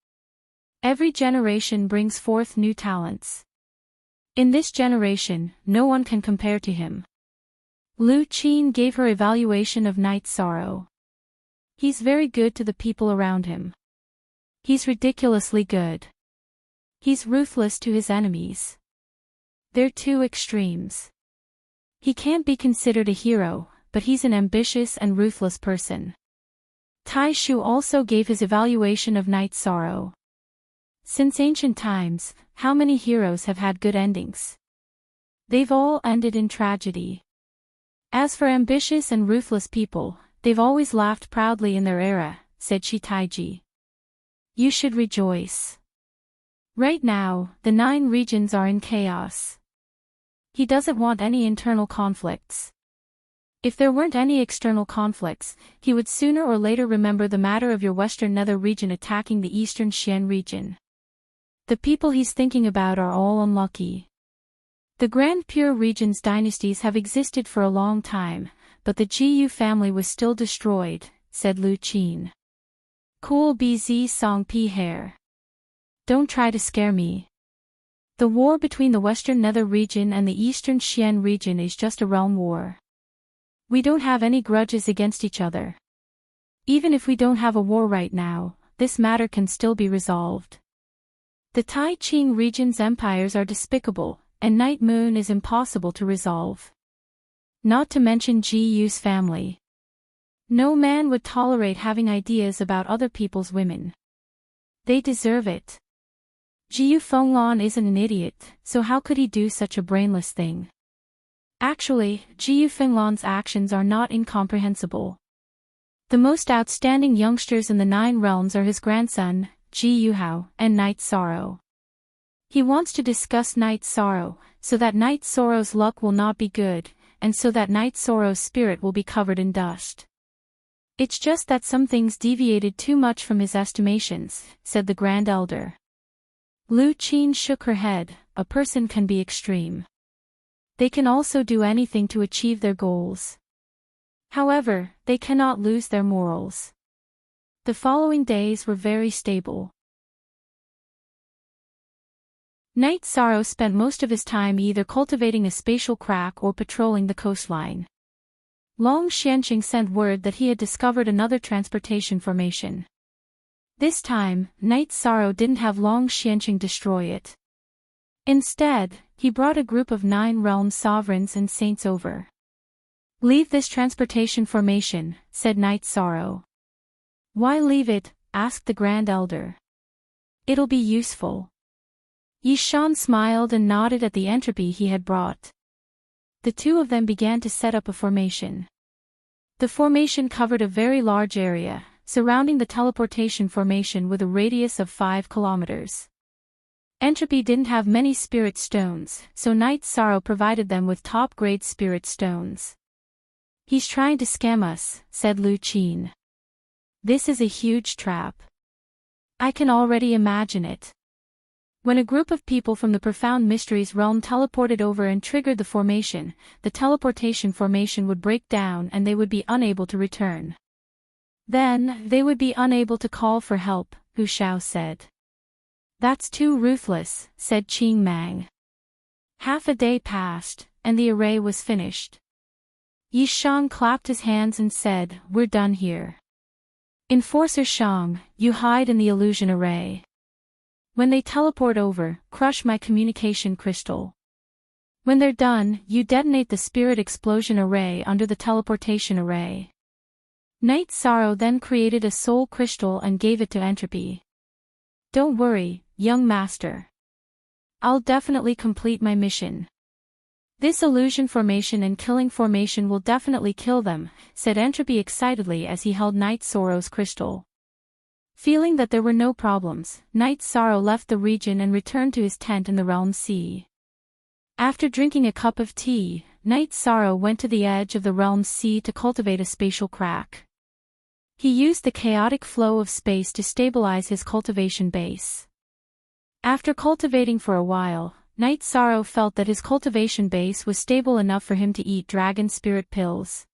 Every generation brings forth new talents. In this generation, no one can compare to him. Lu Qin gave her evaluation of Night Sorrow. He's very good to the people around him. He's ridiculously good. He's ruthless to his enemies. They're two extremes. He can't be considered a hero, but he's an ambitious and ruthless person. Tai Shu also gave his evaluation of Night Sorrow. Since ancient times, how many heroes have had good endings? They've all ended in tragedy. As for ambitious and ruthless people, they've always laughed proudly in their era, said Shi Taiji. You should rejoice. Right now, the 9 regions are in chaos. He doesn't want any internal conflicts. If there weren't any external conflicts, he would sooner or later remember the matter of your Western Nether region attacking the Eastern Xian region. The people he's thinking about are all unlucky. The Grand Pure region's dynasties have existed for a long time, but the Jiyu family was still destroyed, said Lu Qin. Cool BZ Song Pi hair. Don't try to scare me. The war between the Western Nether region and the Eastern Xian region is just a realm war. We don't have any grudges against each other. Even if we don't have a war right now, this matter can still be resolved. The Tai Qing region's empires are despicable, and Night Moon is impossible to resolve. Not to mention Ji Yu's family. No man would tolerate having ideas about other people's women. They deserve it. Ji Yu Fenglan isn't an idiot, so how could he do such a brainless thing? Actually, Ji Yu Fenglan's actions are not incomprehensible. The most outstanding youngsters in the 9 realms are his grandson, Ji Yuhao, and Night Sorrow. He wants to discuss Night Sorrow, so that Night Sorrow's luck will not be good, and so that Night Sorrow's spirit will be covered in dust. It's just that some things deviated too much from his estimations, said the Grand Elder. Lu Qin shook her head. A person can be extreme. They can also do anything to achieve their goals. However, they cannot lose their morals. The following days were very stable. Night Sorrow spent most of his time either cultivating a spatial crack or patrolling the coastline. Long Xianqing sent word that he had discovered another transportation formation. This time, Night Sorrow didn't have Long Xianqing destroy it. Instead, he brought a group of 9 realm sovereigns and saints over. Leave this transportation formation, said Night Sorrow. Why leave it? Asked the Grand Elder. It'll be useful. Yishan smiled and nodded at the entropy he had brought. The two of them began to set up a formation. The formation covered a very large area, surrounding the teleportation formation with a radius of 5 kilometers. Entropy didn't have many spirit stones, so Night Sorrow provided them with top-grade spirit stones. He's trying to scam us, said Lu Qin. This is a huge trap. I can already imagine it. When a group of people from the Profound Mysteries realm teleported over and triggered the formation, the teleportation formation would break down and they would be unable to return. Then, they would be unable to call for help, Hu Xiao said. That's too ruthless, said Qing Mang. Half a day passed, and the array was finished. Yishan clapped his hands and said, We're done here. Enforcer Shang, you hide in the illusion array. When they teleport over, crush my communication crystal. When they're done, you detonate the spirit explosion array under the teleportation array. Night Sorrow then created a soul crystal and gave it to Entropy. Don't worry, young master. I'll definitely complete my mission. This illusion formation and killing formation will definitely kill them, said Entropy excitedly as he held Night Sorrow's crystal. Feeling that there were no problems, Night Sorrow left the region and returned to his tent in the Realm Sea. After drinking a cup of tea, Night Sorrow went to the edge of the Realm Sea to cultivate a spatial crack. He used the chaotic flow of space to stabilize his cultivation base. After cultivating for a while, Night Sorrow felt that his cultivation base was stable enough for him to eat dragon spirit pills.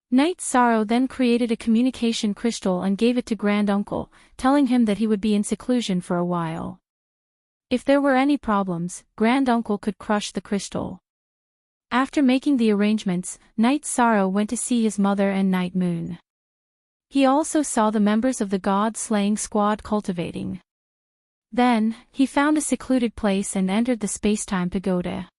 Night Sorrow then created a communication crystal and gave it to Grand Uncle, telling him that he would be in seclusion for a while. If there were any problems, Grand Uncle could crush the crystal. After making the arrangements, Night Sorrow went to see his mother and Night Moon. He also saw the members of the god-slaying squad cultivating. Then, he found a secluded place and entered the space-time pagoda.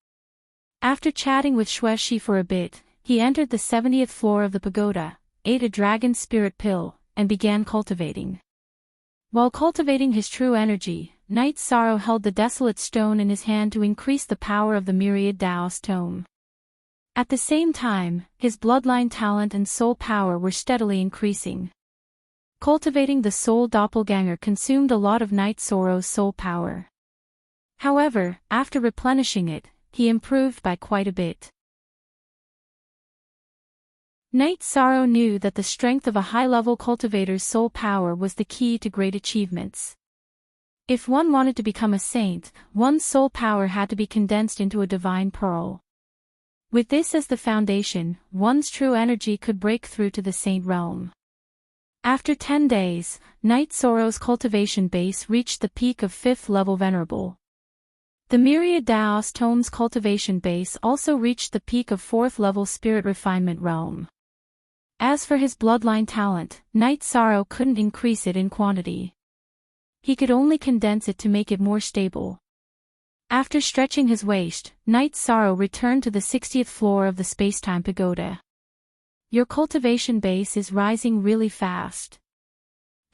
After chatting with Xueshi for a bit, he entered the 70th floor of the pagoda, ate a dragon spirit pill, and began cultivating. While cultivating his true energy, Night Sorrow held the desolate stone in his hand to increase the power of the myriad Taoist tome. At the same time, his bloodline talent and soul power were steadily increasing. Cultivating the soul doppelganger consumed a lot of Night Sorrow's soul power. However, after replenishing it, he improved by quite a bit. Night Sorrow knew that the strength of a high-level cultivator's soul power was the key to great achievements. If one wanted to become a saint, one's soul power had to be condensed into a divine pearl. With this as the foundation, one's true energy could break through to the saint realm. After 10 days, Night Sorrow's cultivation base reached the peak of 5th level venerable. The myriad Taoist tome's cultivation base also reached the peak of 4th level spirit refinement realm. As for his bloodline talent, Night Sorrow couldn't increase it in quantity. He could only condense it to make it more stable. After stretching his waist, Night Sorrow returned to the 60th floor of the Spacetime Pagoda. Your cultivation base is rising really fast.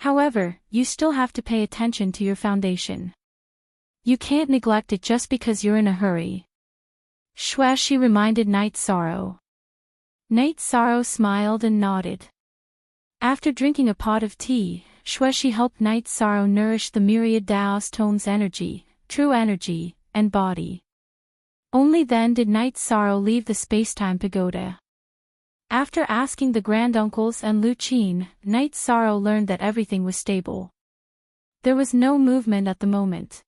However, you still have to pay attention to your foundation. You can't neglect it just because you're in a hurry. Xueshi reminded Night Sorrow. Night Sorrow smiled and nodded. After drinking a pot of tea, Xueshi helped Night Sorrow nourish the myriad Taoist tome's energy, true energy, and body. Only then did Night Sorrow leave the Spacetime Pagoda. After asking the granduncles and Lu Qin, Night Sorrow learned that everything was stable. There was no movement at the moment.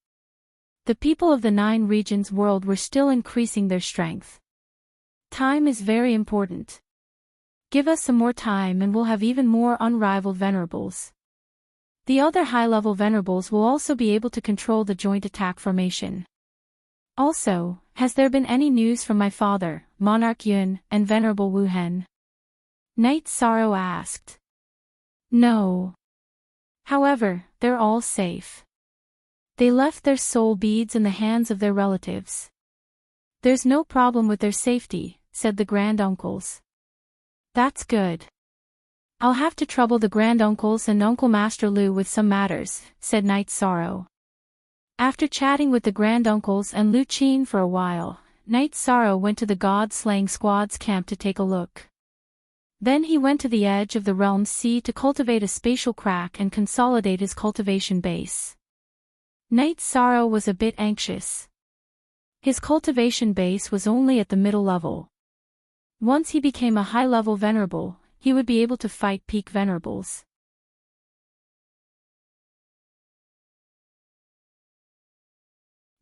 The people of the 9 regions world were still increasing their strength. Time is very important. Give us some more time and we'll have even more unrivaled venerables. The other high-level venerables will also be able to control the joint attack formation. Also, has there been any news from my father, Monarch Yun, and Venerable Wu Hen? Night Sorrow asked. No. However, they're all safe. They left their soul beads in the hands of their relatives. There's no problem with their safety, said the granduncles. That's good. I'll have to trouble the granduncles and Uncle Master Lu with some matters, said Night Sorrow. After chatting with the granduncles and Lu Qin for a while, Night Sorrow went to the god-slaying squad's camp to take a look. Then he went to the edge of the realm's sea to cultivate a spatial crack and consolidate his cultivation base. Night Sorrow was a bit anxious. His cultivation base was only at the middle level. Once he became a high-level venerable, he would be able to fight peak venerables.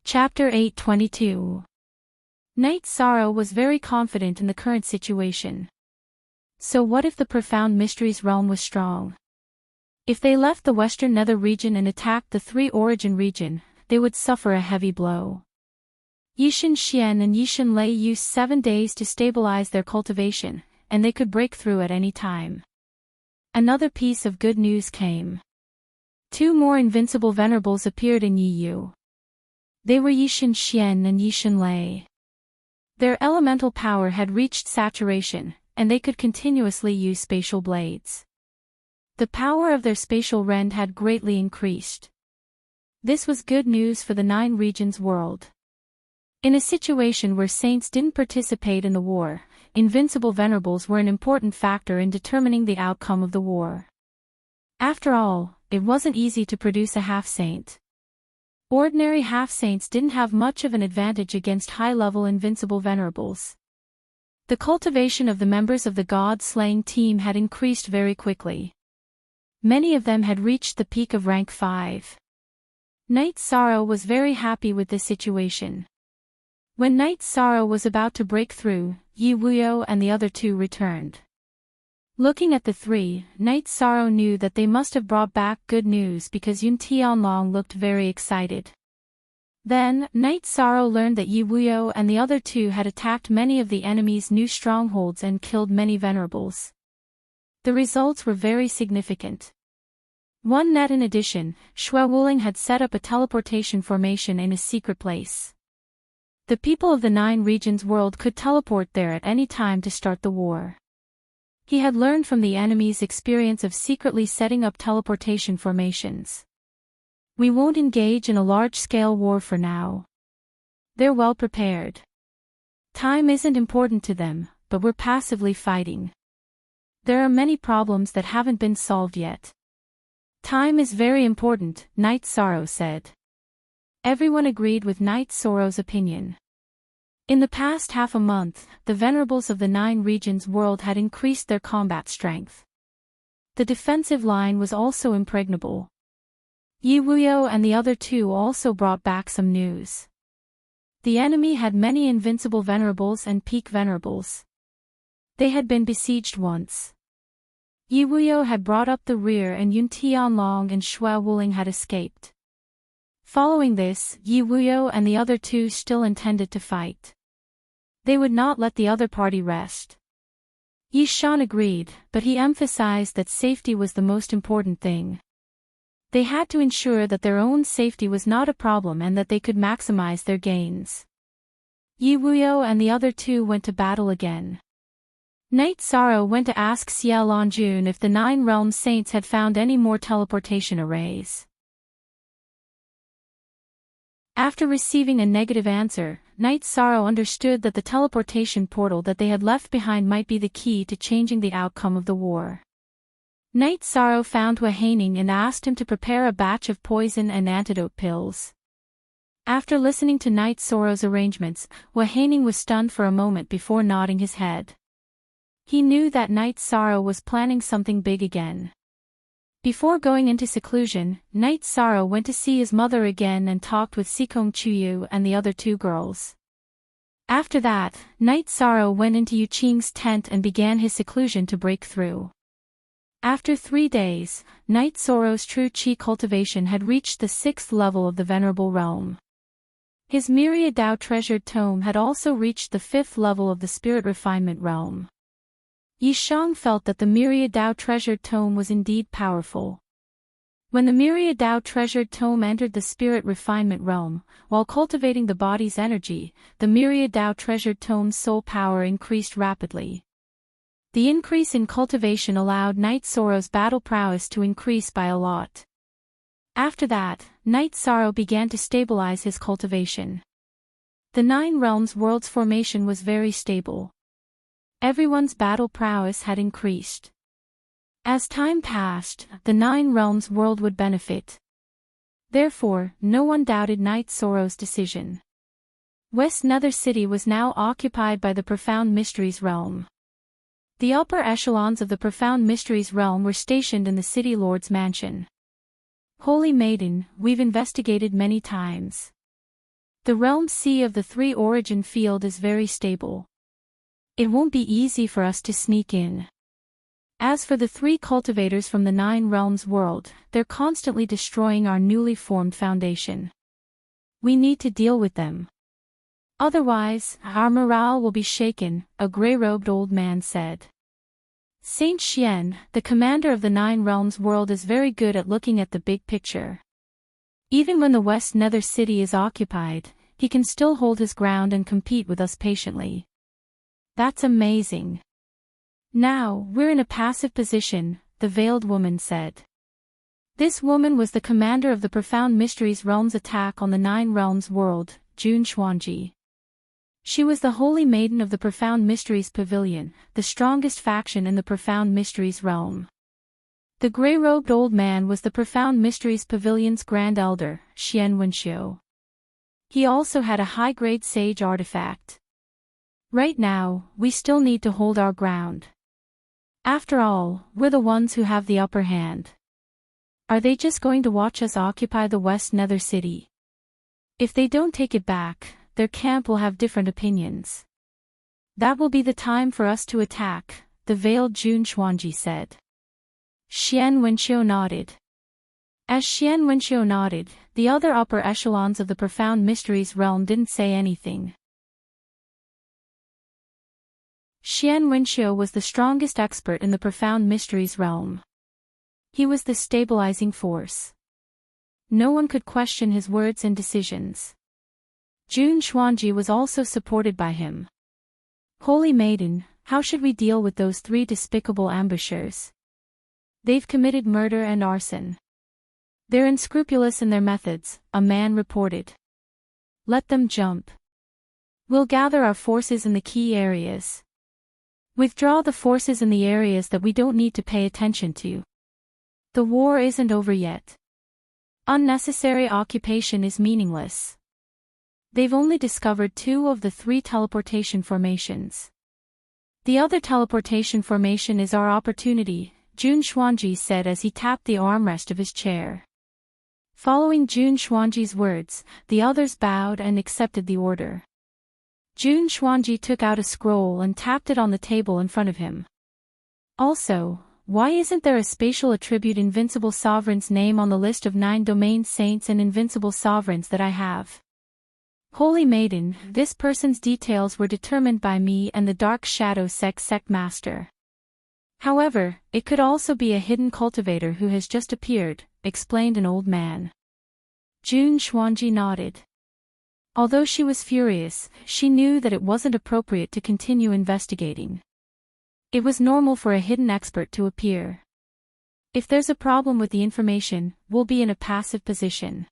Chapter 822. Night Sorrow was very confident in the current situation. So what if the profound mysteries realm was strong? If they left the western nether region and attacked the 3 origin region, they would suffer a heavy blow. Yishan Xian and Yishan Lei used 7 days to stabilize their cultivation, and they could break through at any time. Another piece of good news came. 2 more invincible venerables appeared in Yiyu. They were Yishan Xian and Yishan Lei. Their elemental power had reached saturation, and they could continuously use spatial blades. The power of their spatial rend had greatly increased. This was good news for the 9 regions world. In a situation where saints didn't participate in the war, invincible venerables were an important factor in determining the outcome of the war. After all, it wasn't easy to produce a half-saint. Ordinary half-saints didn't have much of an advantage against high-level invincible venerables. The cultivation of the members of the god-slaying team had increased very quickly. Many of them had reached the peak of rank 5. Night Sorrow was very happy with this situation. When Night Sorrow was about to break through, Yi Wuyo and the other two returned. Looking at the three, Night Sorrow knew that they must have brought back good news because Yun Tianlong looked very excited. Then, Night Sorrow learned that Yi Wuyo and the other two had attacked many of the enemy's new strongholds and killed many venerables. The results were very significant. One net in addition, Xue Wuling had set up a teleportation formation in a secret place. The people of the 9 regions world could teleport there at any time to start the war. He had learned from the enemy's experience of secretly setting up teleportation formations. We won't engage in a large-scale war for now. They're well prepared. Time isn't important to them, but we're passively fighting. There are many problems that haven't been solved yet. Time is very important, Night Sorrow said. Everyone agreed with Night Sorrow's opinion. In the past half a month, the venerables of the 9 regions world had increased their combat strength. The defensive line was also impregnable. Yi Wuyo and the other two also brought back some news. The enemy had many invincible venerables and peak venerables. They had been besieged once. Yi Wuyo had brought up the rear and Yun Tianlong and Xue Wuling had escaped. Following this, Yi Wuyo and the other two still intended to fight. They would not let the other party rest. Yi Shan agreed, but he emphasized that safety was the most important thing. They had to ensure that their own safety was not a problem and that they could maximize their gains. Yi Wuyo and the other two went to battle again. Night Sorrow went to ask Xie Longjun if the 9 realm saints had found any more teleportation arrays. After receiving a negative answer, Night Sorrow understood that the teleportation portal that they had left behind might be the key to changing the outcome of the war. Night Sorrow found Hua Haining and asked him to prepare a batch of poison and antidote pills. After listening to Night Sorrow's arrangements, Hua Haining was stunned for a moment before nodding his head. He knew that Night Sorrow was planning something big again. Before going into seclusion, Night Sorrow went to see his mother again and talked with Sikong Chuyu and the other 2 girls. After that, Night Sorrow went into Yu Qing's tent and began his seclusion to break through. After 3 days, Night Sorrow's true Qi cultivation had reached the 6th level of the Venerable Realm. His Myriad Dao treasured tome had also reached the 5th level of the Spirit Refinement Realm. Yi Shang felt that the Myriad Dao treasured tome was indeed powerful. When the Myriad Dao treasured tome entered the Spirit Refinement Realm, while cultivating the body's energy, the Myriad Dao treasured tome's soul power increased rapidly. The increase in cultivation allowed Night Sorrow's battle prowess to increase by a lot. After that, Night Sorrow began to stabilize his cultivation. The 9 realms world's formation was very stable. Everyone's battle prowess had increased. As time passed, the 9 realms world would benefit. Therefore, no one doubted Night Sorrow's decision. West Nether City was now occupied by the Profound Mysteries realm. The upper echelons of the Profound Mysteries realm were stationed in the City Lord's mansion. Holy Maiden, we've investigated many times. The realm C of the 3 origin field is very stable. It won't be easy for us to sneak in. As for the 3 cultivators from the 9 realms world, they're constantly destroying our newly formed foundation. We need to deal with them. Otherwise, our morale will be shaken, a gray-robed old man said. Saint Xian, the commander of the 9 realms world, is very good at looking at the big picture. Even when the West Nether City is occupied, he can still hold his ground and compete with us patiently. That's amazing. Now, we're in a passive position, the veiled woman said. This woman was the commander of the Profound Mysteries Realm's attack on the 9 Realms world, Jun Xuanji. She was the Holy Maiden of the Profound Mysteries Pavilion, the strongest faction in the Profound Mysteries Realm. The gray-robed old man was the Profound Mysteries Pavilion's Grand Elder, Xian Wenxiu. He also had a high-grade sage artifact. Right now, we still need to hold our ground. After all, we're the ones who have the upper hand. Are they just going to watch us occupy the West Nether City? If they don't take it back, their camp will have different opinions. That will be the time for us to attack, the veiled Jun Xuanji said. Xian Wenqiu nodded. As Xian Wenqiu nodded, the other upper echelons of the profound mysteries realm didn't say anything. Xian Wenqiu was the strongest expert in the profound mysteries realm. He was the stabilizing force. No one could question his words and decisions. Jun Xuanji was also supported by him. Holy Maiden, how should we deal with those 3 despicable ambushers? They've committed murder and arson. They're unscrupulous in their methods, a man reported. Let them jump. We'll gather our forces in the key areas. Withdraw the forces in the areas that we don't need to pay attention to. The war isn't over yet. Unnecessary occupation is meaningless. They've only discovered 2 of the 3 teleportation formations. The other teleportation formation is our opportunity, Jun Xuanji said as he tapped the armrest of his chair. Following Jun Xuanji's words, the others bowed and accepted the order. Jun Xuanji took out a scroll and tapped it on the table in front of him. Also, why isn't there a spatial attribute Invincible Sovereign's name on the list of 9 domain saints and Invincible Sovereigns that I have? Holy Maiden, this person's details were determined by me and the Dark Shadow sect master. However, it could also be a hidden cultivator who has just appeared, explained an old man. Jun Xuanji nodded. Although she was furious, she knew that it wasn't appropriate to continue investigating. It was normal for a hidden expert to appear. If there's a problem with the information, we'll be in a passive position.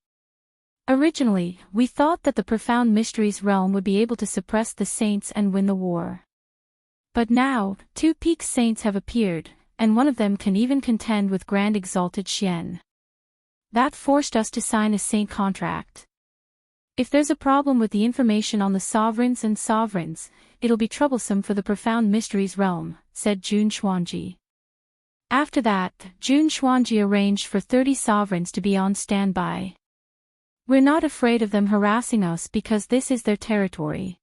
Originally, we thought that the profound mysteries realm would be able to suppress the saints and win the war. But now, 2 peak saints have appeared, and one of them can even contend with Grand Exalted Xian. That forced us to sign a saint contract. If there's a problem with the information on the sovereigns and sovereigns, it'll be troublesome for the profound mysteries realm, said Jun Xuanji. After that, Jun Xuanji arranged for 30 sovereigns to be on standby. We're not afraid of them harassing us because this is their territory.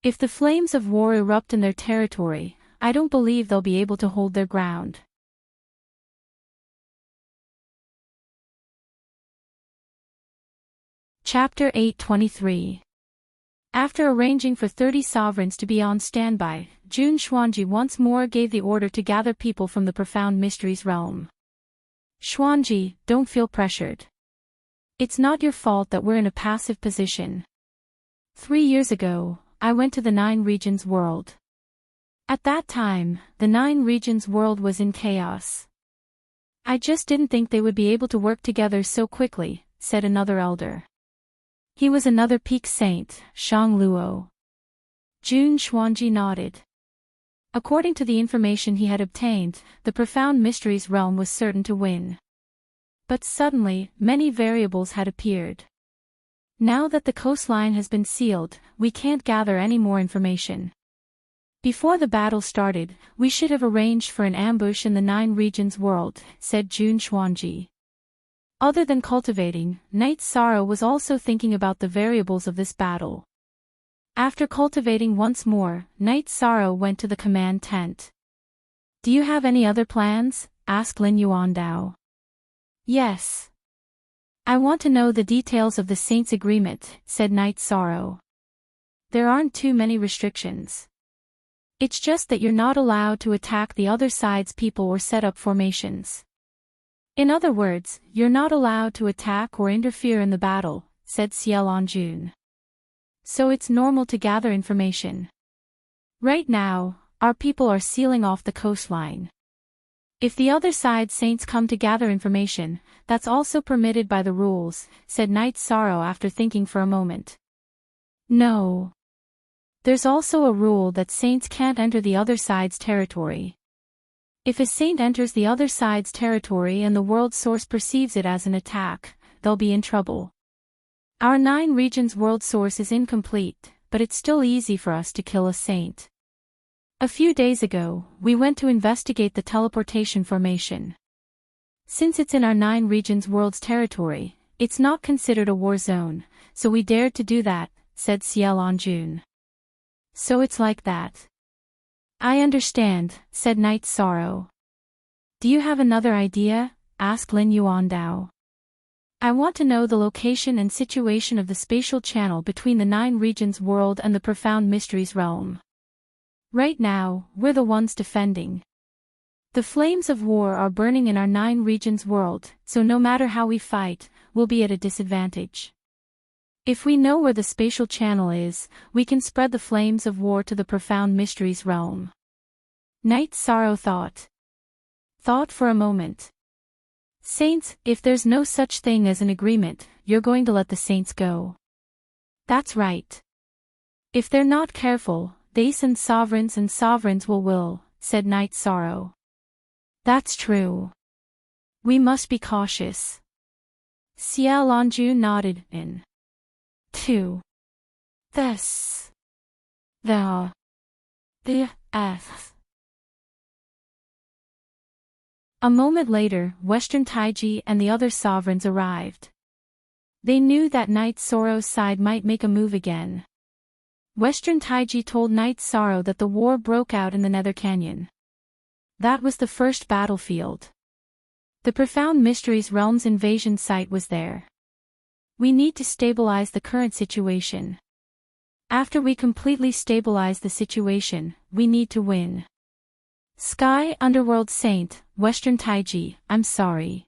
If the flames of war erupt in their territory, I don't believe they'll be able to hold their ground. Chapter 823. After arranging for 30 sovereigns to be on standby, Jun Xuanji once more gave the order to gather people from the profound mysteries realm. Xuanji, don't feel pressured. It's not your fault that we're in a passive position. 3 years ago, I went to the 9 regions world. At that time, the 9 regions world was in chaos. I just didn't think they would be able to work together so quickly, said another elder. He was another peak saint, Shang Luo. Jun Xuanji nodded. According to the information he had obtained, the profound mysteries realm was certain to win. But suddenly, many variables had appeared. Now that the coastline has been sealed, we can't gather any more information. Before the battle started, we should have arranged for an ambush in the 9 regions world, said Jun Xuanji. Other than cultivating, Knight Sorrow was also thinking about the variables of this battle. After cultivating once more, Knight Sorrow went to the command tent. Do you have any other plans? Asked Lin Yuandao. Yes. I want to know the details of the Saints' Agreement, said Knight Sorrow. There aren't too many restrictions. It's just that you're not allowed to attack the other side's people or set up formations. In other words, you're not allowed to attack or interfere in the battle, said Ciel Anjun. So it's normal to gather information. Right now, our people are sealing off the coastline. If the other side saints come to gather information, that's also permitted by the rules, said Knight Sorrow after thinking for a moment. No. There's also a rule that saints can't enter the other side's territory. If a saint enters the other side's territory and the world source perceives it as an attack, they'll be in trouble. Our 9 regions world source is incomplete, but it's still easy for us to kill a saint. A few days ago, we went to investigate the teleportation formation. Since it's in our 9 regions world's territory, it's not considered a war zone, so we dared to do that, said Xiaolongjun. So it's like that. I understand, said Night Sorrow. Do you have another idea? Asked Lin Yuandao. I want to know the location and situation of the spatial channel between the 9 regions world and the profound mysteries realm. Right now, we're the ones defending. The flames of war are burning in our 9 regions world, so no matter how we fight, we'll be at a disadvantage. If we know where the spatial channel is, we can spread the flames of war to the profound mysteries realm. Night Sorrow thought. Thought for a moment. Saints, if there's no such thing as an agreement, you're going to let the saints go. That's right. If they're not careful, they send sovereigns and sovereigns will, said Night Sorrow. That's true. We must be cautious. Xiaolongjun nodded in. 2. This. The. F. A moment later, Western Taiji and the other sovereigns arrived. They knew that Night Sorrow's side might make a move again. Western Taiji told Night Sorrow that the war broke out in the Nether Canyon. That was the first battlefield. The profound mysteries realm's invasion site was there. We need to stabilize the current situation. After we completely stabilize the situation, we need to win. Sky Underworld Saint, Western Taiji, I'm sorry.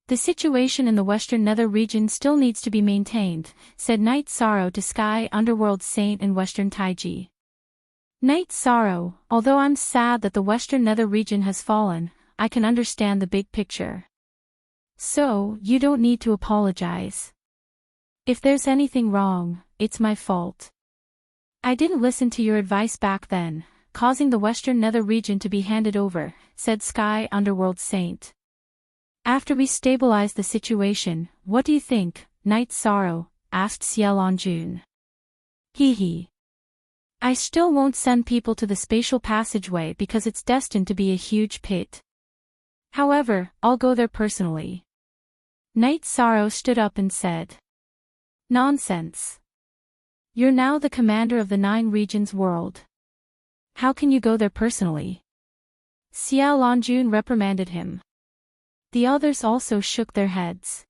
The situation in the Western Nether region still needs to be maintained, said Night Sorrow to Sky Underworld Saint and Western Taiji. Night Sorrow, although I'm sad that the Western Nether region has fallen, I can understand the big picture. So, you don't need to apologize. If there's anything wrong, it's my fault. I didn't listen to your advice back then, causing the Western Nether region to be handed over, said Sky Underworld Saint. After we stabilize the situation, what do you think, Night Sorrow? Asked Xiaolongjun. Hee. I still won't send people to the spatial passageway because it's destined to be a huge pit. However, I'll go there personally. Night Sorrow stood up and said. Nonsense. You're now the commander of the 9 regions world. How can you go there personally? Xiaolongjun reprimanded him. The others also shook their heads.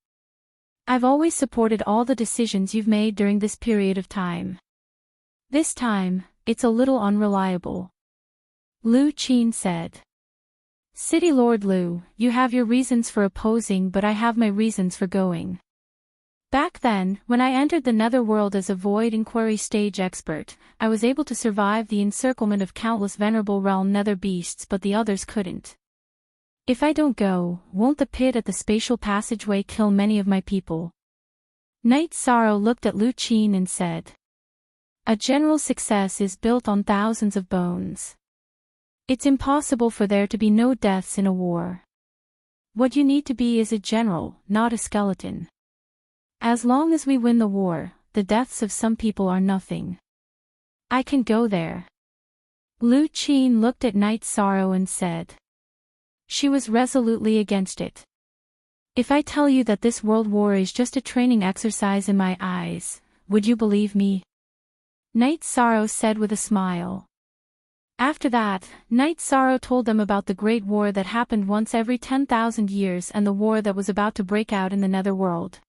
I've always supported all the decisions you've made during this period of time. This time, it's a little unreliable. Lu Qin said. City Lord Lu, you have your reasons for opposing, but I have my reasons for going. Back then, when I entered the netherworld as a void inquiry stage expert, I was able to survive the encirclement of countless venerable realm nether beasts, but the others couldn't. If I don't go, won't the pit at the spatial passageway kill many of my people? Night Sorrow looked at Lu Qin and said. A general success is built on thousands of bones. It's impossible for there to be no deaths in a war. What you need to be is a general, not a skeleton. As long as we win the war, the deaths of some people are nothing. I can go there. Lu Qin looked at Night Sorrow and said. She was resolutely against it. If I tell you that this world war is just a training exercise in my eyes, would you believe me? Night Sorrow said with a smile. After that, Night Sorrow told them about the great war that happened once every 10,000 years and the war that was about to break out in the netherworld.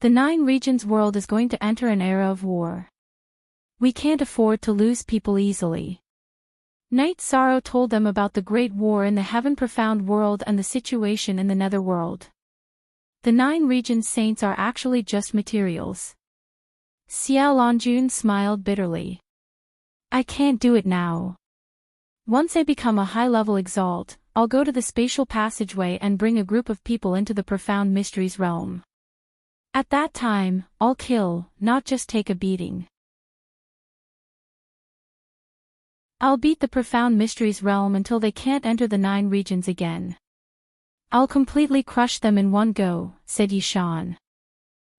The 9 regions world is going to enter an era of war. We can't afford to lose people easily. Night Sorrow told them about the great war in the heaven profound world and the situation in the netherworld. The 9 regions saints are actually just materials. Xiaolongjun smiled bitterly. I can't do it now. Once I become a high-level exalt, I'll go to the spatial passageway and bring a group of people into the profound mysteries realm. At that time, I'll kill, not just take a beating. I'll beat the profound mysteries realm until they can't enter the 9 regions again. I'll completely crush them in one go, said Yishan.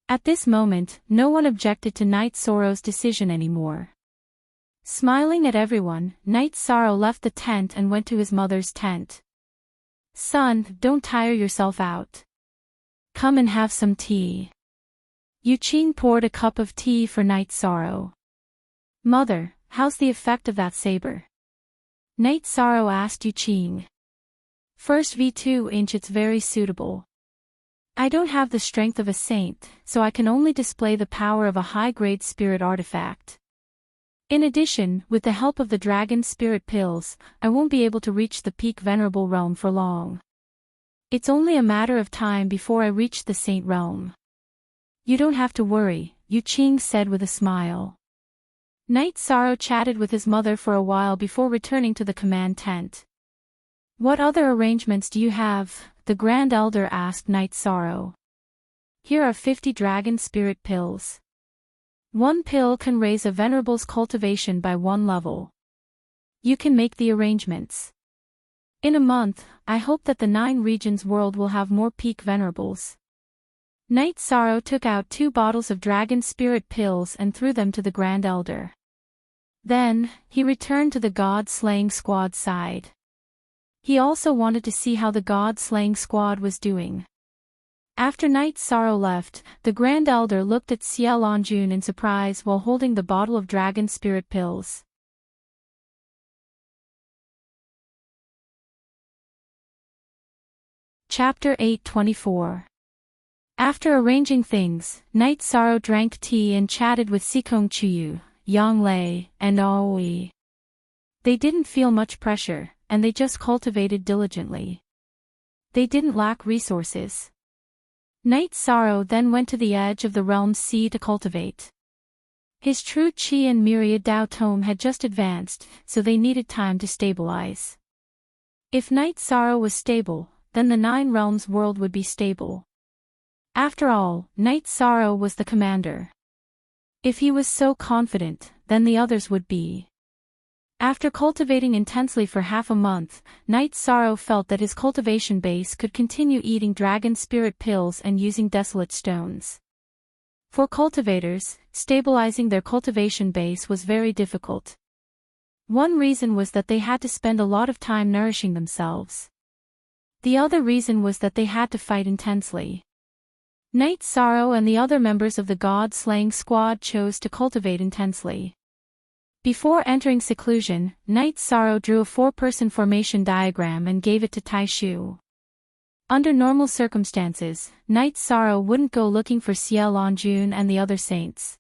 At this moment, no one objected to Night Sorrow's decision anymore. Smiling at everyone, Night Sorrow left the tent and went to his mother's tent. Son, don't tire yourself out. Come and have some tea. Yu Qing poured a cup of tea for Night Sorrow. Mother, how's the effect of that saber? Night Sorrow asked Yu Qing. First V2 inch, it's very suitable. I don't have the strength of a saint, so I can only display the power of a high-grade spirit artifact. In addition, with the help of the dragon spirit pills, I won't be able to reach the peak venerable realm for long. It's only a matter of time before I reach the saint realm. You don't have to worry, Yu Qing said with a smile. Night Sorrow chatted with his mother for a while before returning to the command tent. What other arrangements do you have? The Grand Elder asked Night Sorrow. Here are 50 dragon spirit pills. One pill can raise a venerable's cultivation by 1 level. You can make the arrangements. In a month, I hope that the 9 regions world will have more peak venerables. Night Sorrow took out 2 bottles of dragon spirit pills and threw them to the Grand Elder. Then, he returned to the god-slaying squad side. He also wanted to see how the god-slaying squad was doing. After Night Sorrow left, the Grand Elder looked at Xie Longjun in surprise while holding the bottle of dragon spirit pills. Chapter 824. After arranging things, Night Sorrow drank tea and chatted with Sikong Chuyu, Yang Lei, and Aoi. They didn't feel much pressure, and they just cultivated diligently. They didn't lack resources. Night Sorrow then went to the edge of the realm's sea to cultivate. His true Qi and myriad Dao Tome had just advanced, so they needed time to stabilize. If Night Sorrow was stable, then the 9 realms world would be stable. After all, Night Sorrow was the commander. If he was so confident, then the others would be. After cultivating intensely for half a month, Night Sorrow felt that his cultivation base could continue eating dragon spirit pills and using desolate stones. For cultivators, stabilizing their cultivation base was very difficult. One reason was that they had to spend a lot of time nourishing themselves. The other reason was that they had to fight intensely. Night Sorrow and the other members of the god-slaying squad chose to cultivate intensely. Before entering seclusion, Night Sorrow drew a 4-person formation diagram and gave it to Tai Shu. Under normal circumstances, Night Sorrow wouldn't go looking for Xie Longjun and the other saints.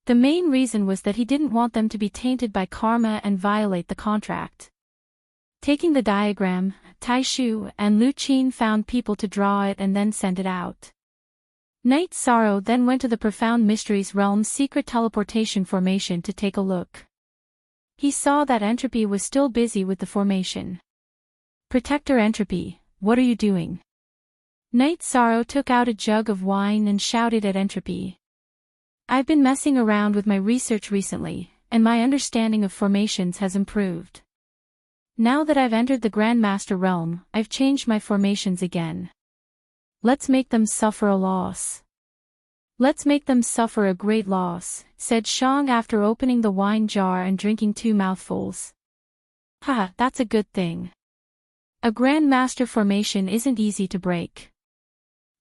The main reason was that he didn't want them to be tainted by karma and violate the contract. Taking the diagram, Tai Shu and Lu Qin found people to draw it and then sent it out. Night Sorrow then went to the Profound Mysteries Realm's secret teleportation formation to take a look. He saw that Entropy was still busy with the formation. Protector Entropy, what are you doing? Night Sorrow took out a jug of wine and shouted at Entropy. I've been messing around with my research recently, and my understanding of formations has improved. Now that I've entered the Grandmaster realm, I've changed my formations again. Let's make them suffer a loss. Let's make them suffer a great loss, said Shang after opening the wine jar and drinking 2 mouthfuls. Haha, that's a good thing. A Grandmaster formation isn't easy to break.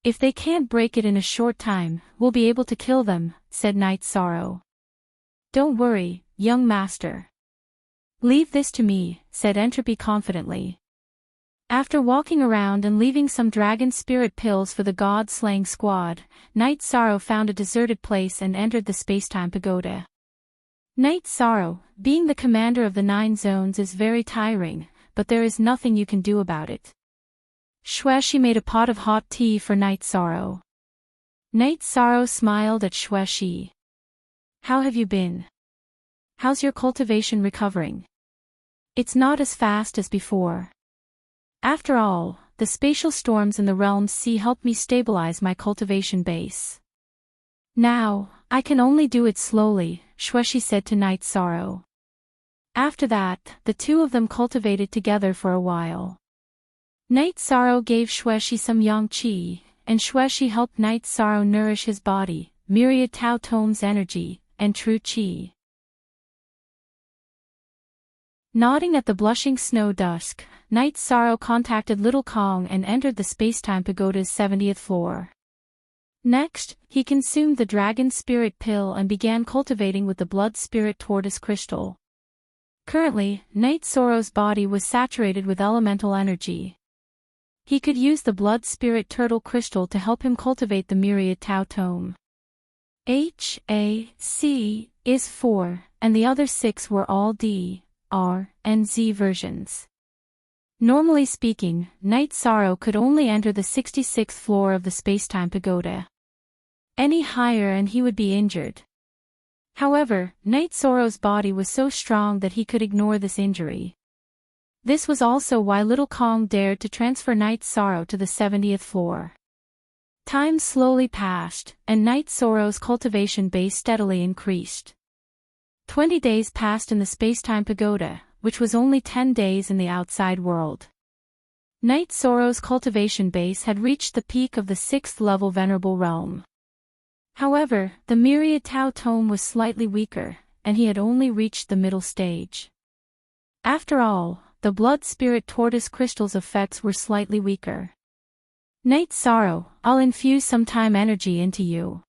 If they can't break it in a short time, we'll be able to kill them, said Night Sorrow. Don't worry, young master. Leave this to me, said Entropy confidently. After walking around and leaving some dragon spirit pills for the god-slaying squad, Night Sorrow found a deserted place and entered the spacetime pagoda. Night Sorrow, being the commander of the 9 zones is very tiring, but there is nothing you can do about it. Xueshi made a pot of hot tea for Night Sorrow. Night Sorrow smiled at Xueshi. How have you been? How's your cultivation recovering? It's not as fast as before. After all, the spatial storms in the realm's sea helped me stabilize my cultivation base. Now, I can only do it slowly, Xueshi said to Night Sorrow. After that, the 2 of them cultivated together for a while. Night Sorrow gave Xueshi some yang qi, and Xueshi helped Night Sorrow nourish his body, myriad Tao Tome's energy, and true qi. Nodding at the blushing snow dusk, Night Sorrow contacted Little Kong and entered the Spacetime Pagoda's 70th floor. Next, he consumed the Dragon Spirit Pill and began cultivating with the Blood Spirit Tortoise Crystal. Currently, Night Sorrow's body was saturated with elemental energy. He could use the Blood Spirit Turtle Crystal to help him cultivate the Myriad Tao Tome. HAC is 4, and the other 6 were all D, R, and Z versions. Normally speaking, Night Sorrow could only enter the 66th floor of the Spacetime Pagoda. Any higher and he would be injured. However, Night Sorrow's body was so strong that he could ignore this injury. This was also why Little Kong dared to transfer Night Sorrow to the 70th floor. Time slowly passed, and Night Sorrow's cultivation base steadily increased. 20 days passed in the Spacetime Pagoda, which was only 10 days in the outside world. Night Sorrow's cultivation base had reached the peak of the 6th level Venerable Realm. However, the Myriad Tao Tome was slightly weaker, and he had only reached the middle stage. After all, the Blood Spirit Tortoise Crystal's effects were slightly weaker. Night Sorrow, I'll infuse some time energy into you.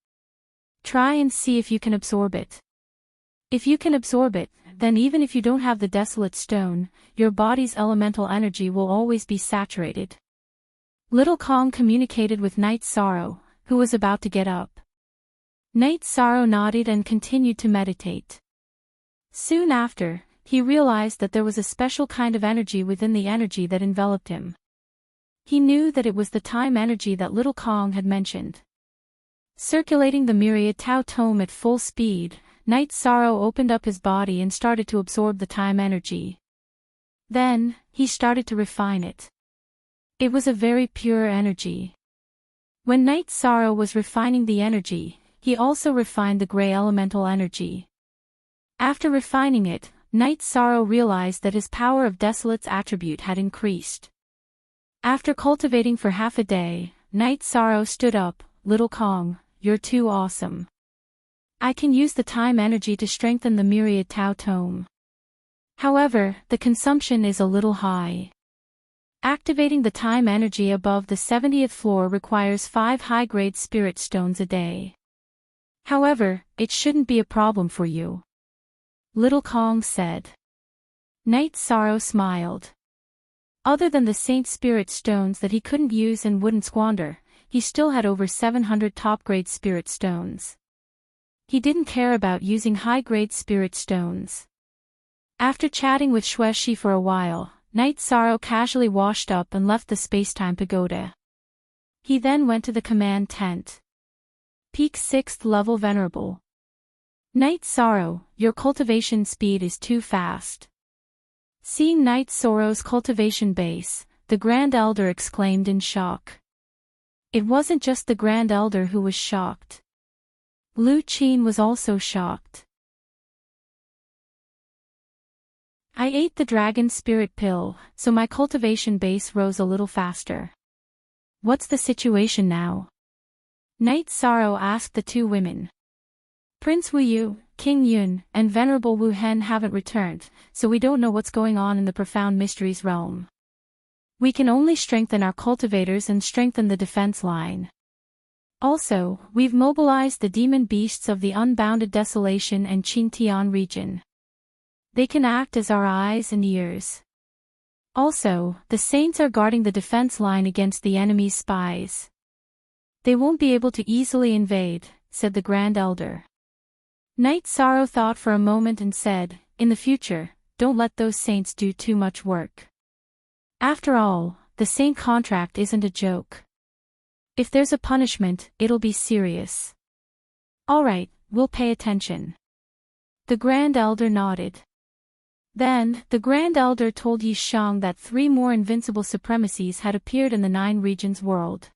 Try and see if you can absorb it. If you can absorb it, then even if you don't have the Desolate Stone, your body's elemental energy will always be saturated. Little Kong communicated with Night Sorrow, who was about to get up. Night Sorrow nodded and continued to meditate. Soon after, he realized that there was a special kind of energy within the energy that enveloped him. He knew that it was the time energy that Little Kong had mentioned. Circulating the Myriad Tao Tome at full speed, Night Sorrow opened up his body and started to absorb the time energy. Then, he started to refine it. It was a very pure energy. When Night Sorrow was refining the energy, he also refined the gray elemental energy. After refining it, Night Sorrow realized that his power of Desolate's attribute had increased. After cultivating for half a day, Night Sorrow stood up. Little Kong, you're too awesome. I can use the time energy to strengthen the Myriad Tao Tome. However, the consumption is a little high. Activating the time energy above the 70th floor requires 5 high-grade spirit stones a day. However, it shouldn't be a problem for you. Little Kong said. Night Sorrow smiled. Other than the Saint Spirit stones that he couldn't use and wouldn't squander, he still had over 700 top-grade spirit stones. He didn't care about using high-grade spirit stones. After chatting with Xueshi for a while, Night Sorrow casually washed up and left the Spacetime Pagoda. He then went to the command tent. Peak 6th level Venerable. Night Sorrow, your cultivation speed is too fast. Seeing Night Sorrow's cultivation base, the Grand Elder exclaimed in shock. It wasn't just the Grand Elder who was shocked. Lu Qin was also shocked. I ate the Dragon Spirit Pill, so my cultivation base rose a little faster. What's the situation now? Night Sorrow asked the 2 women. Prince Wu Yu, King Yun, and Venerable Wu Hen haven't returned, so we don't know what's going on in the Profound Mysteries realm. We can only strengthen our cultivators and strengthen the defense line. Also, we've mobilized the demon beasts of the Unbounded Desolation and Qingtian region. They can act as our eyes and ears. Also, the saints are guarding the defense line against the enemy's spies. They won't be able to easily invade, said the Grand Elder. Night Sorrow thought for a moment and said, in the future, don't let those saints do too much work. After all, the saint contract isn't a joke. If there's a punishment, it'll be serious. Alright, we'll pay attention. The Grand Elder nodded. Then, the Grand Elder told Yi Shang that 3 more invincible supremacies had appeared in the 9 regions world.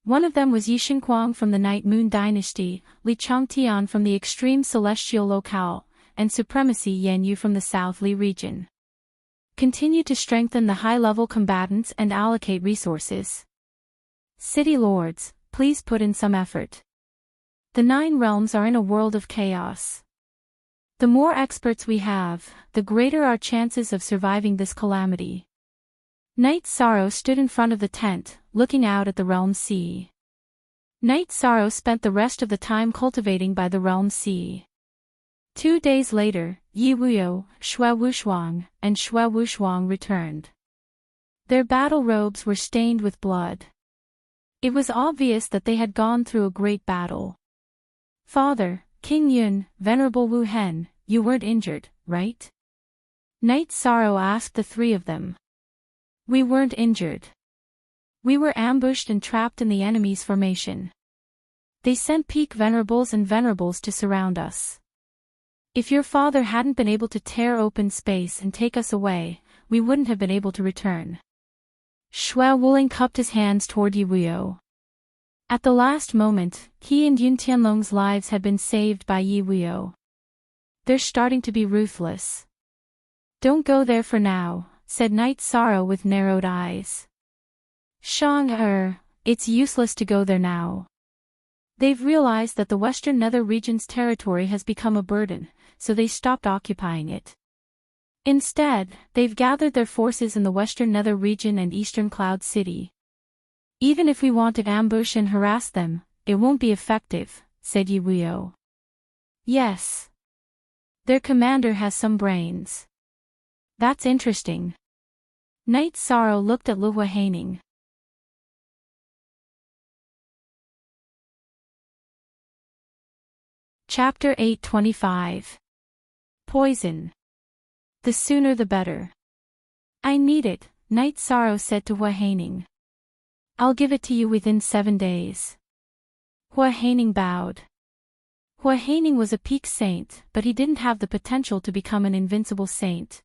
One of them was Yi Shenquang from the Night Moon Dynasty, Li Changtian from the Extreme Celestial Locale, and Supremacy Yan Yu from the South Li region. Continue to strengthen the high-level combatants and allocate resources. City Lords, please put in some effort. The 9 realms are in a world of chaos. The more experts we have, the greater our chances of surviving this calamity. Night Sorrow stood in front of the tent, looking out at the realm sea. Night Sorrow spent the rest of the time cultivating by the realm sea. 2 days later, Yi Wuyo, Xue Wushuang, and Xue Wushuang returned. Their battle robes were stained with blood. It was obvious that they had gone through a great battle. "Father, King Yun, Venerable Wu Hen, you weren't injured, right?" Night Sorrow asked the three of them. "We weren't injured. We were ambushed and trapped in the enemy's formation. They sent peak venerables and venerables to surround us. If your father hadn't been able to tear open space and take us away, we wouldn't have been able to return." Xue Wuling cupped his hands toward Yi Wuyo. At the last moment, he and Yun Tianlong's lives had been saved by Yi Wuyo. "They're starting to be ruthless." "Don't go there for now," said Night Sorrow with narrowed eyes. "Shang, it's useless to go there now. They've realized that the Western Nether region's territory has become a burden, so they stopped occupying it. Instead, they've gathered their forces in the Western Nether region and Eastern Cloud City. Even if we want to ambush and harass them, it won't be effective," said Yi Wuyo. "Yes. Their commander has some brains. That's interesting." Night Sorrow looked at Lu Huahaining. Chapter 825. Poison. The sooner the better. "I need it," Night Sorrow said to Huahaining. "I'll give it to you within 7 days." Huahaining bowed. Huahaining was a peak saint, but he didn't have the potential to become an invincible saint.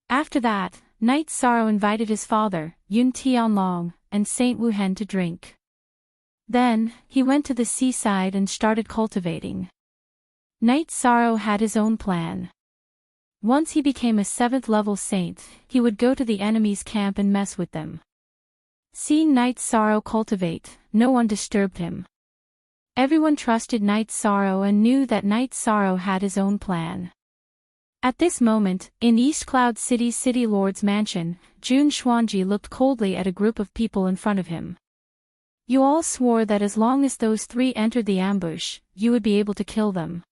After that, Night Sorrow invited his father, Yun Tianlong, and Saint Wu Hen to drink. Then, he went to the seaside and started cultivating. Night Sorrow had his own plan. Once he became a 7th level saint, he would go to the enemy's camp and mess with them. Seeing Night Sorrow cultivate, no one disturbed him. Everyone trusted Night Sorrow and knew that Night Sorrow had his own plan. At this moment, in East Cloud City's City Lord's mansion, Jun Xuanji looked coldly at a group of people in front of him. "You all swore that as long as those 3 entered the ambush, you would be able to kill them.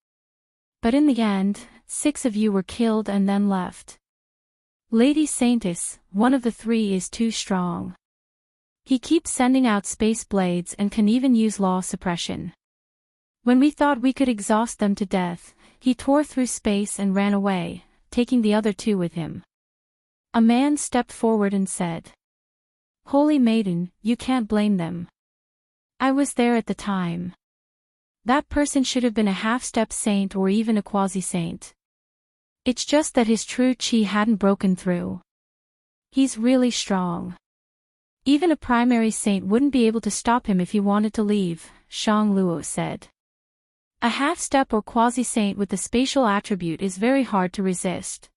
But in the end, 6 of you were killed and then left. Lady Saintess, one of the 3 is too strong. He keeps sending out space blades and can even use law suppression. When we thought we could exhaust them to death, he tore through space and ran away, taking the other 2 with him." A man stepped forward and said, "Holy Maiden, you can't blame them. I was there at the time. That person should have been a half-step saint or even a quasi-saint. It's just that his true chi hadn't broken through. He's really strong. Even a primary saint wouldn't be able to stop him if he wanted to leave," Shang Luo said. "A half-step or quasi-saint with the spatial attribute is very hard to resist.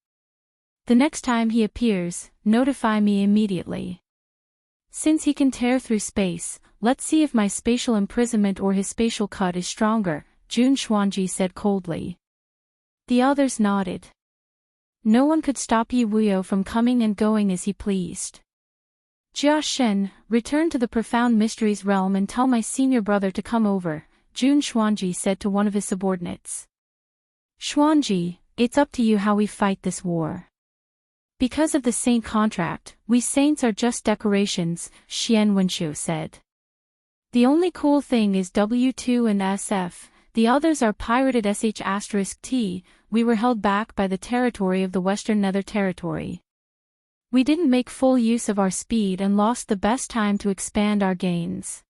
The next time he appears, notify me immediately. Since he can tear through space, let's see if my spatial imprisonment or his spatial cut is stronger," Jun Xuanji said coldly. The others nodded. No one could stop Yi Wuyo from coming and going as he pleased. "Jia Shen, return to the profound mysteries realm and tell my senior brother to come over," Jun Xuanji said to one of his subordinates. "Xuanji, it's up to you how we fight this war. Because of the saint contract, we saints are just decorations," Xian Wenxiu said. "The only cool thing is W2 and SF, the others are pirated sh*T, we were held back by the territory of the Western Nether Territory. We didn't make full use of our speed and lost the best time to expand our gains.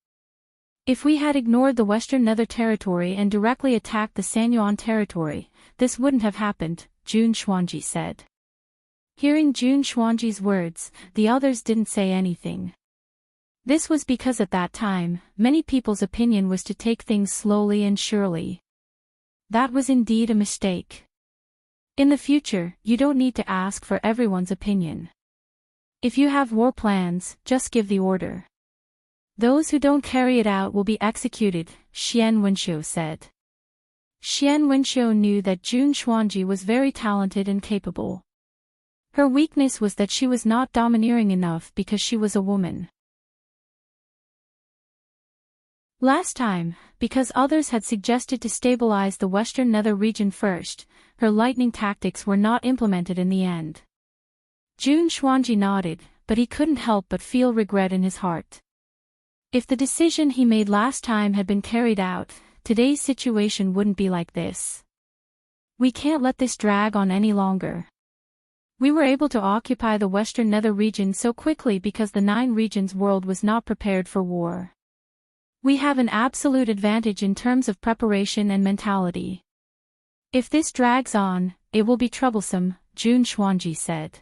If we had ignored the Western Nether Territory and directly attacked the Sanyuan Territory, this wouldn't have happened," Jun Xuanji said. Hearing Jun Xuanji's words, the others didn't say anything. This was because at that time, many people's opinion was to take things slowly and surely. That was indeed a mistake. In the future, you don't need to ask for everyone's opinion. If you have war plans, just give the order. Those who don't carry it out will be executed, Xian Wenxiu said. Xian Wenqiu knew that Jun Xuanji was very talented and capable. Her weakness was that she was not domineering enough because she was a woman. Last time, because others had suggested to stabilize the western nether region first, her lightning tactics were not implemented in the end. Jun Xuanji nodded, but he couldn't help but feel regret in his heart. If the decision he made last time had been carried out, today's situation wouldn't be like this. We can't let this drag on any longer. We were able to occupy the western nether region so quickly because the 9 regions world was not prepared for war. We have an absolute advantage in terms of preparation and mentality. If this drags on, it will be troublesome, Jun Xuanji said.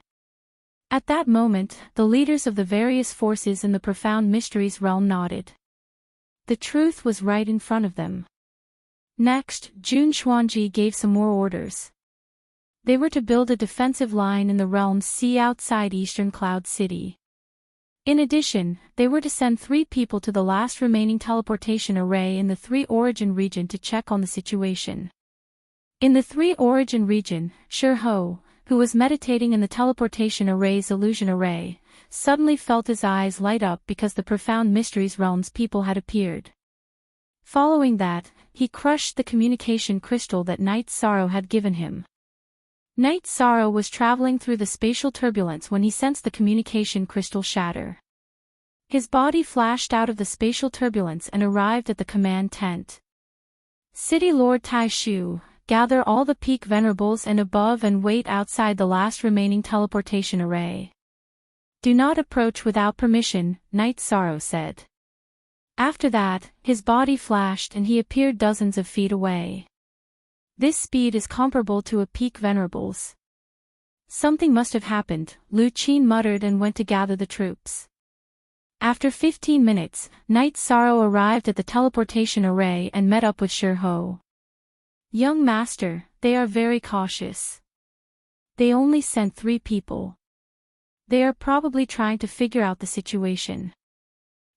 At that moment, the leaders of the various forces in the profound mysteries realm nodded. The truth was right in front of them. Next, Jun Xuanji gave some more orders. They were to build a defensive line in the realm's sea outside Eastern Cloud City. In addition, they were to send 3 people to the last remaining teleportation array in the 3 origin region to check on the situation. In the 3 origin region, Shirho, who was meditating in the teleportation array's illusion array, suddenly felt his eyes light up because the profound mysteries realm's people had appeared. Following that, he crushed the communication crystal that Night Sorrow had given him. Night Sorrow was traveling through the spatial turbulence when he sensed the communication crystal shatter. His body flashed out of the spatial turbulence and arrived at the command tent. City Lord Tai Shu, gather all the peak venerables and above and wait outside the last remaining teleportation array. Do not approach without permission, Night Sorrow said. After that, his body flashed and he appeared dozens of feet away. This speed is comparable to a peak venerables. Something must have happened, Lu Qin muttered and went to gather the troops. After 15 minutes, Night Sorrow arrived at the teleportation array and met up with Shirho. Young master, they are very cautious. They only sent 3 people. They are probably trying to figure out the situation.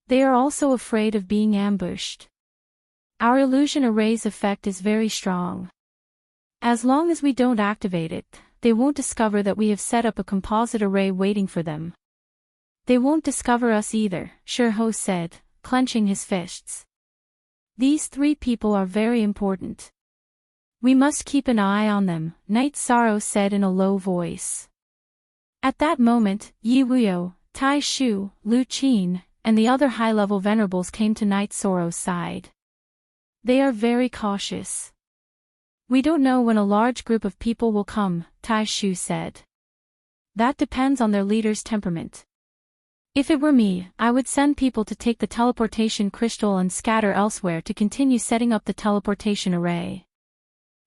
They are also afraid of being ambushed. Our illusion array's effect is very strong. As long as we don't activate it, they won't discover that we have set up a composite array waiting for them. They won't discover us either, Shirho said, clenching his fists. These 3 people are very important. We must keep an eye on them, Night Sorrow said in a low voice. At that moment, Yi Wuyo, Tai Shu, Lu Qin, and the other high-level venerables came to Night Sorrow's side. They are very cautious. We don't know when a large group of people will come, Tai Shu said. That depends on their leader's temperament. If it were me, I would send people to take the teleportation crystal and scatter elsewhere to continue setting up the teleportation array.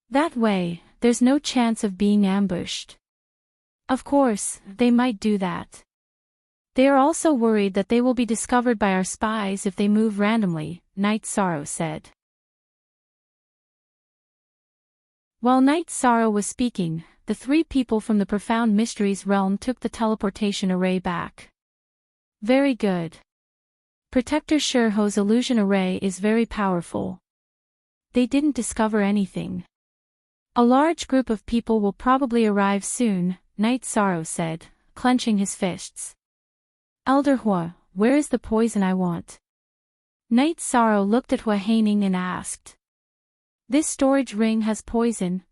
That way, there's no chance of being ambushed. Of course, they might do that. They are also worried that they will be discovered by our spies if they move randomly, Night Sorrow said. While Night Sorrow was speaking, the 3 people from the profound mysteries realm took the teleportation array back. Very good. Protector Shirho's illusion array is very powerful. They didn't discover anything. A large group of people will probably arrive soon, Night Sorrow said, clenching his fists. Elder Hua, where is the poison I want? Night Sorrow looked at Hua Haining and asked. This storage ring has poison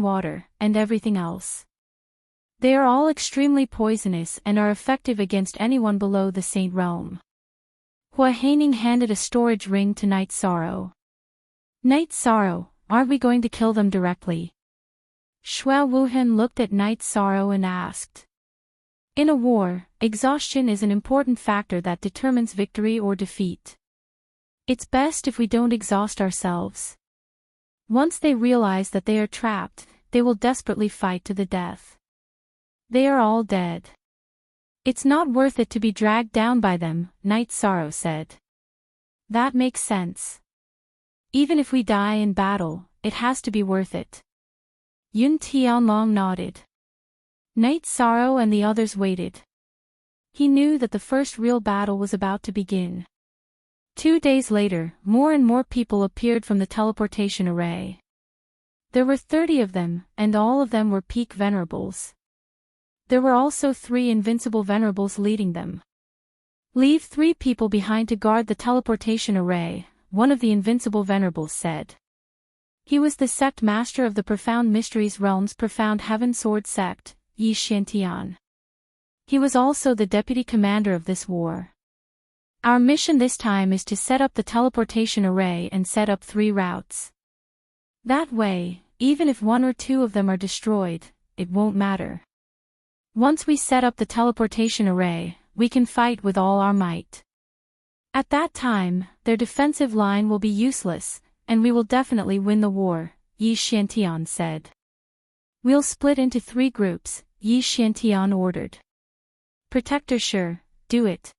water, and everything else. They are all extremely poisonous and are effective against anyone below the Saint Realm. Hua Haining handed a storage ring to Night Sorrow. Night Sorrow, aren't we going to kill them directly? Shua Wuhan looked at Night Sorrow and asked. In a war, exhaustion is an important factor that determines victory or defeat. It's best if we don't exhaust ourselves. Once they realize that they are trapped, they will desperately fight to the death. They are all dead. It's not worth it to be dragged down by them, Night Sorrow said. That makes sense. Even if we die in battle, it has to be worth it. Yun Tianlong nodded. Night Sorrow and the others waited. He knew that the first real battle was about to begin. 2 days later, more and more people appeared from the teleportation array. There were 30 of them, and all of them were peak venerables. There were also 3 invincible venerables leading them. Leave 3 people behind to guard the teleportation array, one of the invincible venerables said. He was the sect master of the Profound Mysteries Realm's Profound Heaven Sword sect, Yi Xiantian. He was also the deputy commander of this war. Our mission this time is to set up the teleportation array and set up 3 routes. That way, even if 1 or 2 of them are destroyed, it won't matter. Once we set up the teleportation array, we can fight with all our might. At that time, their defensive line will be useless, and we will definitely win the war, Yi Xiantian said. We'll split into 3 groups, Yi Xiantian ordered. Protector Sure, do it.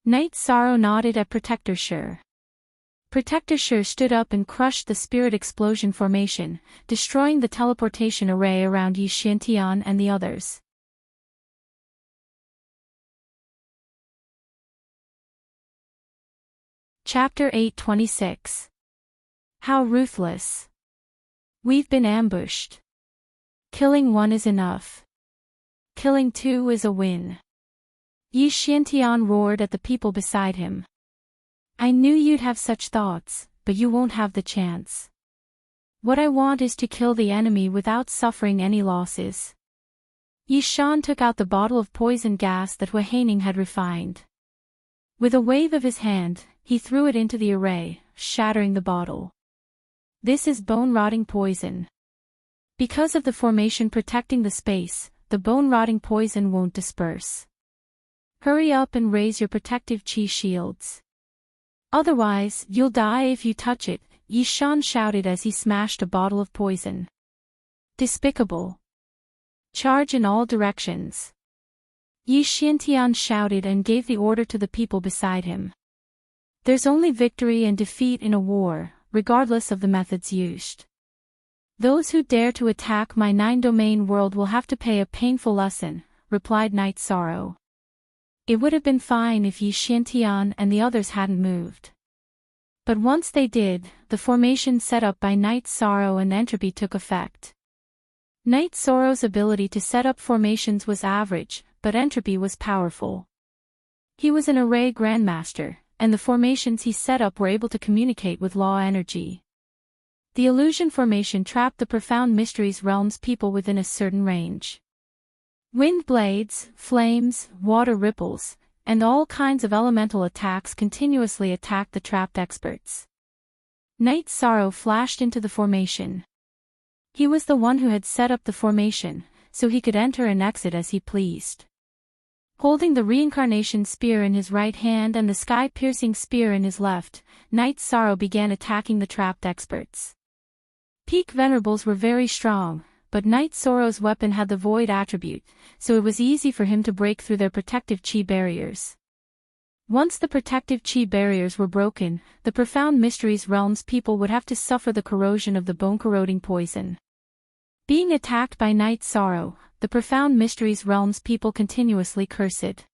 Knight Sorrow nodded at Protector Sure. Protector Sure stood up and crushed the spirit explosion formation, destroying the teleportation array around Yi Xiantian and the others. Chapter 826. How ruthless. We've been ambushed. Killing 1 is enough. Killing 2 is a win. Yi Xiantian roared at the people beside him. I knew you'd have such thoughts, but you won't have the chance. What I want is to kill the enemy without suffering any losses. Yi Shan took out the bottle of poison gas that Wei Haining had refined. With a wave of his hand, he threw it into the array, shattering the bottle. This is bone-rotting poison. Because of the formation protecting the space, the bone-rotting poison won't disperse. Hurry up and raise your protective chi shields. Otherwise, you'll die if you touch it, Yi Shan shouted as he smashed a bottle of poison. Despicable. Charge in all directions. Yi Xiantian shouted and gave the order to the people beside him. There's only victory and defeat in a war, regardless of the methods used. Those who dare to attack my 9-domain world will have to pay a painful lesson, replied Knight Sorrow. It would have been fine if Yi Xiantian and the others hadn't moved. But once they did, the formation set up by Knight Sorrow and entropy took effect. Knight Sorrow's ability to set up formations was average, but entropy was powerful. He was an array grandmaster, and the formations he set up were able to communicate with law energy. The illusion formation trapped the Profound Mysteries Realm's people within a certain range. Wind blades, flames, water ripples, and all kinds of elemental attacks continuously attacked the trapped experts. Knight Sorrow flashed into the formation. He was the one who had set up the formation, so he could enter and exit as he pleased. Holding the reincarnation spear in his right hand and the sky-piercing spear in his left, Knight Sorrow began attacking the trapped experts. Peak venerables were very strong, but Knight Sorrow's weapon had the void attribute, so it was easy for him to break through their protective chi barriers. Once the protective chi barriers were broken, the Profound Mysteries Realm's people would have to suffer the corrosion of the bone-corroding poison. Being attacked by Knight Sorrow, the Profound Mysteries Realm's people continuously cursed.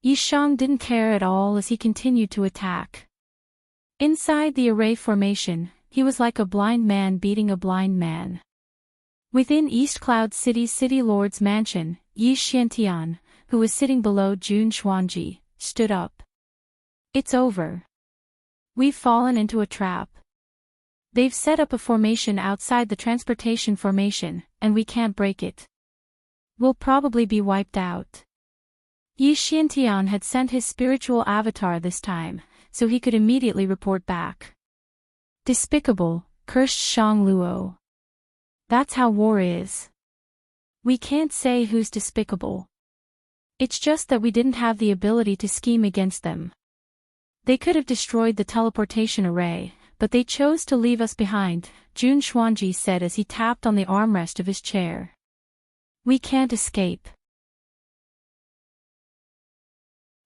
Yi Shang didn't care at all as he continued to attack. Inside the array formation, he was like a blind man beating a blind man. Within East Cloud City's City Lord's mansion, Yi Xiantian, who was sitting below Jun Xuanji, stood up. It's over. We've fallen into a trap. They've set up a formation outside the transportation formation, and we can't break it. We'll probably be wiped out. Yi Xiantian had sent his spiritual avatar this time, so he could immediately report back. Despicable, cursed Shang Luo. That's how war is. We can't say who's despicable. It's just that we didn't have the ability to scheme against them. They could have destroyed the teleportation array, but they chose to leave us behind, Jun Xuanji said as he tapped on the armrest of his chair. We can't escape.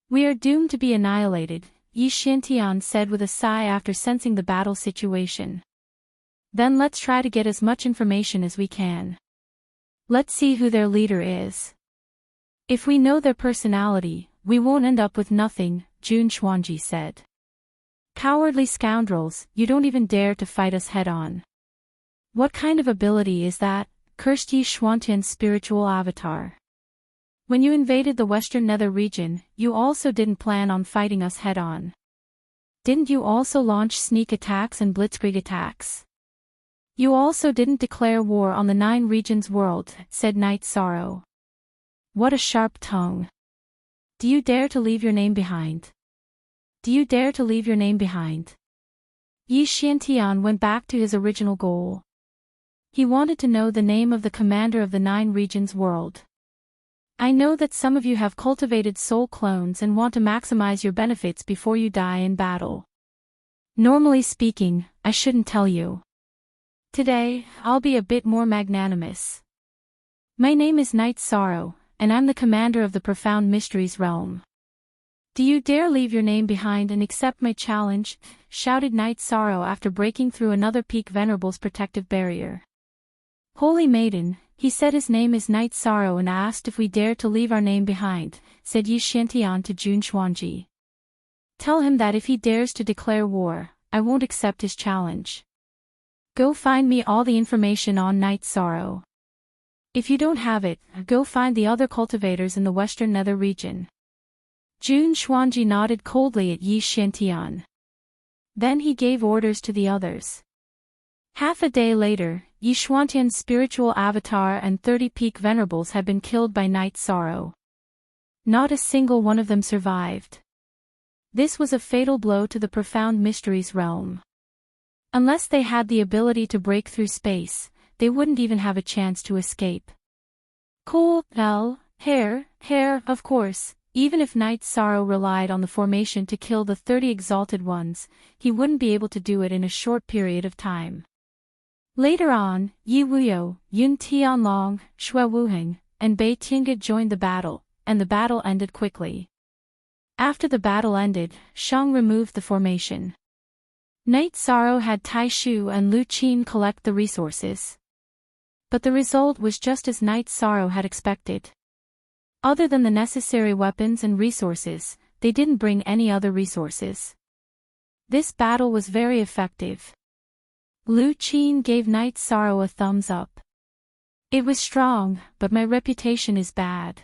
We are doomed to be annihilated, Yi Xiantian said with a sigh after sensing the battle situation. Then let's try to get as much information as we can. Let's see who their leader is. If we know their personality, we won't end up with nothing, Jun Xuanji said. Cowardly scoundrels, you don't even dare to fight us head-on. What kind of ability is that? Cursed Yi Xuantian's spiritual avatar. When you invaded the Western Nether region, you also didn't plan on fighting us head-on. Didn't you also launch sneak attacks and blitzkrieg attacks? You also didn't declare war on the 9 regions world, said Night Sorrow. What a sharp tongue. Do you dare to leave your name behind? Do you dare to leave your name behind? Yi Xiantian went back to his original goal. He wanted to know the name of the commander of the 9 regions world. I know that some of you have cultivated soul clones and want to maximize your benefits before you die in battle. Normally speaking, I shouldn't tell you. Today, I'll be a bit more magnanimous. My name is Night Sorrow, and I'm the commander of the Profound Mysteries realm. Do you dare leave your name behind and accept my challenge? Shouted Night Sorrow after breaking through another Peak Venerable's protective barrier. Holy Maiden, he said his name is Night Sorrow and asked if we dare to leave our name behind, said Yi Xiantian to Jun Xuanji. Tell him that if he dares to declare war, I won't accept his challenge. Go find me all the information on Night Sorrow. If you don't have it, go find the other cultivators in the Western Nether region. Jun Xuanji nodded coldly at Yi Xiantian. Then he gave orders to the others. Half a day later, Yi Xuantian's spiritual avatar and 30 Peak Venerables had been killed by Night Sorrow. Not a single one of them survived. This was a fatal blow to the Profound Mysteries realm. Unless they had the ability to break through space, they wouldn't even have a chance to escape. Cool, hair, of course, even if Night Sorrow relied on the formation to kill the 30 exalted ones, he wouldn't be able to do it in a short period of time. Later on, Yi Wuyo, Yun Tianlong, Xue Wuheng, and Bei Tiange joined the battle, and the battle ended quickly. After the battle ended, Shang removed the formation. Night Sorrow had Tai Shu and Lu Qin collect the resources. But the result was just as Night Sorrow had expected. Other than the necessary weapons and resources, they didn't bring any other resources. This battle was very effective. Lu Qin gave Night Sorrow a thumbs up. It was strong, but my reputation is bad.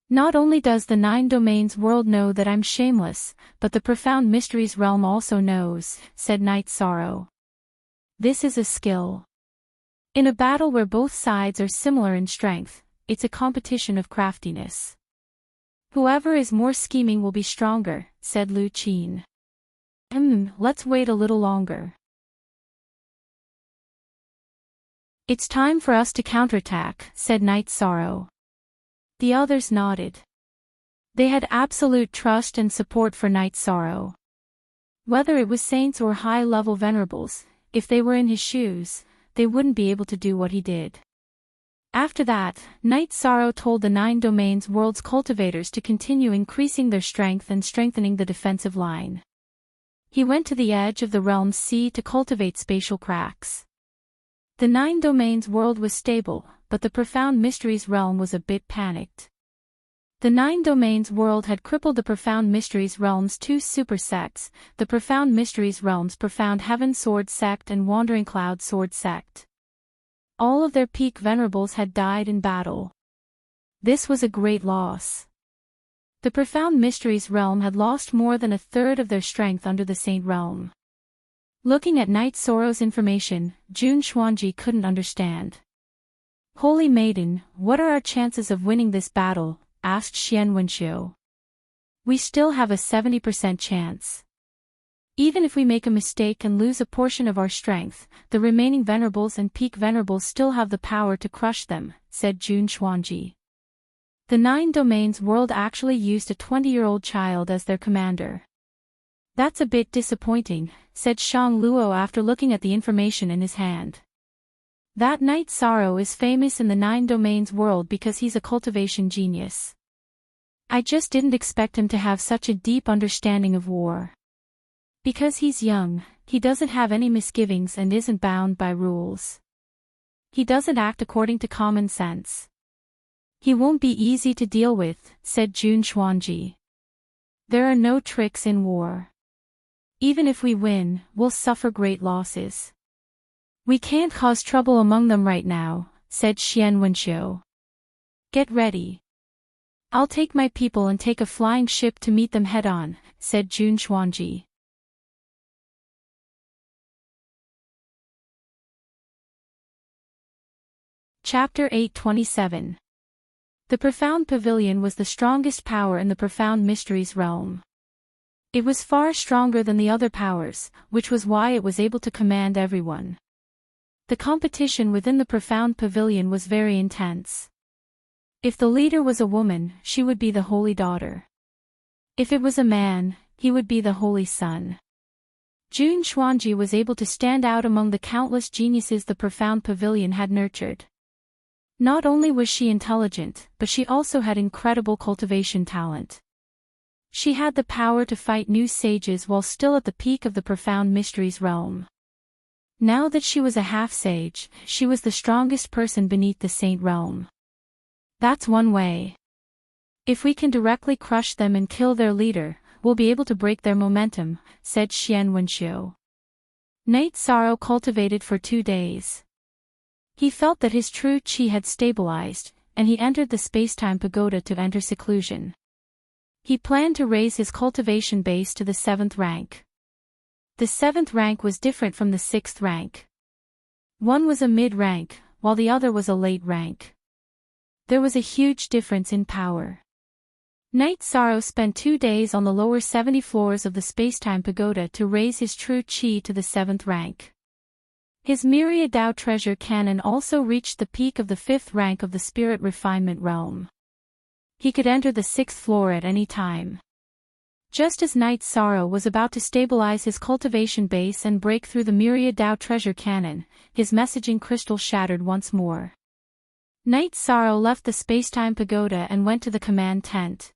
Not only does the 9 domains world know that I'm shameless, but the Profound Mysteries realm also knows, said Night Sorrow. This is a skill. In a battle where both sides are similar in strength, it's a competition of craftiness. Whoever is more scheming will be stronger, said Lu Qin. Let's wait a little longer. It's time for us to counterattack, said Night Sorrow. The others nodded. They had absolute trust and support for Night Sorrow. Whether it was saints or high-level venerables, if they were in his shoes, they wouldn't be able to do what he did. After that, Night Sorrow told the 9 domains world's cultivators to continue increasing their strength and strengthening the defensive line. He went to the edge of the realm's sea to cultivate spatial cracks. The 9 domains world was stable, but the Profound Mysteries realm was a bit panicked. The 9 domains world had crippled the Profound Mysteries realm's 2 super sects, the Profound Mysteries realm's Profound Heaven Sword sect and Wandering Cloud Sword sect. All of their peak venerables had died in battle. This was a great loss. The Profound Mysteries realm had lost more than a third of their strength under the Saint realm. Looking at Night Sorrow's information, Jun Xuanji couldn't understand. Holy Maiden, what are our chances of winning this battle? Asked Xian Wenxiu. We still have a 70% chance. Even if we make a mistake and lose a portion of our strength, the remaining venerables and peak venerables still have the power to crush them, said Jun Xuanji. The 9 domains world actually used a 20-year-old child as their commander. That's a bit disappointing, said Shang Luo after looking at the information in his hand. That Night Sorrow is famous in the 9 domains world because he's a cultivation genius. I just didn't expect him to have such a deep understanding of war. Because he's young, he doesn't have any misgivings and isn't bound by rules. He doesn't act according to common sense. He won't be easy to deal with, said Jun Xuanji. There are no tricks in war. Even if we win, we'll suffer great losses. We can't cause trouble among them right now, said Xian Wenqiu. Get ready. I'll take my people and take a flying ship to meet them head-on, said Jun Xuanji. Chapter 827. The Profound Pavilion was the strongest power in the Profound Mysteries realm. It was far stronger than the other powers, which was why it was able to command everyone. The competition within the Profound Pavilion was very intense. If the leader was a woman, she would be the Holy Daughter. If it was a man, he would be the Holy Son. Jun Xuanji was able to stand out among the countless geniuses the Profound Pavilion had nurtured. Not only was she intelligent, but she also had incredible cultivation talent. She had the power to fight new sages while still at the peak of the Profound Mysteries realm. Now that she was a half-sage, she was the strongest person beneath the Saint realm. That's one way. If we can directly crush them and kill their leader, we'll be able to break their momentum, said Xian Wenqiu. Night sorrow cultivated for 2 days. He felt that his true qi had stabilized, and he entered the space-time pagoda to enter seclusion. He planned to raise his cultivation base to the 7th rank. The 7th rank was different from the 6th rank. One was a mid-rank, while the other was a late rank. There was a huge difference in power. Night Sorrow spent 2 days on the lower 70 floors of the space-time pagoda to raise his true qi to the 7th rank. His myriad Dao treasure cannon also reached the peak of the 5th rank of the spirit refinement realm. He could enter the 6th floor at any time. Just as Night Sorrow was about to stabilize his cultivation base and break through the myriad Dao treasure cannon, his messaging crystal shattered once more. Night Sorrow left the space-time pagoda and went to the command tent.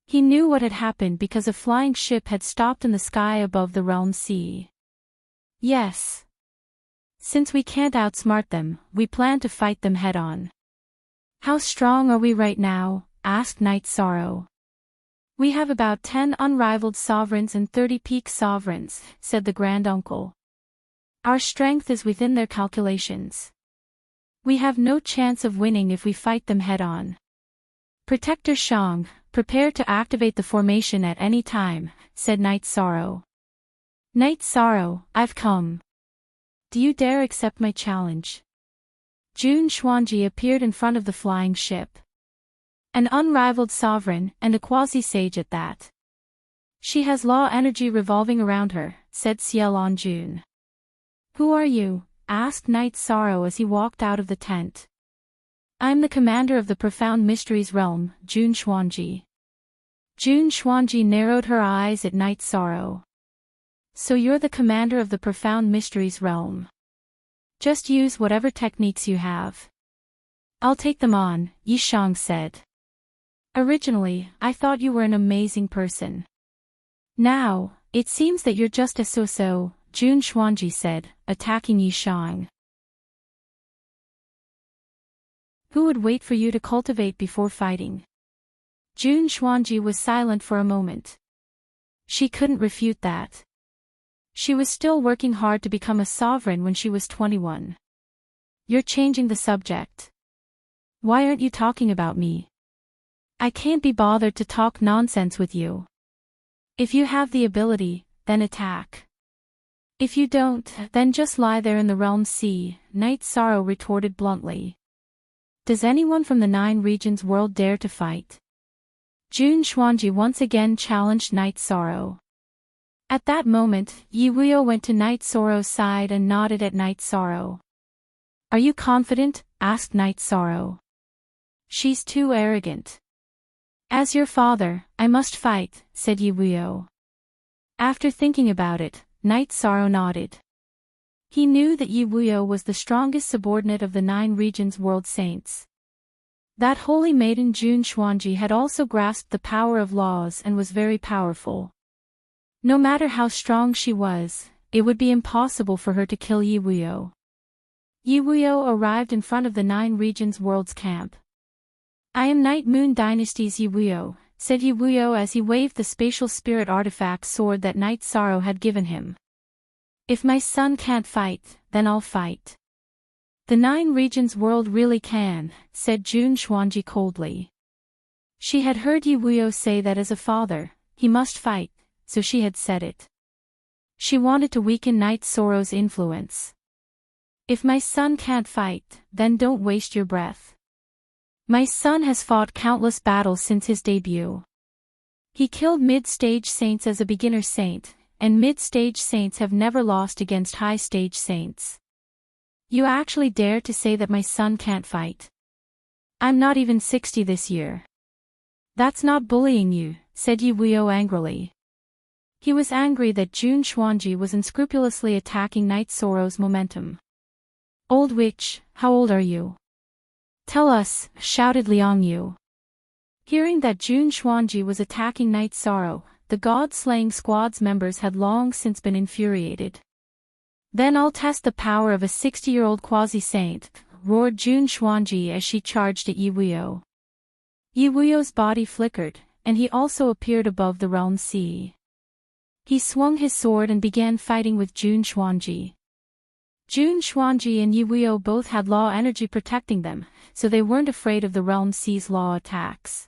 He knew what had happened because a flying ship had stopped in the sky above the realm sea. Yes. Since we can't outsmart them, we plan to fight them head-on. How strong are we right now? Asked Night Sorrow. We have about 10 unrivaled sovereigns and 30 peak sovereigns, said the Grand Uncle. Our strength is within their calculations. We have no chance of winning if we fight them head-on. Protector Shang, prepare to activate the formation at any time, said Night Sorrow. Night Sorrow, I've come. Do you dare accept my challenge? Jun Xuanji appeared in front of the flying ship. An unrivaled sovereign, and a quasi-sage at that. She has law energy revolving around her, said Xiaolon Jun. Who are you? Asked Night Sorrow as he walked out of the tent. I'm the commander of the Profound Mysteries realm, Jun Xuanji. Jun Xuanji narrowed her eyes at Night Sorrow. So you're the commander of the Profound Mysteries realm. Just use whatever techniques you have. I'll take them on, Yi Shang said. Originally, I thought you were an amazing person. Now, it seems that you're just a so-so, Jun Xuanji said, attacking Yi Shang. Who would wait for you to cultivate before fighting? Jun Xuanji was silent for a moment. She couldn't refute that. She was still working hard to become a sovereign when she was 21. You're changing the subject. Why aren't you talking about me? I can't be bothered to talk nonsense with you. If you have the ability, then attack. If you don't, then just lie there in the realm sea, Night Sorrow retorted bluntly. Does anyone from the 9 regions world dare to fight? Jun Xuanji once again challenged Night Sorrow. At that moment, Yi Wuyo went to Night Sorrow's side and nodded at Night Sorrow. Are you confident? Asked Night Sorrow. She's too arrogant. As your father, I must fight, said Yi Wuyo. After thinking about it, Night Sorrow nodded. He knew that Yi Wuyo was the strongest subordinate of the 9 regions world saints. That holy maiden Jun Xuanji had also grasped the power of laws and was very powerful. No matter how strong she was, it would be impossible for her to kill Yi Wuyo. Yi Wuyo arrived in front of the 9 regions world's camp. I am Night Moon Dynasty's Yi Wuyo, said Yi Wuyo as he waved the spatial spirit artifact sword that Night Sorrow had given him. If my son can't fight, then I'll fight. The 9 regions world really can, said Jun Xuanji coldly. She had heard Yi Wuyo say that as a father, he must fight, so she had said it. She wanted to weaken Night Sorrow's influence. If my son can't fight, then don't waste your breath. My son has fought countless battles since his debut. He killed mid-stage saints as a beginner saint, and mid-stage saints have never lost against high-stage saints. You actually dare to say that my son can't fight? I'm not even 60 this year. That's not bullying you, said Yi Wuyo angrily. He was angry that Jun Xuanji was unscrupulously attacking Night Sorrow's momentum. Old witch, how old are you? Tell us, shouted Liang Yu. Hearing that Jun Xuanji was attacking Night Sorrow, the god-slaying squad's members had long since been infuriated. Then I'll test the power of a 60-year-old quasi-saint, roared Jun Xuanji as she charged at Yi Wuyo. Yi Wuyo's body flickered, and he also appeared above the realm sea. He swung his sword and began fighting with Jun Xuanji. Jun Xuanji and Yi Wuyo both had law energy protecting them, so they weren't afraid of the realm sea's law attacks.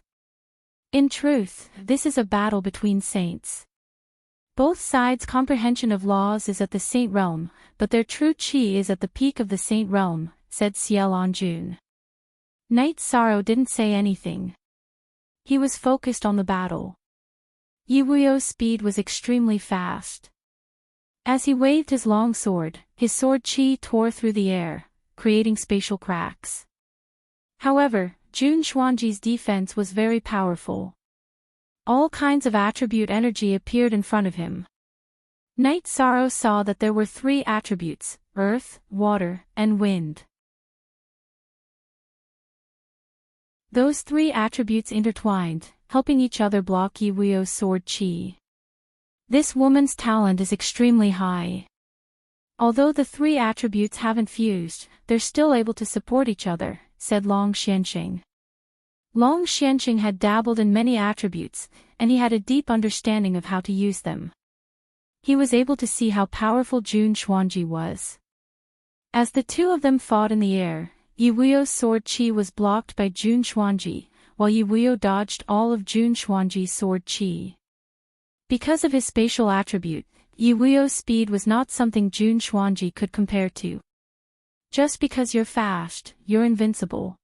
In truth, this is a battle between saints. Both sides' comprehension of laws is at the saint realm, but their true chi is at the peak of the saint realm, said Ciel Anjun. Night Sorrow didn't say anything. He was focused on the battle. Yi Wuyo's speed was extremely fast. As he waved his long sword, his sword chi tore through the air, creating spatial cracks. However, Jun Xuanji's defense was very powerful. All kinds of attribute energy appeared in front of him. Night Sorrow saw that there were 3 attributes: earth, water, and wind. Those 3 attributes intertwined, helping each other block Yi Wuyo's sword chi. This woman's talent is extremely high. Although the 3 attributes haven't fused, they're still able to support each other, said Long Xianxing. Long Xianxing had dabbled in many attributes, and he had a deep understanding of how to use them. He was able to see how powerful Jun Xuanji was. As the 2 of them fought in the air, Yi Wuyo's sword chi was blocked by Jun Xuanji, while Yi Wuyo dodged all of Jun Xuanji's sword chi. Because of his spatial attribute, Yi Wuyo's speed was not something Jun Xuanji could compare to. Just because you're fast, you're invincible.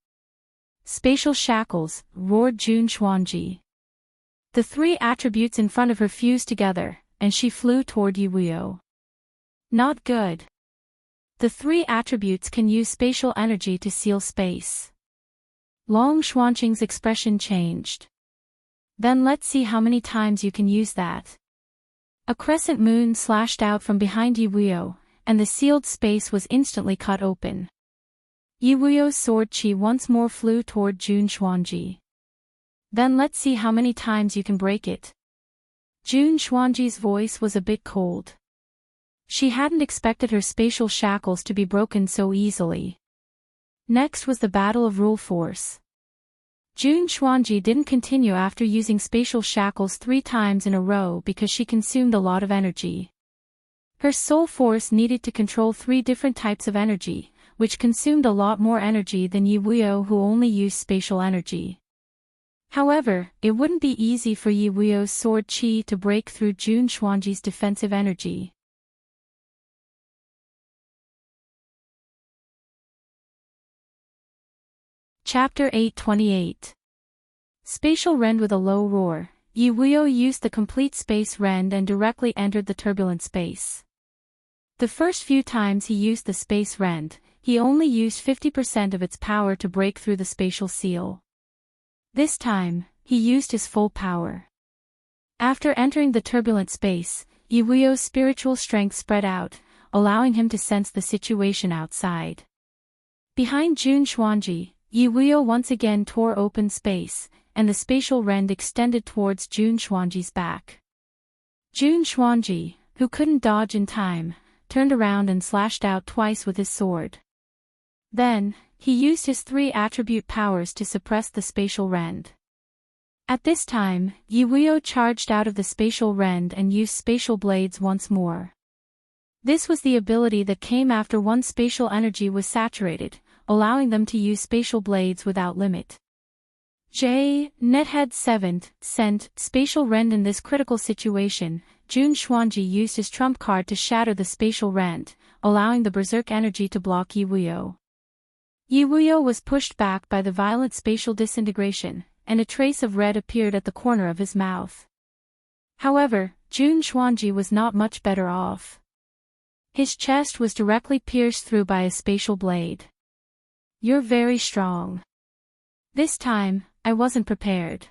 Spatial shackles, roared Jun Xuanji. The 3 attributes in front of her fused together, and she flew toward Yi Wuyo. Not good. The 3 attributes can use spatial energy to seal space. Long Xuanqing's expression changed. Then let's see how many times you can use that. A crescent moon slashed out from behind Yi Wuyo, and the sealed space was instantly cut open. Yi Wuyo's sword chi once more flew toward Jun Xuanji. Then let's see how many times you can break it. Jun Xuanji's voice was a bit cold. She hadn't expected her spatial shackles to be broken so easily. Next was the battle of rule force. Jun Xuanji didn't continue after using spatial shackles 3 times in a row because she consumed a lot of energy. Her soul force needed to control 3 different types of energy, which consumed a lot more energy than Yi Wuyo, who only used spatial energy. However, it wouldn't be easy for Yi Wuyo's sword chi to break through Jun Xuanji's defensive energy. Chapter 828. Spatial Rend. With a low roar, Yi Wuyo used the complete space rend and directly entered the turbulent space. The first few times he used the space rend, he only used 50% of its power to break through the spatial seal. This time, he used his full power. After entering the turbulent space, Yi Wuyo's spiritual strength spread out, allowing him to sense the situation outside. Behind Jun Xuanji, Yi Wuyo once again tore open space, and the spatial rend extended towards Jun Xuanji's back. Jun Xuanji, who couldn't dodge in time, turned around and slashed out twice with his sword. Then, he used his 3 attribute powers to suppress the spatial rend. At this time, Yi Wuyo charged out of the spatial rend and used spatial blades once more. This was the ability that came after one's spatial energy was saturated, allowing them to use spatial blades without limit. Nethead 7th, sent, spatial rend. In this critical situation, Jun Xuanji used his trump card to shatter the spatial rend, allowing the berserk energy to block Yi Wuyo. Yi Wuyo was pushed back by the violent spatial disintegration, and a trace of red appeared at the corner of his mouth. However, Jun Xuanji was not much better off. His chest was directly pierced through by a spatial blade. "You're very strong. This time, I wasn't prepared."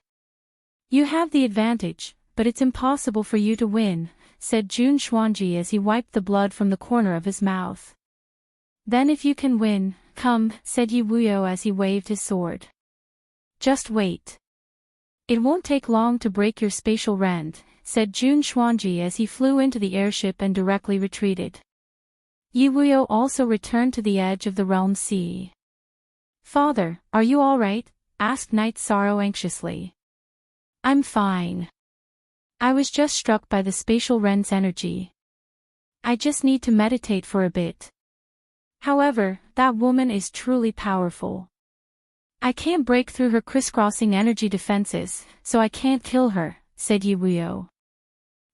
"You have the advantage, but it's impossible for you to win," said Jun Xuanji as he wiped the blood from the corner of his mouth. "Then if you can win, come," said Yi Wuyo as he waved his sword. "Just wait. It won't take long to break your spatial rend," said Jun Xuanji as he flew into the airship and directly retreated. Yi Wuyo also returned to the edge of the realm sea. "Father, are you all right?" asked Night Sorrow anxiously. "I'm fine. I was just struck by the spatial rend's energy. I just need to meditate for a bit. However, that woman is truly powerful. I can't break through her crisscrossing energy defenses, so I can't kill her," said Yi Wuyo.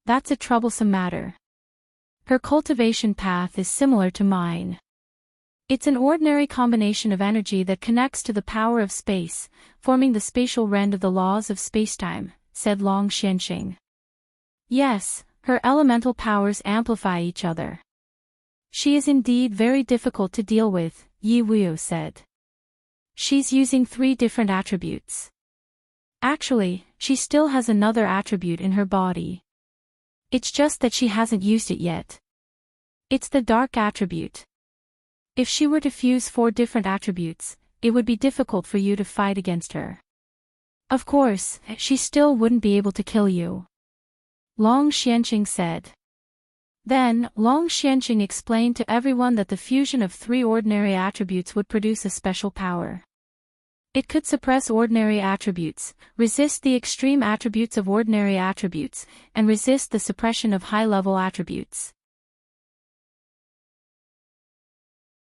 "That's a troublesome matter. Her cultivation path is similar to mine. It's an ordinary combination of energy that connects to the power of space, forming the spatial rend of the laws of spacetime," said Long Xianxing. "Yes, her elemental powers amplify each other. She is indeed very difficult to deal with," Yi Wuyo said. "She's using 3 different attributes. Actually, she still has another attribute in her body. It's just that she hasn't used it yet. It's the dark attribute. If she were to fuse 4 different attributes, it would be difficult for you to fight against her. Of course, she still wouldn't be able to kill you," Long Xianxing said. Then, Long Xianxing explained to everyone that the fusion of 3 ordinary attributes would produce a special power. It could suppress ordinary attributes, resist the extreme attributes of ordinary attributes, and resist the suppression of high-level attributes.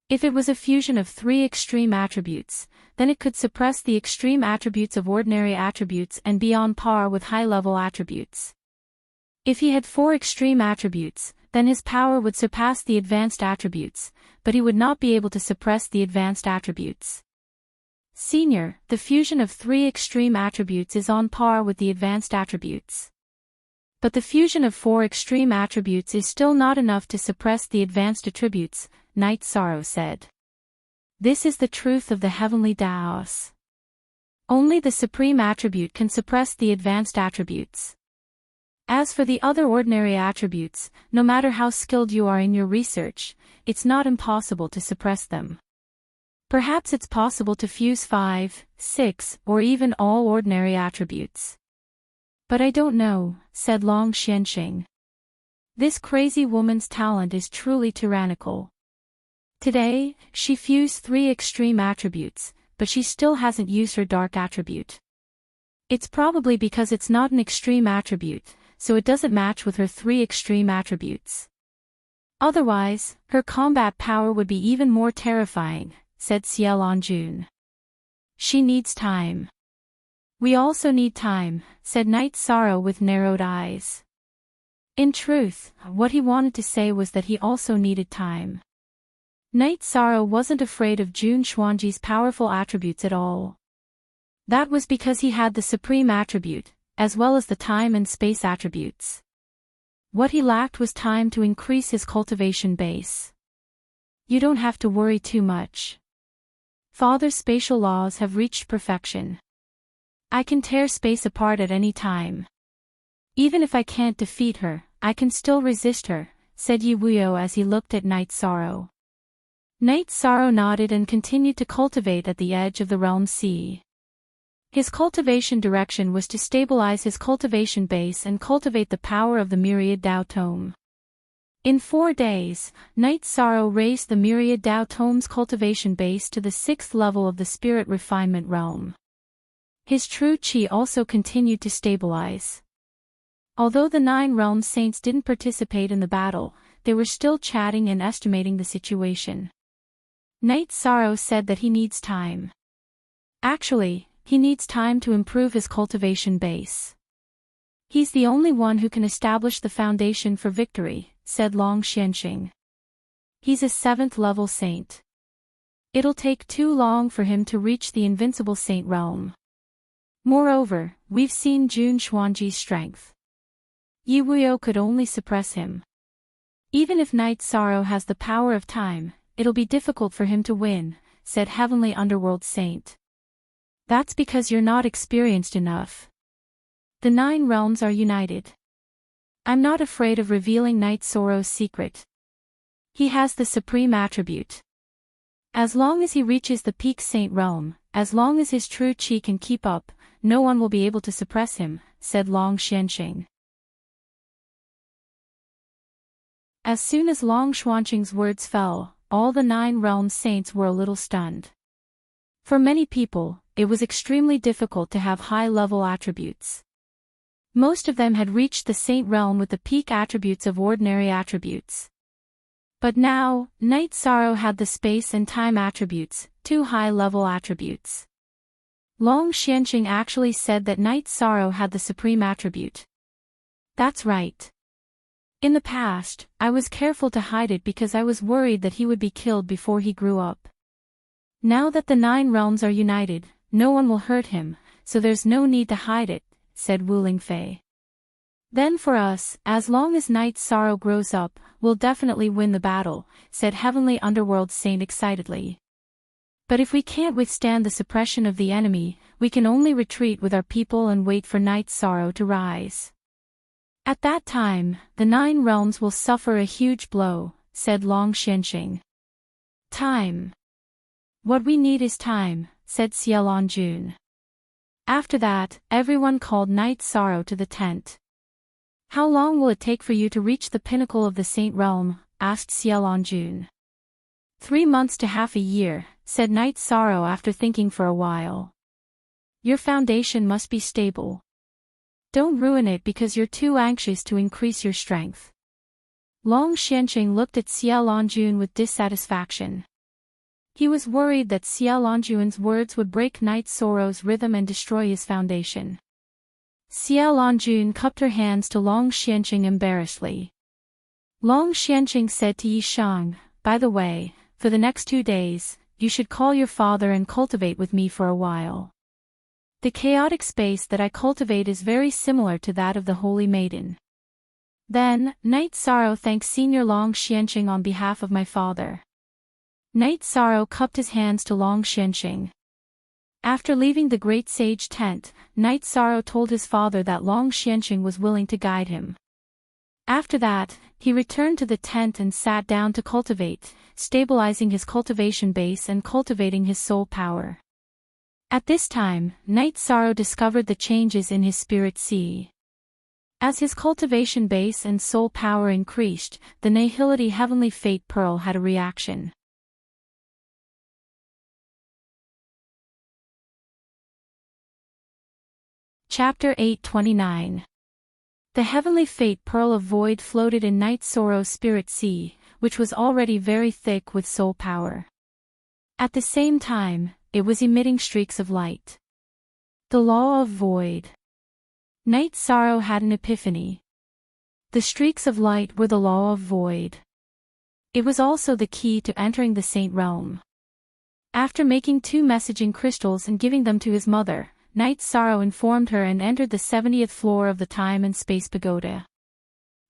If it was a fusion of 3 extreme attributes, then it could suppress the extreme attributes of ordinary attributes and be on par with high-level attributes. If he had 4 extreme attributes, then his power would surpass the advanced attributes, but he would not be able to suppress the advanced attributes. Senior, the fusion of 3 extreme attributes is on par with the advanced attributes. But the fusion of 4 extreme attributes is still not enough to suppress the advanced attributes, Night Sorrow said. This is the truth of the heavenly Taos. Only the supreme attribute can suppress the advanced attributes. As for the other ordinary attributes, no matter how skilled you are in your research, it's not impossible to suppress them. Perhaps it's possible to fuse 5, 6, or even all ordinary attributes. But I don't know, said Long Xianxing. This crazy woman's talent is truly tyrannical. Today, she fused 3 extreme attributes, but she still hasn't used her dark attribute. It's probably because it's not an extreme attribute, so it doesn't match with her 3 extreme attributes. Otherwise, her combat power would be even more terrifying, said Ciel Anjun. She needs time. We also need time, said Night Sorrow with narrowed eyes. In truth, what he wanted to say was that he also needed time. Night Sorrow wasn't afraid of Jun Xuanji's powerful attributes at all. That was because he had the supreme attribute, as well as the time and space attributes. What he lacked was time to increase his cultivation base. You don't have to worry too much. Father's spatial laws have reached perfection. I can tear space apart at any time. Even if I can't defeat her, I can still resist her, said Yi Wuyo as he looked at Night Sorrow. Night Sorrow nodded and continued to cultivate at the edge of the realm sea. His cultivation direction was to stabilize his cultivation base and cultivate the power of the myriad Tao Tome. In 4 days, Night Sorrow raised the myriad Tao Tome's cultivation base to the 6th level of the spirit refinement realm. His true qi also continued to stabilize. Although the 9 realm saints didn't participate in the battle, they were still chatting and estimating the situation. Night Sorrow said that he needs time. Actually, he needs time to improve his cultivation base. He's the only one who can establish the foundation for victory, said Long Xianxing. He's a 7th level saint. It'll take too long for him to reach the invincible saint realm. Moreover, we've seen Jun Xuanji's strength. Yi Wuyo could only suppress him. Even if Night Sorrow has the power of time, it'll be difficult for him to win, said Heavenly Underworld Saint. That's because you're not experienced enough. The 9 realms are united. I'm not afraid of revealing Night Sorrow's secret. He has the supreme attribute. As long as he reaches the peak saint realm, as long as his true chi can keep up, no one will be able to suppress him, said Long Xianxing. As soon as Long Xuanqing's words fell, all the 9 realm saints were a little stunned. For many people, it was extremely difficult to have high-level attributes. Most of them had reached the saint realm with the peak attributes of ordinary attributes. But now, Night Sorrow had the space and time attributes, 2 high-level attributes. Long Xianxing actually said that Night Sorrow had the supreme attribute. That's right. In the past, I was careful to hide it because I was worried that he would be killed before he grew up. Now that the 9 realms are united, no one will hurt him, so there's no need to hide it, said Wu Lingfei. Then for us, as long as Night Sorrow grows up, we'll definitely win the battle, said Heavenly Underworld Saint excitedly. But if we can't withstand the suppression of the enemy, we can only retreat with our people and wait for Night Sorrow to rise. At that time, the 9 realms will suffer a huge blow, said Long Xianxing. Time. What we need is time, said Xiaolon Jun. After that, everyone called Night Sorrow to the tent. How long will it take for you to reach the pinnacle of the saint realm? Asked Xiaolon Jun. 3 months to half a year, said Night Sorrow after thinking for a while. Your foundation must be stable. Don't ruin it because you're too anxious to increase your strength. Long Xianxing looked at Xiaolon Jun with dissatisfaction. He was worried that Xiaolon Jun's words would break Night Sorrow's rhythm and destroy his foundation. Xiaolon Jun cupped her hands to Long Xianxing embarrassedly. Long Xianxing said to Yi Shang, by the way, for the next 2 days, you should call your father and cultivate with me for a while. The chaotic space that I cultivate is very similar to that of the Holy Maiden. Then, Night Sorrow thanked Senior Long Xianxing on behalf of my father. Night Sorrow cupped his hands to Long Xianxing. After leaving the great sage tent, Night Sorrow told his father that Long Xianxing was willing to guide him. After that, he returned to the tent and sat down to cultivate, stabilizing his cultivation base and cultivating his soul power. At this time, Night Sorrow discovered the changes in his spirit sea. As his cultivation base and soul power increased, the Nihility Heavenly Fate Pearl had a reaction. Chapter 829. The Heavenly Fate Pearl of Void floated in Night Sorrow's spirit sea, which was already very thick with soul power. At the same time, it was emitting streaks of light. The Law of Void. Night Sorrow had an epiphany. The streaks of light were the Law of Void. It was also the key to entering the Saint Realm. After making 2 messaging crystals and giving them to his mother, Night Sorrow informed her and entered the 70th floor of the Time and Space Pagoda.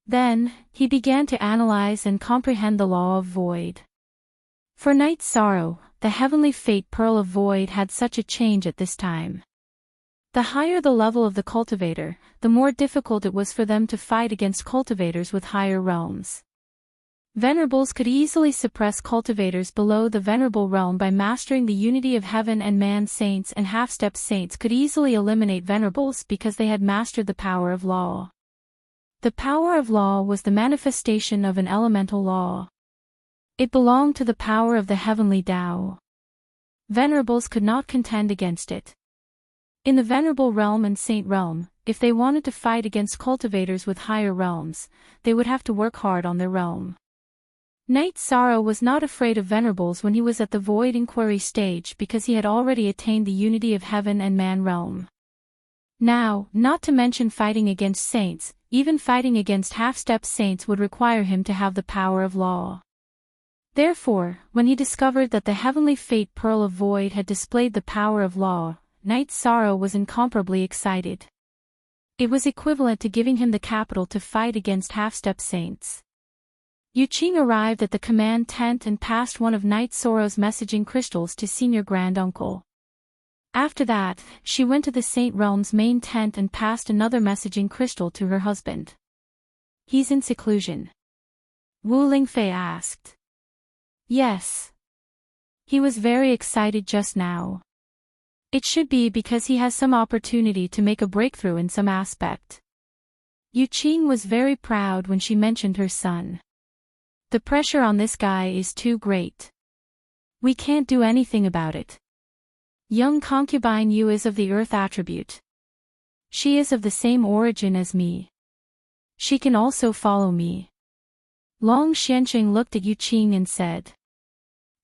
Then, he began to analyze and comprehend the Law of Void. For Night Sorrow, the Heavenly Fate Pearl of Void had such a change at this time. The higher the level of the cultivator, the more difficult it was for them to fight against cultivators with higher realms. Venerables could easily suppress cultivators below the Venerable realm by mastering the unity of heaven and man. Saints and half-step saints could easily eliminate venerables because they had mastered the power of law. The power of law was the manifestation of an elemental law. It belonged to the power of the heavenly Tao. Venerables could not contend against it. In the Venerable realm and Saint realm, if they wanted to fight against cultivators with higher realms, they would have to work hard on their realm. Night Sorrow was not afraid of venerables when he was at the void inquiry stage because he had already attained the unity of heaven and man realm. Now, not to mention fighting against saints, even fighting against half-step saints would require him to have the power of law. Therefore, when he discovered that the heavenly fate Pearl of Void had displayed the power of law, Night Sorrow was incomparably excited. It was equivalent to giving him the capital to fight against half-step saints. Yu Qing arrived at the command tent and passed one of Night Sorrow's messaging crystals to Senior Grand Uncle. After that, she went to the Saint Realm's main tent and passed another messaging crystal to her husband. "He's in seclusion?" Wu Lingfei asked. "Yes. He was very excited just now. It should be because he has some opportunity to make a breakthrough in some aspect." Yu Qing was very proud when she mentioned her son. "The pressure on this guy is too great. We can't do anything about it. Young concubine Yu is of the earth attribute. She is of the same origin as me. She can also follow me." Long Xianqing looked at Yu Qing and said,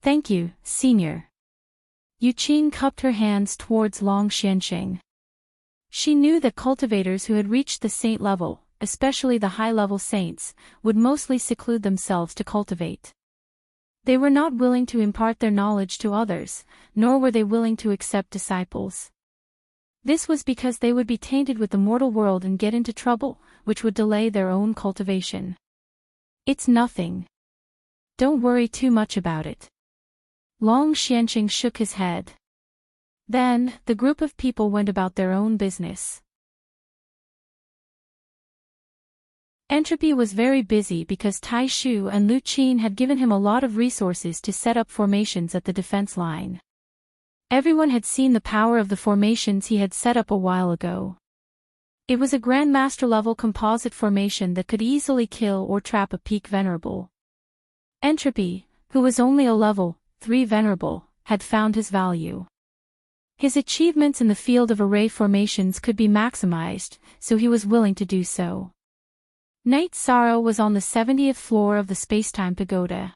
"Thank you, Senior." Yu Qing cupped her hands towards Long Xianqing. She knew that cultivators who had reached the saint level, especially the high-level saints, would mostly seclude themselves to cultivate. They were not willing to impart their knowledge to others, nor were they willing to accept disciples. This was because they would be tainted with the mortal world and get into trouble, which would delay their own cultivation. "It's nothing. Don't worry too much about it." Long Xianqing shook his head. Then, the group of people went about their own business. Entropy was very busy because Tai Shu and Lu Qin had given him a lot of resources to set up formations at the defense line. Everyone had seen the power of the formations he had set up a while ago. It was a Grandmaster-level composite formation that could easily kill or trap a peak venerable. Entropy, who was only a level 3 venerable, had found his value. His achievements in the field of array formations could be maximized, so he was willing to do so. Night Sorrow was on the 70th floor of the Spacetime Pagoda.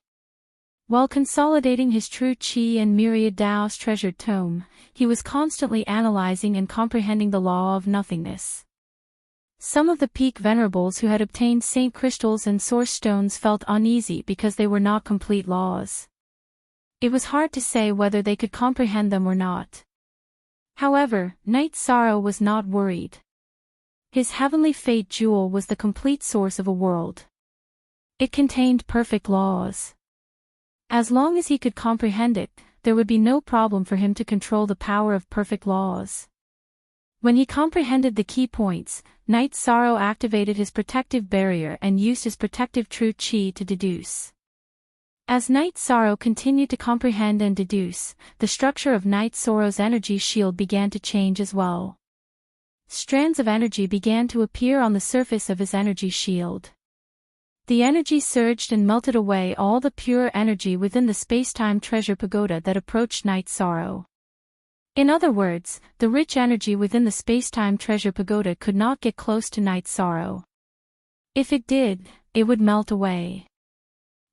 While consolidating his true Qi and myriad Tao's treasured tome, he was constantly analyzing and comprehending the law of nothingness. Some of the peak venerables who had obtained saint crystals and source stones felt uneasy because they were not complete laws. It was hard to say whether they could comprehend them or not. However, Night Sorrow was not worried. His heavenly fate jewel was the complete source of a world. It contained perfect laws. As long as he could comprehend it, there would be no problem for him to control the power of perfect laws. When he comprehended the key points, Night Sorrow activated his protective barrier and used his protective true Qi to deduce. As Night Sorrow continued to comprehend and deduce, the structure of Night Sorrow's energy shield began to change as well. Strands of energy began to appear on the surface of his energy shield. The energy surged and melted away all the pure energy within the space-time treasure pagoda that approached Night Sorrow. In other words, the rich energy within the space-time treasure pagoda could not get close to Night Sorrow. If it did, it would melt away.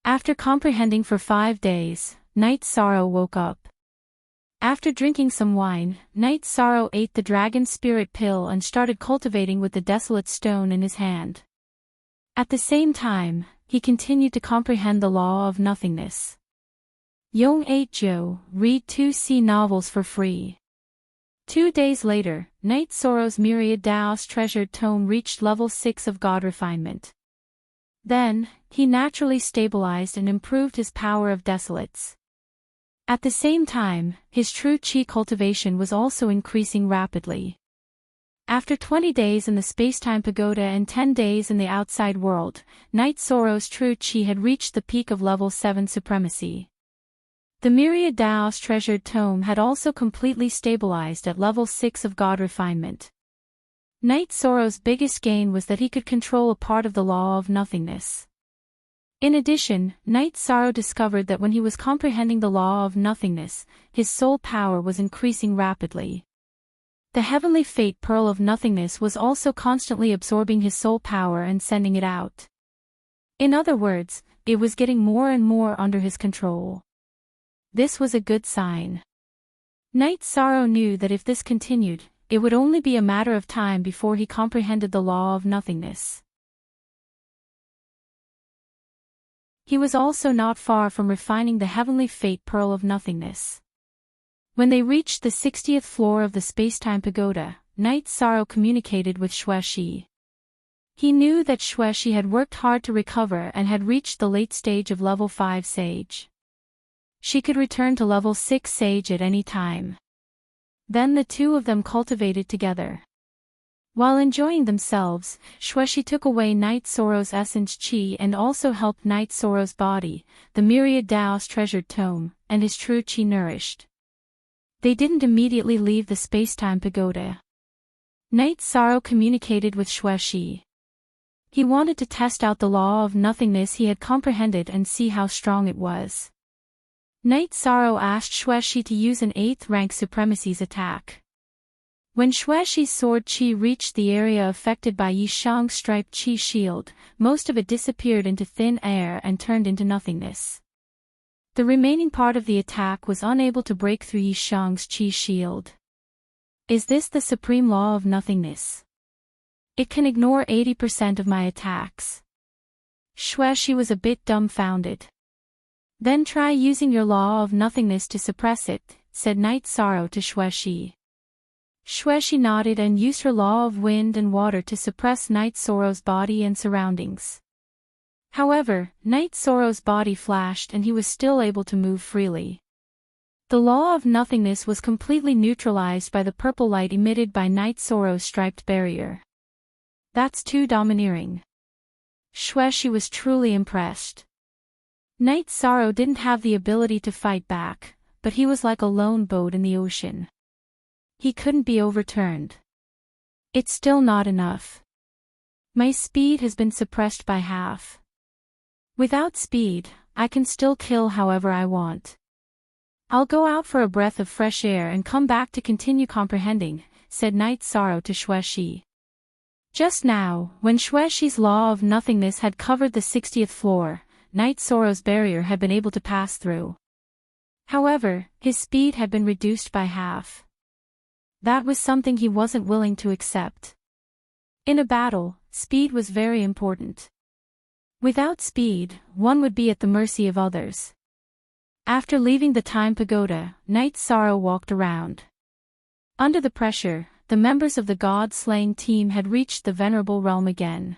After comprehending for 5 days, Night Sorrow woke up. After drinking some wine, Night Sorrow ate the dragon spirit pill and started cultivating with the desolate stone in his hand. At the same time, he continued to comprehend the law of nothingness. Yong 8 Jo, read 2C novels for free. 2 days later, Night Sorrow's myriad Tao's treasured tome reached level 6 of God refinement. Then, he naturally stabilized and improved his power of desolates. At the same time, his true Qi cultivation was also increasing rapidly. After 20 days in the Spacetime Pagoda and 10 days in the outside world, Night Sorrow's true Qi had reached the peak of level 7 supremacy. The myriad Tao's treasured tome had also completely stabilized at level 6 of God refinement. Night Sorrow's biggest gain was that he could control a part of the law of nothingness. In addition, Night Sorrow discovered that when he was comprehending the law of nothingness, his soul power was increasing rapidly. The heavenly fate pearl of nothingness was also constantly absorbing his soul power and sending it out. In other words, it was getting more and more under his control. This was a good sign. Night Sorrow knew that if this continued, it would only be a matter of time before he comprehended the law of nothingness. He was also not far from refining the heavenly fate pearl of nothingness. When they reached the 60th floor of the Spacetime Pagoda, Night Sorrow communicated with Xuexi. He knew that Xuexi had worked hard to recover and had reached the late stage of level 5 sage. She could return to level 6 sage at any time. Then the two of them cultivated together. While enjoying themselves, Xuexi took away Night Sorrow's essence chi and also helped Night Sorrow's body, the myriad Dao's treasured tome, and his true chi nourished. They didn't immediately leave the Spacetime Pagoda. Night Sorrow communicated with Xuexi. He wanted to test out the law of nothingness he had comprehended and see how strong it was. Night Sorrow asked Xuexi to use an 8th rank supremacy's attack. When Xuexi's sword chi reached the area affected by Yishang's striped chi shield, most of it disappeared into thin air and turned into nothingness. The remaining part of the attack was unable to break through Yishang's chi shield. Is this the supreme law of nothingness? It can ignore 80% of my attacks. Xuexi was a bit dumbfounded. Then try using your law of nothingness to suppress it, said Night Sorrow to Xuexi. Xuexi nodded and used her law of wind and water to suppress Night Sorrow's body and surroundings. However, Night Sorrow's body flashed and he was still able to move freely. The law of nothingness was completely neutralized by the purple light emitted by Night Sorrow's striped barrier. That's too domineering. Xuexi was truly impressed. Night Sorrow didn't have the ability to fight back, but he was like a lone boat in the ocean. He couldn't be overturned. It's still not enough. My speed has been suppressed by half. Without speed, I can still kill however I want. I'll go out for a breath of fresh air and come back to continue comprehending, said Night Sorrow to Xuexi. Just now, when Xuexi's law of nothingness had covered the 60th floor, Night Sorrow's barrier had been able to pass through. However, his speed had been reduced by half. That was something he wasn't willing to accept. In a battle, speed was very important. Without speed, one would be at the mercy of others. After leaving the Time Pagoda, Night Sorrow walked around. Under the pressure, the members of the God-slaying team had reached the Venerable Realm again.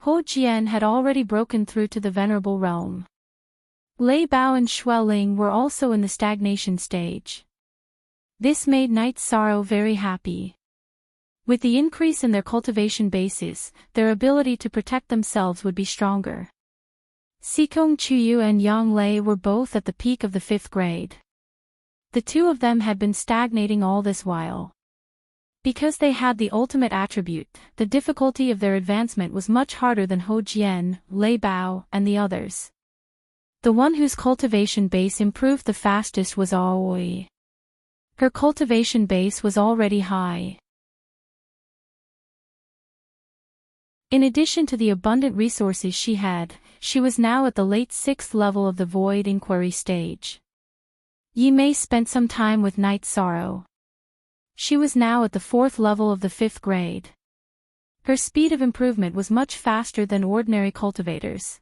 Ho Jian had already broken through to the Venerable Realm. Lei Bao and Xue Ling were also in the stagnation stage. This made Night Sorrow very happy. With the increase in their cultivation bases, their ability to protect themselves would be stronger. Xikong Chuyu and Yang Lei were both at the peak of the 5th grade. The two of them had been stagnating all this while. Because they had the ultimate attribute, the difficulty of their advancement was much harder than Ho Jian, Lei Bao, and the others. The one whose cultivation base improved the fastest was Aoi. Her cultivation base was already high. In addition to the abundant resources she had, she was now at the late 6th level of the Void Inquiry stage. Yi Mei spent some time with Night Sorrow. She was now at the 4th level of the 5th grade. Her speed of improvement was much faster than ordinary cultivators.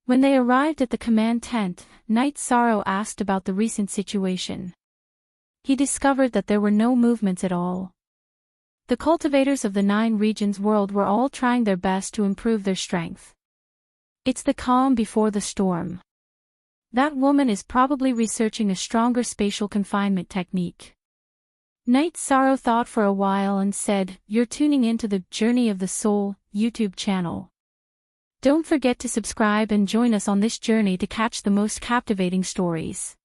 When they arrived at the command tent, Night Sorrow asked about the recent situation. He discovered that there were no movements at all. The cultivators of the 9 regions world were all trying their best to improve their strength. It's the calm before the storm. That woman is probably researching a stronger spatial confinement technique. Night Sorrow thought for a while and said, "You're tuning into the Journey of the Soul YouTube channel. Don't forget to subscribe and join us on this journey to catch the most captivating stories."